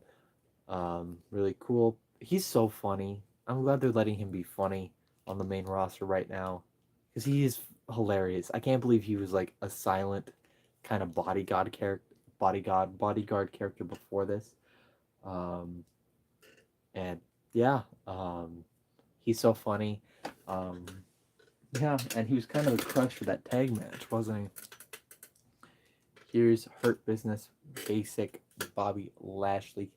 Really cool. He's so funny. I'm glad they're letting him be funny on the main roster right now, because he is hilarious. I can't believe he was like a silent kind of bodyguard character before this. And yeah, he's so funny. Yeah, and he was kind of the crutch for that tag match, wasn't he? Here's Hurt Business Basic Bobby Lashley.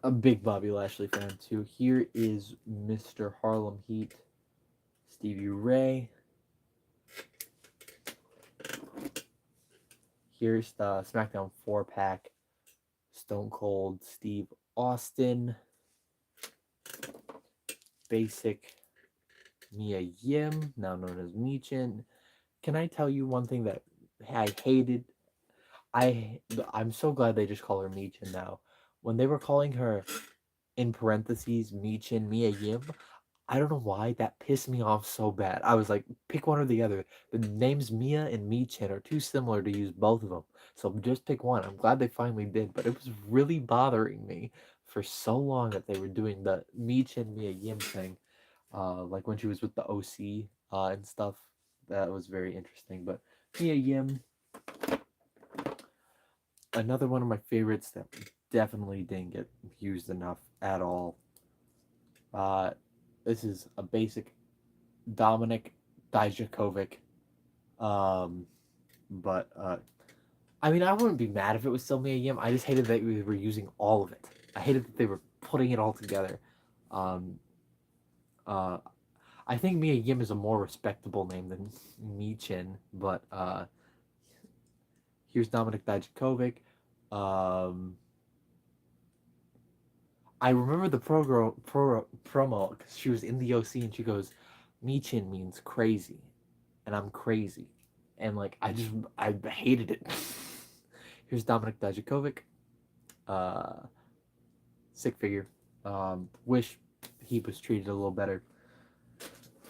A big Bobby Lashley fan too. Here is Mr. Harlem Heat, Stevie Ray. Here's the SmackDown 4-pack, Stone Cold Steve Austin. Basic Mia Yim, now known as Michin. can I tell you one thing that I hated? I I'm so glad they just call her Michin now. When they were calling her in parentheses Michin Mia Yim, I don't know why that pissed me off so bad. I was like, pick one or the other. The names Mia and Michin are too similar to use both of them. So just pick one. I'm glad they finally did, but it was really bothering me for so long that they were doing the Michin Mia Yim thing. Like when she was with the OC and stuff. That was very interesting. But Mia Yim, another one of my favorites that definitely didn't get used enough at all. Uh, this is a basic Dominik Dijakovic. Um, but I mean, I wouldn't be mad if it was still Mia Yim. I just hated that we were using all of it. I hated that they were putting it all together. Um, uh, I think Mia Yim is a more respectable name than Michin, but here's Dominik Dijakovic. Um, I remember the promo because she was in the OC and she goes, "Michin means crazy," and I'm crazy, and like I hated it. Here's Dominik Dijakovic, uh, sick figure. Wish he was treated a little better.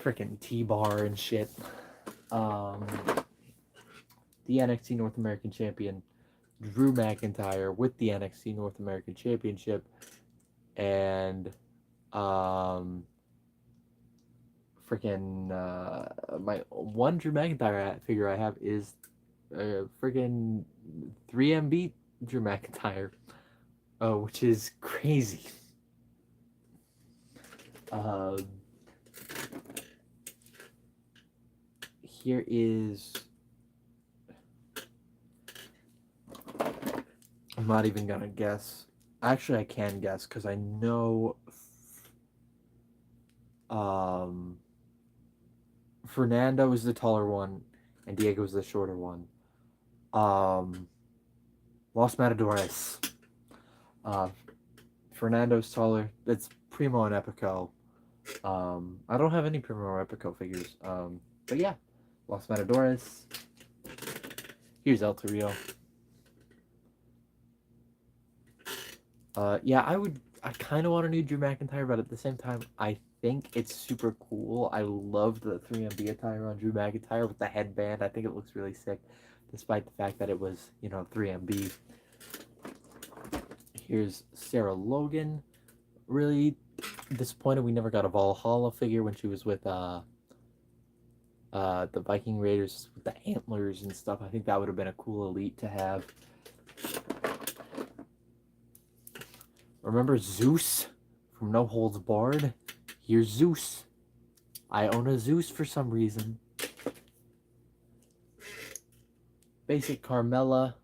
Freaking T-bar and shit. Um, the NXT North American Champion Drew McIntyre with the NXT North American Championship, and freaking my one Drew McIntyre figure I have is freaking 3MB Drew McIntyre, which is crazy. Here is. I'm not even gonna guess. Actually, I can guess because I know. Fernando is the taller one, and Diego is the shorter one. Los Matadores. Uh, Fernando's taller. It's Primo and Epico. I don't have any Primo or Epico figures. But yeah, Los Matadores. Here's El Torrio. Yeah, I kind of want a new Drew McIntyre, but at the same time, I think it's super cool. I love the 3MB attire on Drew McIntyre with the headband. I think it looks really sick, despite the fact that it was, 3MB. Here's Sarah Logan. Really disappointed we never got a Valhalla figure when she was with the Viking Raiders with the antlers and stuff. I think that would have been a cool elite to have. Remember Zeus from No Holds Barred? Here's Zeus. I own a Zeus for some reason. Basic Carmella.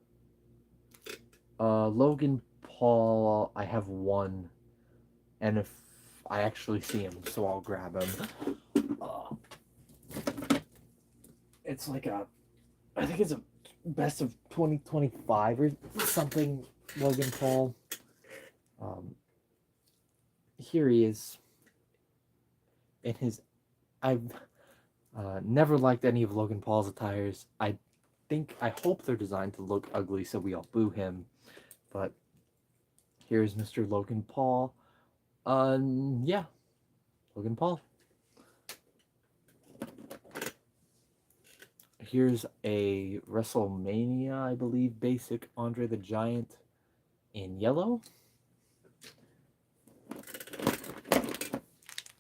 Logan Paul, I have one. And if I actually see him, so I'll grab him. It's like I think it's a best of 2025 or something, Logan Paul. Here he is. In his, I've never liked any of Logan Paul's attires. I hope they're designed to look ugly so we all boo him. But here's Mr. Logan Paul. Yeah, Logan Paul. Here's a WrestleMania, I believe, basic Andre the Giant in yellow.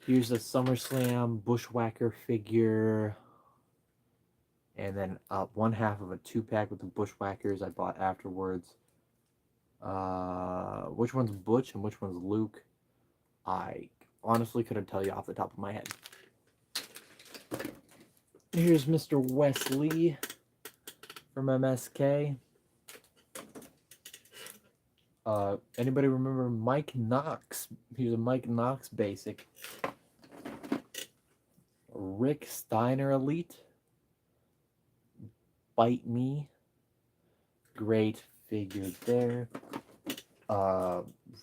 Here's a SummerSlam Bushwhacker figure. And then one half of a 2-pack with the Bushwhackers I bought afterwards. Which one's Butch and which one's Luke? I honestly couldn't tell you off the top of my head. Here's Mr. Wesley from MSK. Anybody remember Mike Knox? Here's a Mike Knox basic. Rick Steiner Elite. Bite Me. Great figure there.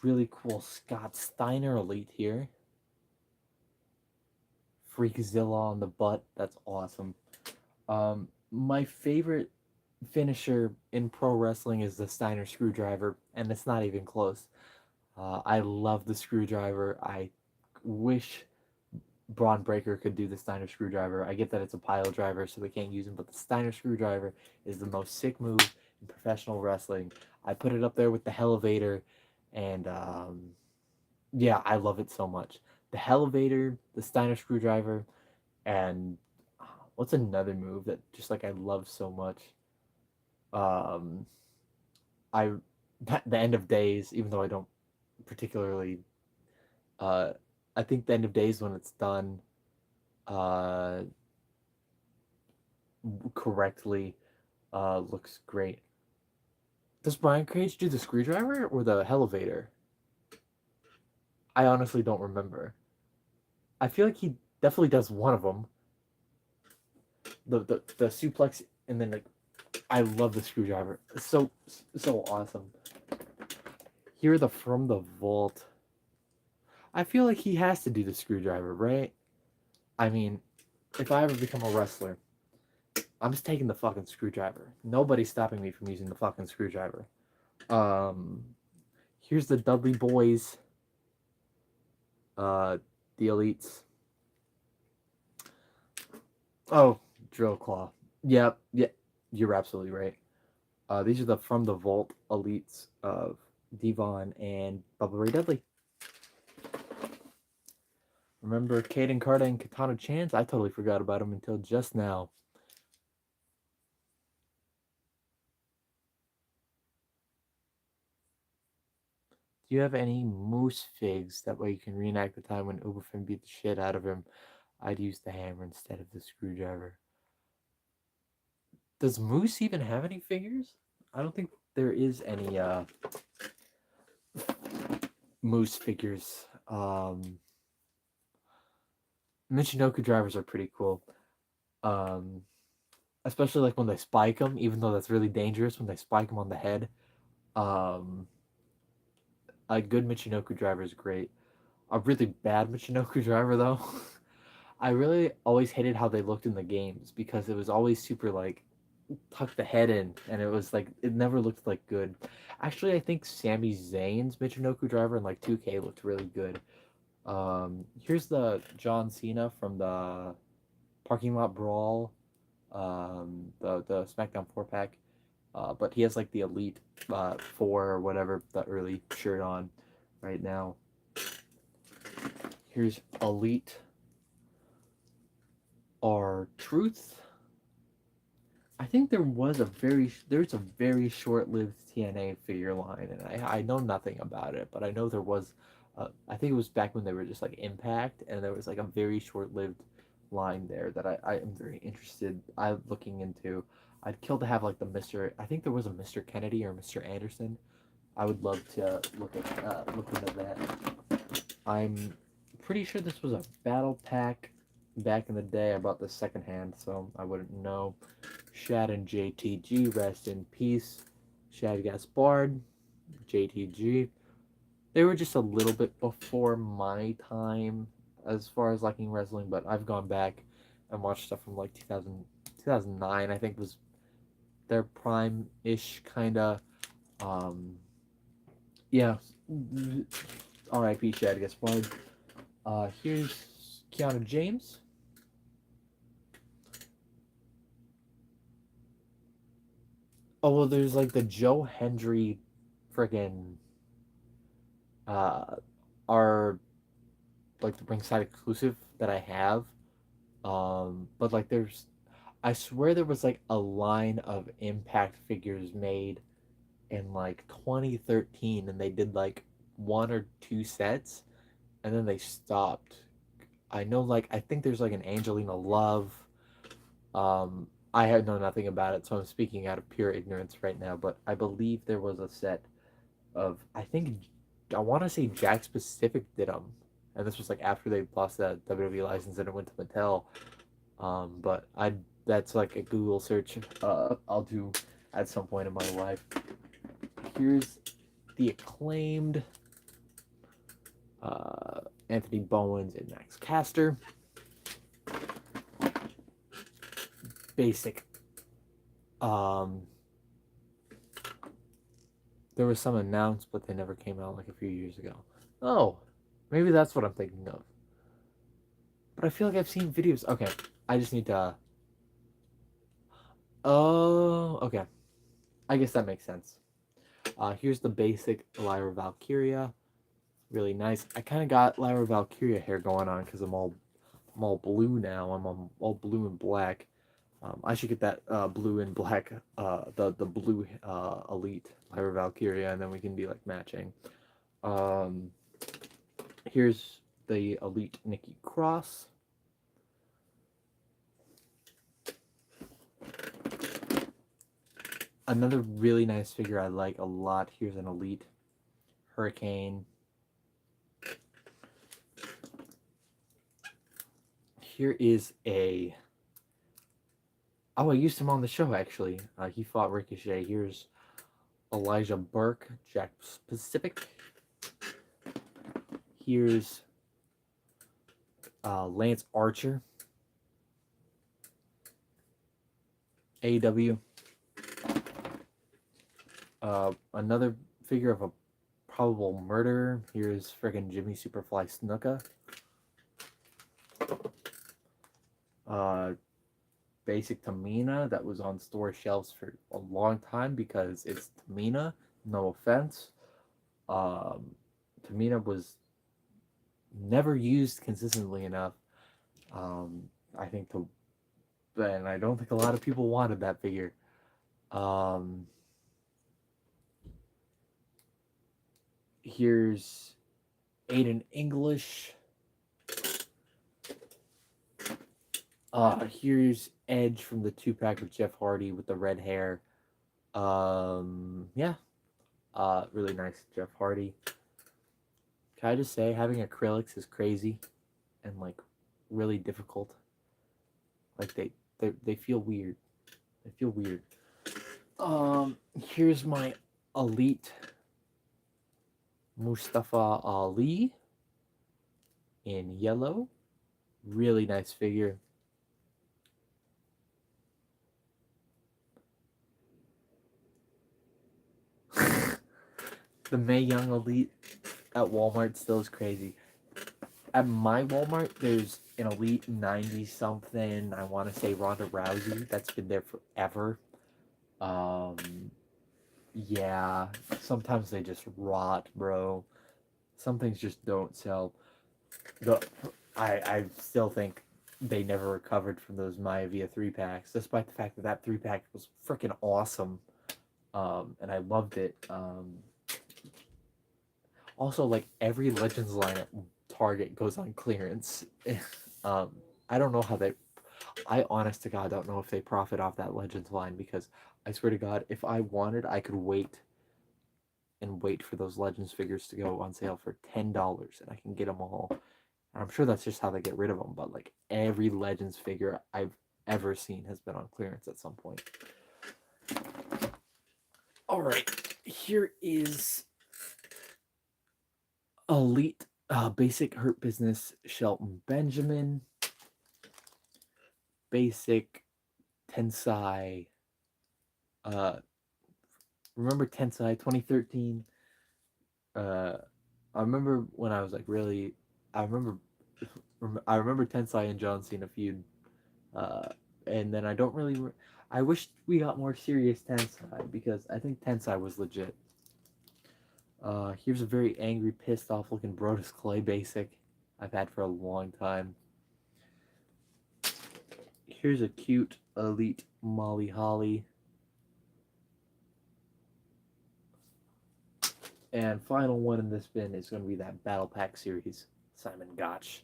Really cool Scott Steiner Elite here. Freakzilla on the butt. That's awesome. My favorite finisher in pro wrestling is the Steiner screwdriver, and it's not even close. I love the screwdriver. I wish Braun Breaker could do the Steiner screwdriver. I get that it's a pile driver, so they can't use him, but the Steiner screwdriver is the most sick move in professional wrestling. I put it up there with the Elevator, and yeah, I love it so much. The Elevator, the Steiner screwdriver, and what's another move that just like I love so much? Um, I the End of Days, even though I don't particularly, uh, I think the End of Days when it's done, uh, correctly, looks great. Does Brian Cage do the screwdriver or the elevator? I honestly don't remember. I feel like he definitely does one of them. The suplex and then like I love the screwdriver. It's so awesome. Here the from the vault. I feel like he has to do the screwdriver, right? I mean, if I ever become a wrestler, I'm just taking the fucking screwdriver. Nobody's stopping me from using the fucking screwdriver. Um, here's the Dudley Boys, uh, the Elites. Oh, Drill Claw. Yep, yeah, you're absolutely right. These are the From the Vault Elites of Devon and Bubba Ray Dudley. Remember Caden Carter and Katana Chance? I totally forgot about him until just now. Do you have any Moose figs? That way you can reenact the time when Uberfin beat the shit out of him. I'd use the hammer instead of the screwdriver. Does Moose even have any figures? I don't think there is any Moose figures. Michinoku drivers are pretty cool. Um, especially like when they spike them, even though that's really dangerous when they spike them on the head. Um, a good Michinoku driver is great. A really bad Michinoku driver though, I really always hated how they looked in the games because it was always super like tuck the head in, and it was like it never looked like good. Actually, I think Sami Zayn's Michinoku driver in like 2K looked really good. Here's the John Cena from the Parking Lot Brawl, the SmackDown 4 pack. But he has like the Elite 4 or whatever, the early shirt on right now. Here's Elite R-Truth. I think there's a very short-lived TNA figure line, and I know nothing about it, but I know there was, I think it was back when they were just like Impact, and there was like a very short-lived line there that I am very interested. I'm looking into. I'd kill to have like the Mr. I think there was a Mr. Kennedy or Mr. Anderson. I would love to look into that. I'm pretty sure this was a battle pack back in the day. I bought this secondhand, so I wouldn't know. Shad and JTG, rest in peace. Shad Gaspard, JTG. They were just a little bit before my time as far as liking wrestling, but I've gone back and watched stuff from like 2009, I think was their prime-ish kind of. Um, yeah. R.I.P. Shad Gaspard. Here's Keanu James. Oh well, there's like the Joe Hendry, friggin' uh, are like the ringside exclusive that I have. But like I swear there was like a line of Impact figures made in like 2013, and they did like one or two sets, and then they stopped. I know, like I think there's like an Angelina Love. I had know nothing about it, so I'm speaking out of pure ignorance right now. But I believe there was a set of I want to say Jack Pacific did them, and this was like after they lost that WWE license and it went to Mattel. But I that's like a Google search. I'll do at some point in my life. Here's the Acclaimed, Anthony Bowens and Max Caster. Basic Um, there was some announced, but they never came out like a few years ago. Oh, maybe that's what I'm thinking of. But I feel like I've seen videos. Okay, I just need to. Oh, okay. I guess that makes sense. Here's the basic Lyra Valkyria. Really nice. I kind of got Lyra Valkyria hair going on because I'm all blue now. I'm all blue and black. I should get that blue and black, the blue elite Lyra Valkyria, and then we can be like matching. Um, here's the elite Nikki Cross. Another really nice figure I like a lot. Here's an elite Hurricane. Here is a. Oh, I used him on the show actually. He fought Ricochet. Here's Elijah Burke, Jack Pacific. Here's Lance Archer, AEW. Another figure of a probable murderer. Here's friggin' Jimmy Superfly Snuka. Basic Tamina that was on store shelves for a long time because it's Tamina. No offense. Tamina was never used consistently enough. I think and I don't think a lot of people wanted that figure. Here's Aiden English. Here's Edge from the 2-pack with Jeff Hardy with the red hair. Yeah. Really nice Jeff Hardy. Can I just say having acrylics is crazy and like really difficult. Like they feel weird. They feel weird. Here's my elite Mustafa Ali in yellow. Really nice figure. The Mae Young Elite at Walmart still is crazy. At my Walmart, there's an Elite 90 something. I want to say Ronda Rousey. That's been there forever. Yeah. Sometimes they just rot, bro. Some things just don't sell. I still think they never recovered from those Maivia 3-packs, despite the fact that that 3-pack was freaking awesome. And I loved it. Also, like every Legends line at Target goes on clearance. I don't know how they. I honest to God don't know if they profit off that Legends line because I swear to God, if I wanted, I could wait and wait for those Legends figures to go on sale for $10 and I can get them all. And I'm sure that's just how they get rid of them, but like every Legends figure I've ever seen has been on clearance at some point. All right, here is Elite Basic Hurt Business Shelton Benjamin. Basic Tensai. Remember Tensai 2013? I remember when I was like really. I remember Tensai and John Cena feud. And then I don't really. I wish we got more serious Tensai because I think Tensai was legit. Here's a very angry, pissed off looking Brodus Clay basic I've had for a long time. Here's a cute Elite Molly Holly. And final one in this bin is going to be that Battle Pack series, Simon Gotch.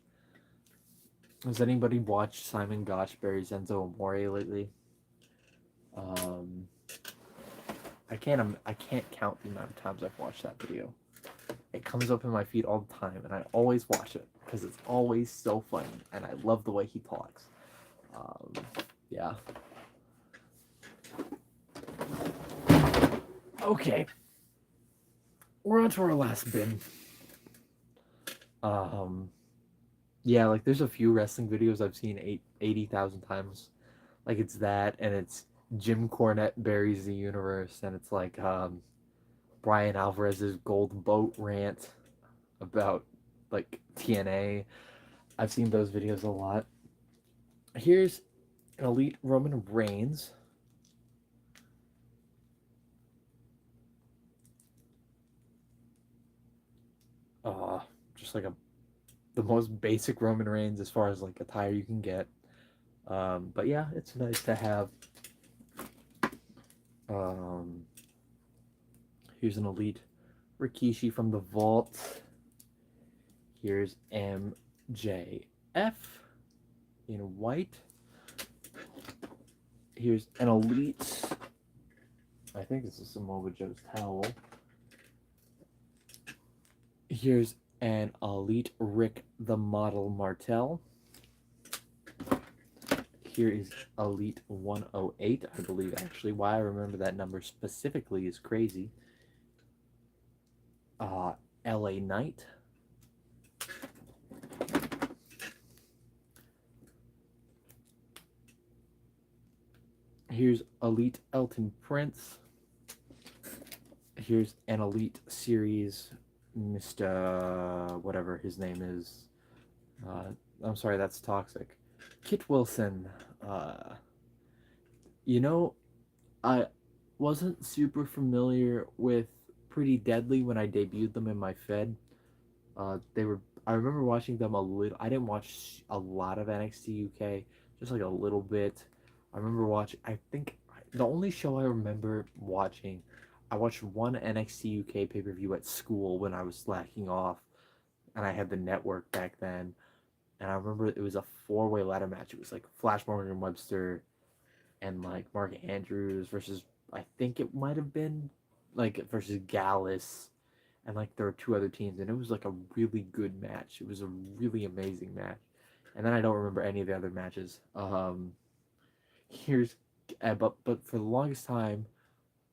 Has anybody watched Simon Gotch bury Zenzo Amore lately? I can't count the amount of times I've watched that video. It comes up in my feed all the time, and I always watch it because it's always so funny, and I love the way he talks. Yeah. Okay. We're on to our last bin. Yeah, like there's a few wrestling videos I've seen 80,000 times. Like it's that, and it's Jim Cornette buries the universe, and it's like Brian Alvarez's gold boat rant about like TNA. I've seen those videos a lot. Here's an elite Roman Reigns. Uh, just like the most basic Roman Reigns as far as like attire you can get. But yeah, it's nice to have. Um, Here's an elite Rikishi from the Vault. Here's MJF in white. Here's an elite. I think this is Samoa Joe's towel. Here's an elite Rick the Model Martel. Here is Elite 108, I believe, actually. Why I remember that number specifically is crazy. LA Knight. Here's Elite Elton Prince. Here's an Elite Series Mr. whatever his name is. I'm sorry, that's toxic. Kit Wilson. You know, I wasn't super familiar with Pretty Deadly when I debuted them in my Fed. They were. I remember watching them a little. I didn't watch a lot of NXT UK, just like a little bit. I remember watching. I think the only show I remember watching, I watched one NXT UK pay per view at school when I was slacking off, and I had the network back then. And I remember it was a four-way ladder match. It was like Flash Morgan Webster and like Mark Andrews versus, I think it might have been like versus Gallus, and like there were two other teams, and it was like a really good match. It was a really amazing match, and then I don't remember any of the other matches. Here's but for the longest time,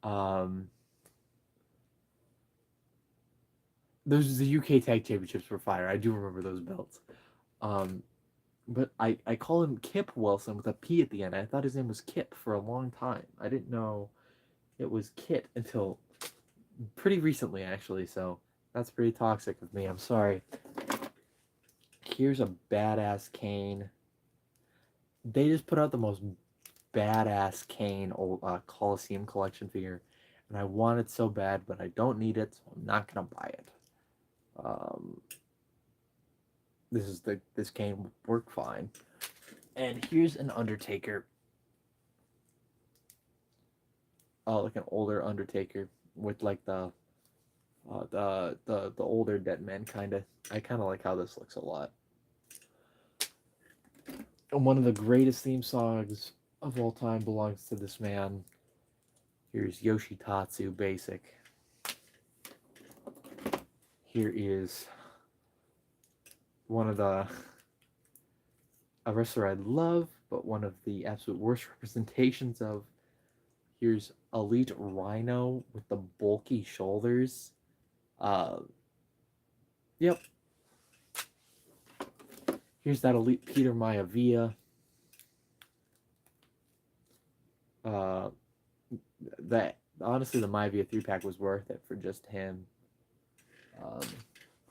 um, those the UK Tag Championships were fire. I do remember those belts. Um, but I call him Kip Wilson with a P at the end. I thought his name was Kip for a long time. I didn't know it was Kit until pretty recently, actually. So that's pretty toxic of me. I'm sorry. Here's a badass Kane. They just put out the most badass Kane Coliseum collection figure, and I want it so bad, but I don't need it, so I'm not gonna buy it. Um, this Kane will work fine. And here's an Undertaker. Like an older Undertaker with like the older dead man kind of. I kind of like how this looks a lot. And one of the greatest theme songs of all time belongs to this man. Here's Yoshitatsu Basic. Here is one of a wrestler I love, but one of the absolute worst representations of. Here's Elite Rhino with the bulky shoulders. Yep. Here's that Elite Peter Maivia. That honestly, the Maivia 3-pack was worth it for just him.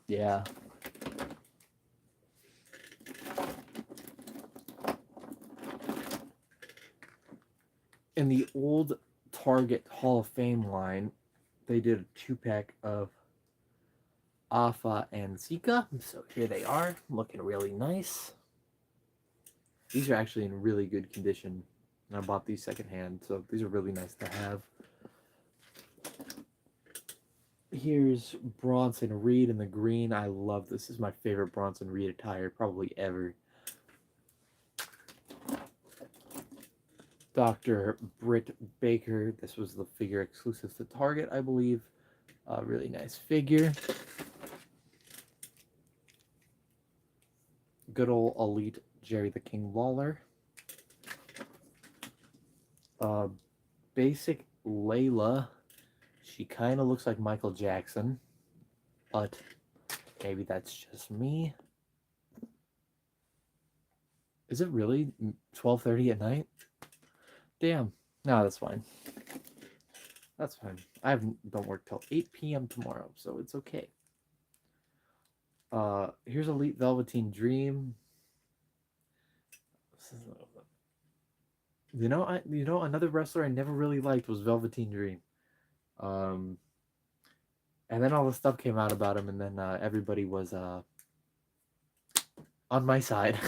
Yeah. In the old Target Hall of Fame line, they did a 2-pack of Afa and Zika. So here they are, looking really nice. These are actually in really good condition. And I bought these secondhand, so these are really nice to have. Here's Bronson Reed in the green. I love this. This is my favorite Bronson Reed attire, probably ever. Dr. Britt Baker. This was the figure exclusive to Target, I believe. Really nice figure. Good old Elite Jerry the King Lawler. Basic Layla. She kind of looks like Michael Jackson, but maybe that's just me. Is it really 12:30 at night? Damn, No, that's fine. That's fine. Don't work till 8 p.m. tomorrow, so it's okay. Here's Elite Velveteen Dream. Another wrestler I never really liked was Velveteen Dream. Um, and then all the stuff came out about him, and then everybody was on my side.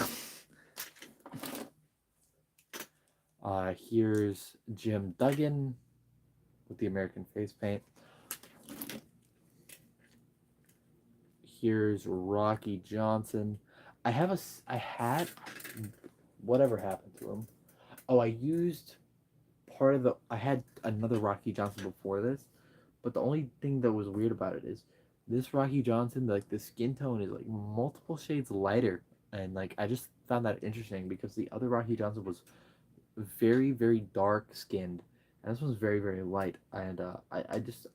Here's Jim Duggan with the American face paint. Here's Rocky Johnson. I had whatever happened to him. Oh, I had another Rocky Johnson before this, but the only thing that was weird about it is this Rocky Johnson, like the skin tone is like multiple shades lighter, and like I just found that interesting because the other Rocky Johnson was very very dark skinned, and this one's very very light, and I just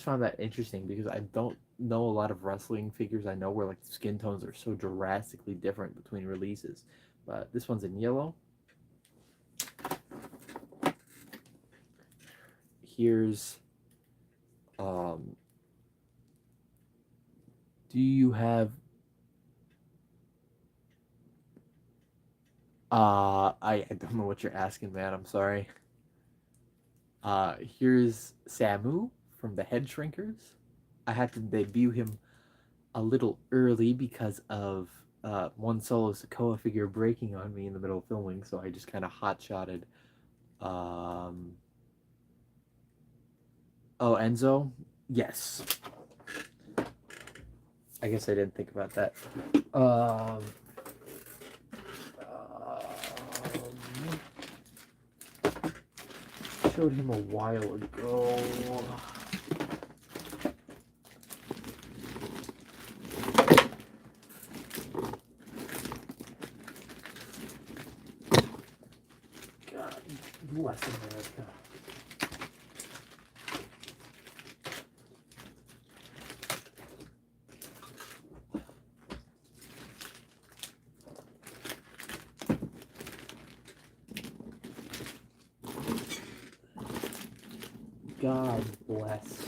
found that interesting because I don't know a lot of wrestling figures I know where like skin tones are so drastically different between releases, but this one's in yellow. Here's do you have I don't know what you're asking, man. I'm sorry. Here's Samu from the Head Shrinkers. I had to debut him a little early because of one solo Sokoa figure breaking on me in the middle of filming, so I just kind of hot shotted. Um, oh, Enzo? Yes. I guess I didn't think about that. Um, showed him a while ago. God bless America. God bless.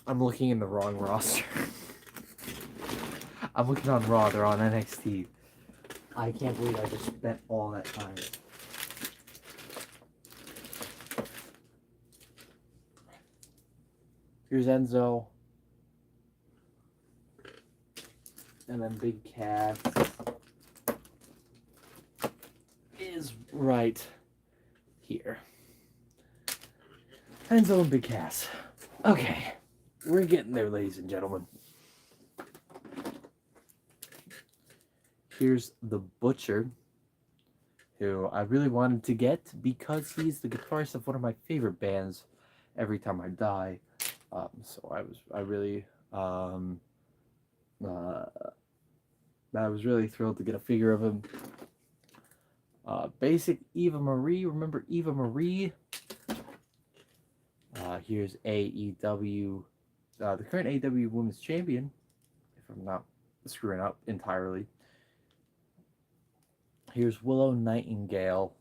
I'm looking in the wrong roster. I'm looking on Raw. They're on NXT. I can't believe I just spent all that time. Here's Enzo. And then Big Cass is right here. Enzo and Big Cass. Okay. We're getting there, ladies and gentlemen. Here's the Butcher, who I really wanted to get because he's the guitarist of one of my favorite bands, Every Time I Die. So I was really thrilled to get a figure of him. Basic Eva Marie. Remember Eva Marie? Here's AEW, the current AEW Women's Champion, if I'm not screwing up entirely. Here's Willow Nightingale.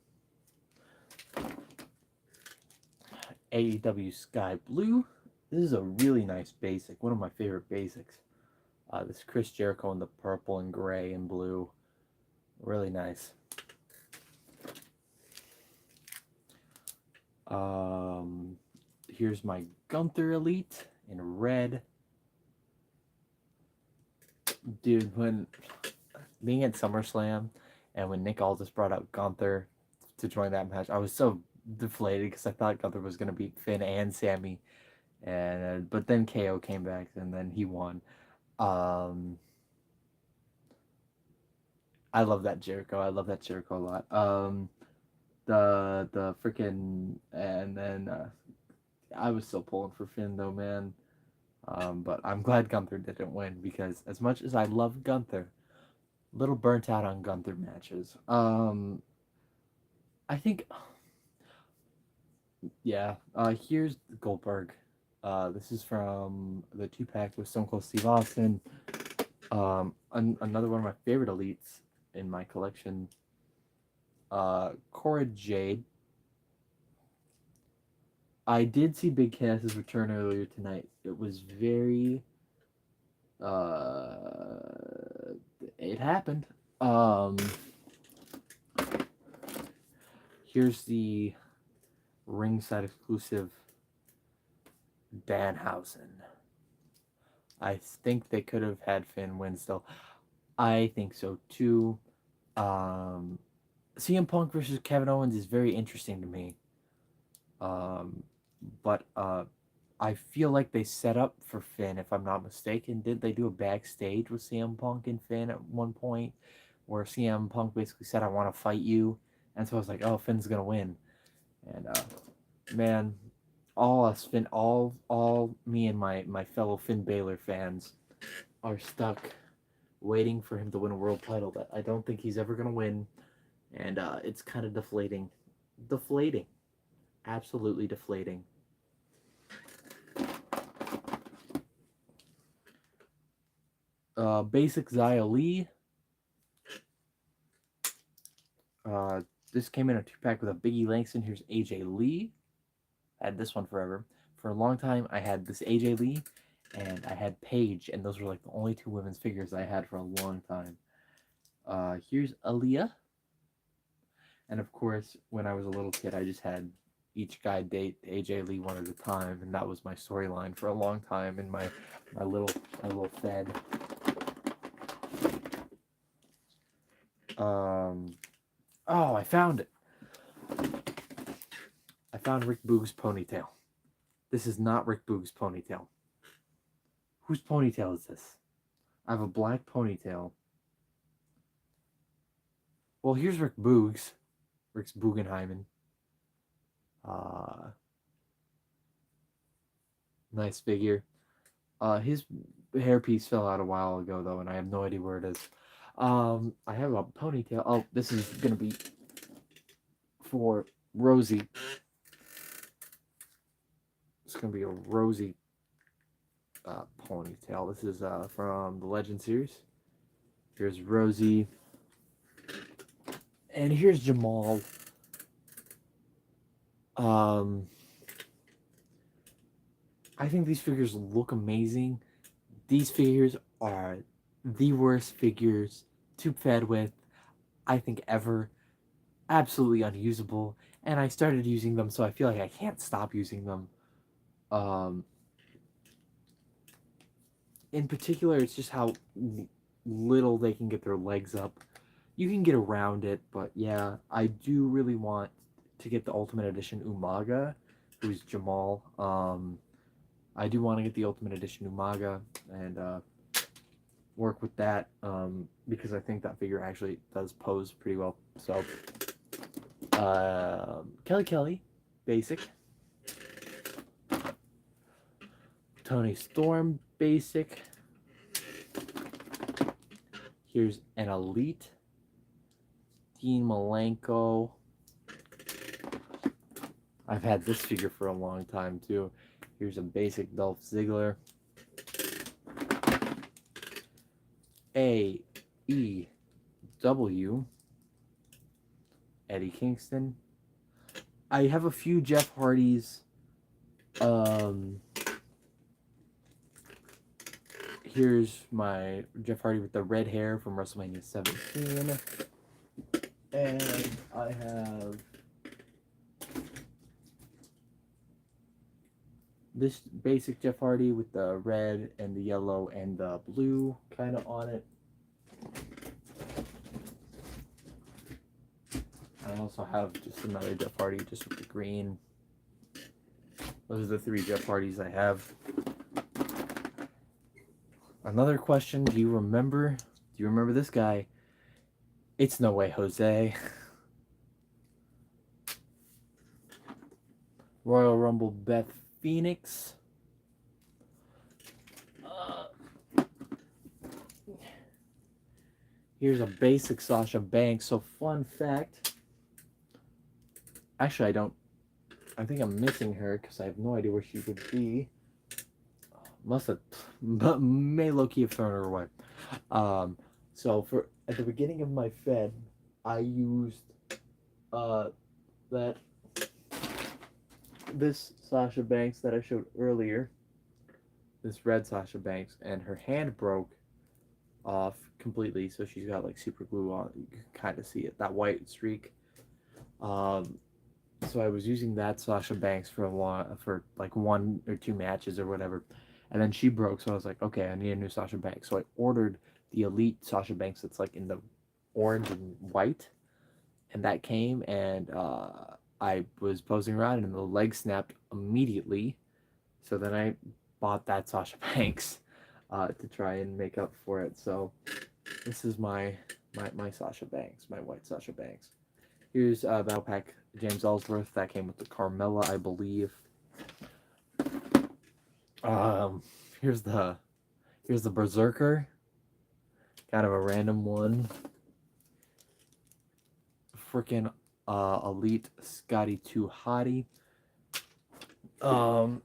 AEW Sky Blue. This is a really nice basic, one of my favorite basics. This Chris Jericho in the purple and gray and blue. Really nice. Here's my Gunther Elite in red. Dude, when being at SummerSlam and when Nick Aldis brought out Gunther to join that match, I was so deflated because I thought Gunther was going to beat Finn and Sammy. But then KO came back and then he won. I love that Jericho. I love that Jericho a lot. The freaking and then I was still pulling for Finn though, man. But I'm glad Gunther didn't win because as much as I love Gunther, a little burnt out on Gunther matches. I think, yeah. Here's Goldberg. This is from the 2-pack with Stone Cold Steve Austin. Another one of my favorite elites in my collection. Cora Jade. I did see Big Cass's return earlier tonight. It was very it happened. Um Here's the ringside exclusive Danhausen. I think they could have had Finn win still. I think so too. Um CM Punk versus Kevin Owens is very interesting to me. Um but I feel like they set up for Finn, if I'm not mistaken. Did they do a backstage with CM Punk and Finn at one point where CM Punk basically said, I want to fight you? And so I was like, oh, Finn's going to win. And man, all us Finn, all me and my fellow Finn Balor fans are stuck waiting for him to win a world title that I don't think he's ever going to win. And it's kind of deflating. Deflating. Absolutely deflating. Basic Xia Li. This came in a 2-pack with a Biggie Langston. Here's AJ Lee. I had this one forever. For a long time, I had this AJ Lee, and I had Paige, and those were like the only 2 women's figures I had for a long time. Here's Aaliyah. And of course, when I was a little kid, I just had each guy date AJ Lee one at a time, and that was my storyline for a long time in my little fed. Oh, I found it. I found Rick Boog's ponytail. This is not Rick Boog's ponytail. Whose ponytail is this? I have a black ponytail. Well, here's Rick Boog's. Rick's Boogenheimen. Nice figure. His hairpiece fell out a while ago, though, and I have no idea where it is. I have a ponytail. Oh, this is going to be for Rosie. It's going to be a Rosie ponytail. This is from the Legend series. Here's Rosie. And here's Jamal. I think these figures look amazing. These figures are the worst figures to fed with, I think, ever. Absolutely unusable. And I started using them, so I feel like I can't stop using them. In particular, it's just how little they can get their legs up. You can get around it, but yeah, I do really want to get the Ultimate Edition Umaga, who's Jamal. I do want to get the Ultimate Edition Umaga and work with that because I think that figure actually does pose pretty well. So, Kelly, basic. Tony Storm, basic. Here's an elite. Dean Malenko. I've had this figure for a long time too. Here's a basic Dolph Ziggler. AEW. Eddie Kingston. I have a few Jeff Hardys. Here's my Jeff Hardy with the red hair from WrestleMania 17. And I have this basic Jeff Hardy with the red and the yellow and the blue kind of on it. I also have just another Jeff Hardy just with the green. Those are the 3 Jeff Hardys I have. Another question, do you remember this guy? It's No Way Jose. Royal Rumble Beth Phoenix. Uh, Here's a basic Sasha Banks. So fun fact. Actually, I don't. I think I'm missing her because I have no idea where she would be. Must have, may low key have thrown her away. Um, so for at the beginning of my Fed, I used uh that this Sasha Banks that I showed earlier. This red Sasha Banks, and her hand broke off completely, so she's got like super glue on. You can kind of see it, that white streak. Um, so I was using that Sasha Banks for like 1 or 2 matches or whatever, and then she broke. So I was like, okay, I need a new Sasha Banks. So I ordered the Elite Sasha Banks that's like in the orange and white, and that came, and I was posing around, and the leg snapped immediately. So then I bought that Sasha Banks to try and make up for it. So this is my Sasha Banks, my white Sasha Banks. Here's Battle Pack James Ellsworth. That came with the Carmella, I believe. Um, here's the Berserker. Kind of a random one. Freaking Elite Scotty 2 Hottie. Um,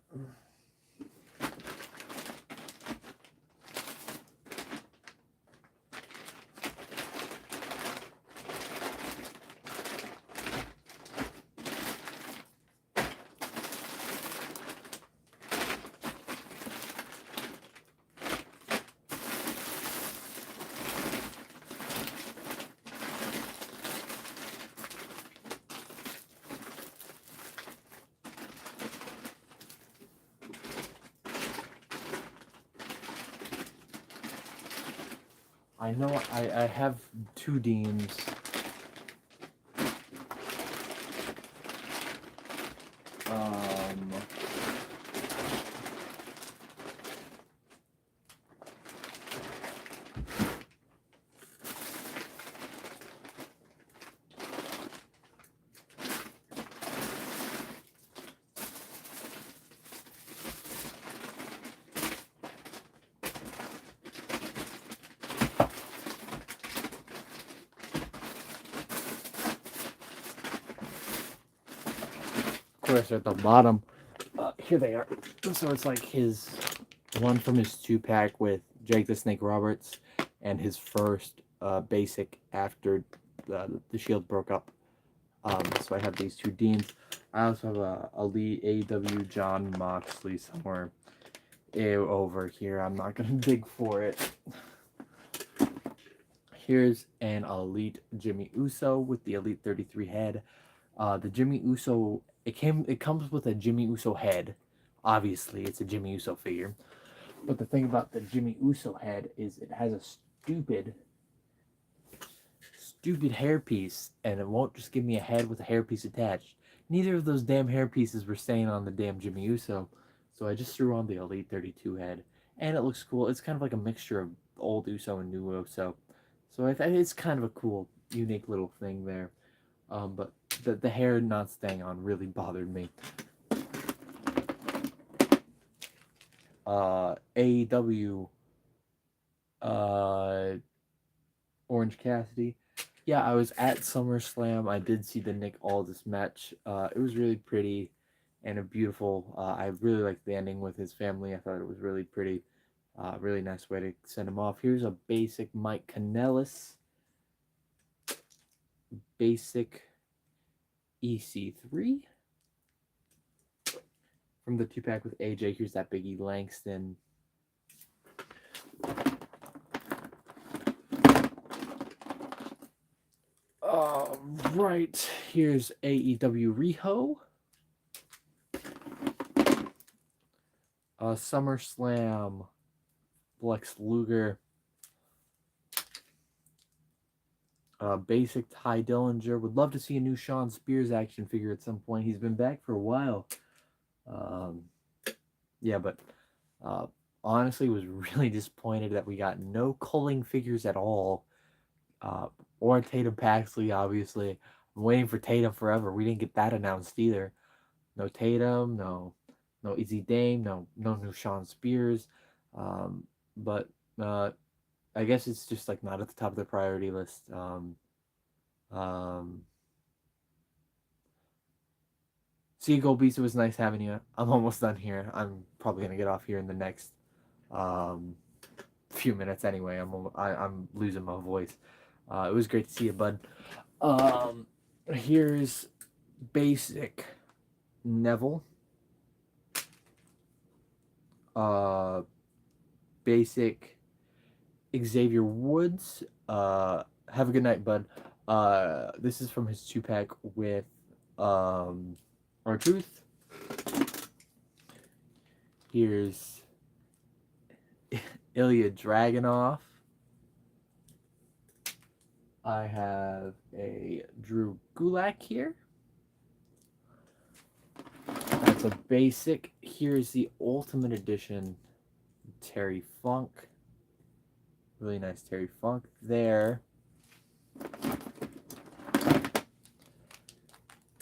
I know I have 2 Deans. Um, of course, at the bottom, here they are. So it's like his one from his 2 pack with Jake the Snake Roberts, and his first basic after the Shield broke up. So I have these 2 Deans. I also have a Elite AEW John Moxley somewhere over here. I'm not gonna dig for it. Here's an Elite Jimmy Uso with the Elite 33 head. The Jimmy Uso, it comes with a Jimmy Uso head. Obviously, it's a Jimmy Uso figure. But the thing about the Jimmy Uso head is it has a stupid hairpiece, and it won't just give me a head with a hairpiece attached. Neither of those damn hairpieces were staying on the damn Jimmy Uso, so I just threw on the Elite 32 head, and it looks cool. It's kind of like a mixture of old Uso and new Uso, so it's kind of a cool, unique little thing there. But the hair not staying on really bothered me. AEW, Orange Cassidy. Yeah, I was at SummerSlam. I did see the Nick Aldis match. It was really pretty and a beautiful. I really liked the ending with his family. I thought it was really pretty. Really nice way to send him off. Here's a basic Mike Kanellis. Basic EC3. From the 2-pack with AJ, here's that Biggie Langston. Right, here's AEW Riho. SummerSlam Lex Luger. Basic Ty Dillinger. Would love to see a new Shawn Spears action figure at some point. He's been back for a while. Yeah, but honestly was really disappointed that we got no culling figures at all. Or Tatum Paxley, obviously. I'm waiting for Tatum forever. We didn't get that announced either. No Tatum, no no Izzy Dame, no new Sean Spears, but uh, I guess it's just like not at the top of the priority list. Um, See you, Gold Beast. It was nice having you. I'm almost done here. I'm probably gonna get off here in the next um, few minutes anyway. I'm losing my voice. It was great to see you, bud. Um, Here's basic Neville. Uh, Basic Xavier Woods. Have a good night, bud. This is from his 2-pack with R-Truth. Here's Ilya Dragunov. I have a Drew Gulak here. That's a basic. Here's the Ultimate Edition Terry Funk. Really nice Terry Funk there.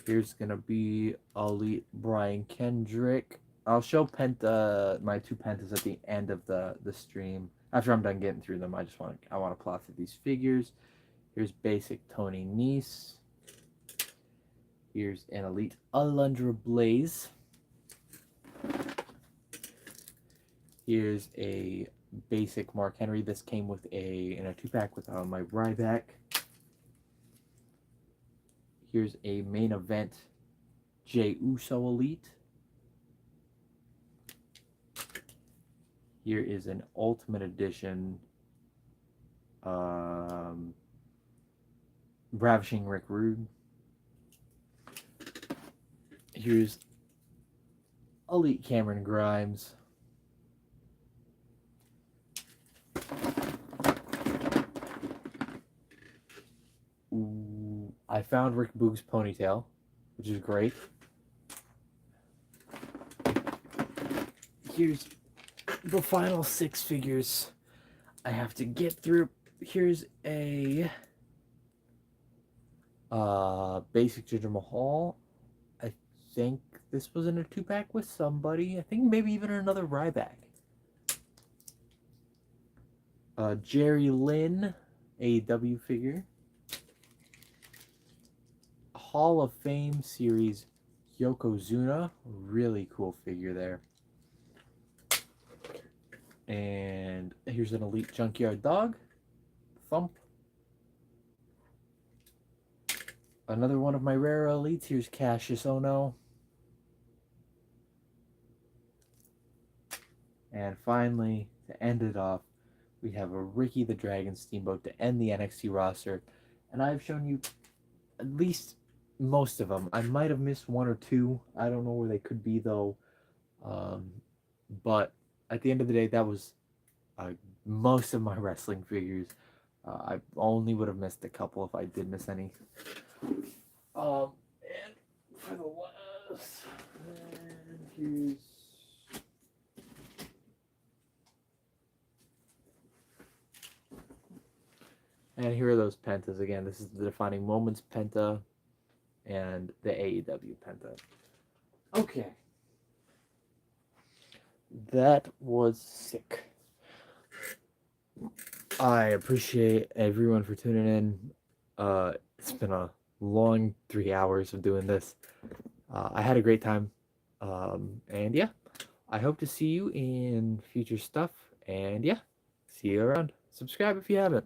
Here's gonna be Elite Brian Kendrick. I'll show my 2 pentas at the end of the stream. After I'm done getting through them, I want to plot through these figures. Here's basic Tony Nese. Here's an Elite Alundra Blaze. Here's a basic Mark Henry. This came with in a 2-pack with my Ryback. Here's a main event Jey Uso Elite. Here is an Ultimate Edition Ravishing Rick Rude. Here's Elite Cameron Grimes. Ooh, I found Rick Boog's ponytail, which is great. Here's the final 6 figures I have to get through. Here's a basic Jinder Mahal. I think this was in a 2-pack with somebody. I think maybe even another Ryback. Jerry Lynn, AEW figure. Hall of Fame series Yokozuna. Really cool figure there. And here's an Elite Junkyard Dog. Thump. Another one of my rare elites. Here's Cassius Ohno. And finally, to end it off, we have a Ricky the Dragon Steamboat to end the NXT roster. And I've shown you at least most of them. I might have missed 1 or 2. I don't know where they could be, though. But at the end of the day, that was most of my wrestling figures. I only would have missed a couple if I did miss any. And for the last, here's and here are those pentas again. This is the Defining Moments penta and the AEW penta. Okay, that was sick. I appreciate everyone for tuning in. It's been a long 3 hours of doing this. I had a great time. And yeah, I hope to see you in future stuff. And yeah, see you around. Subscribe if you haven't.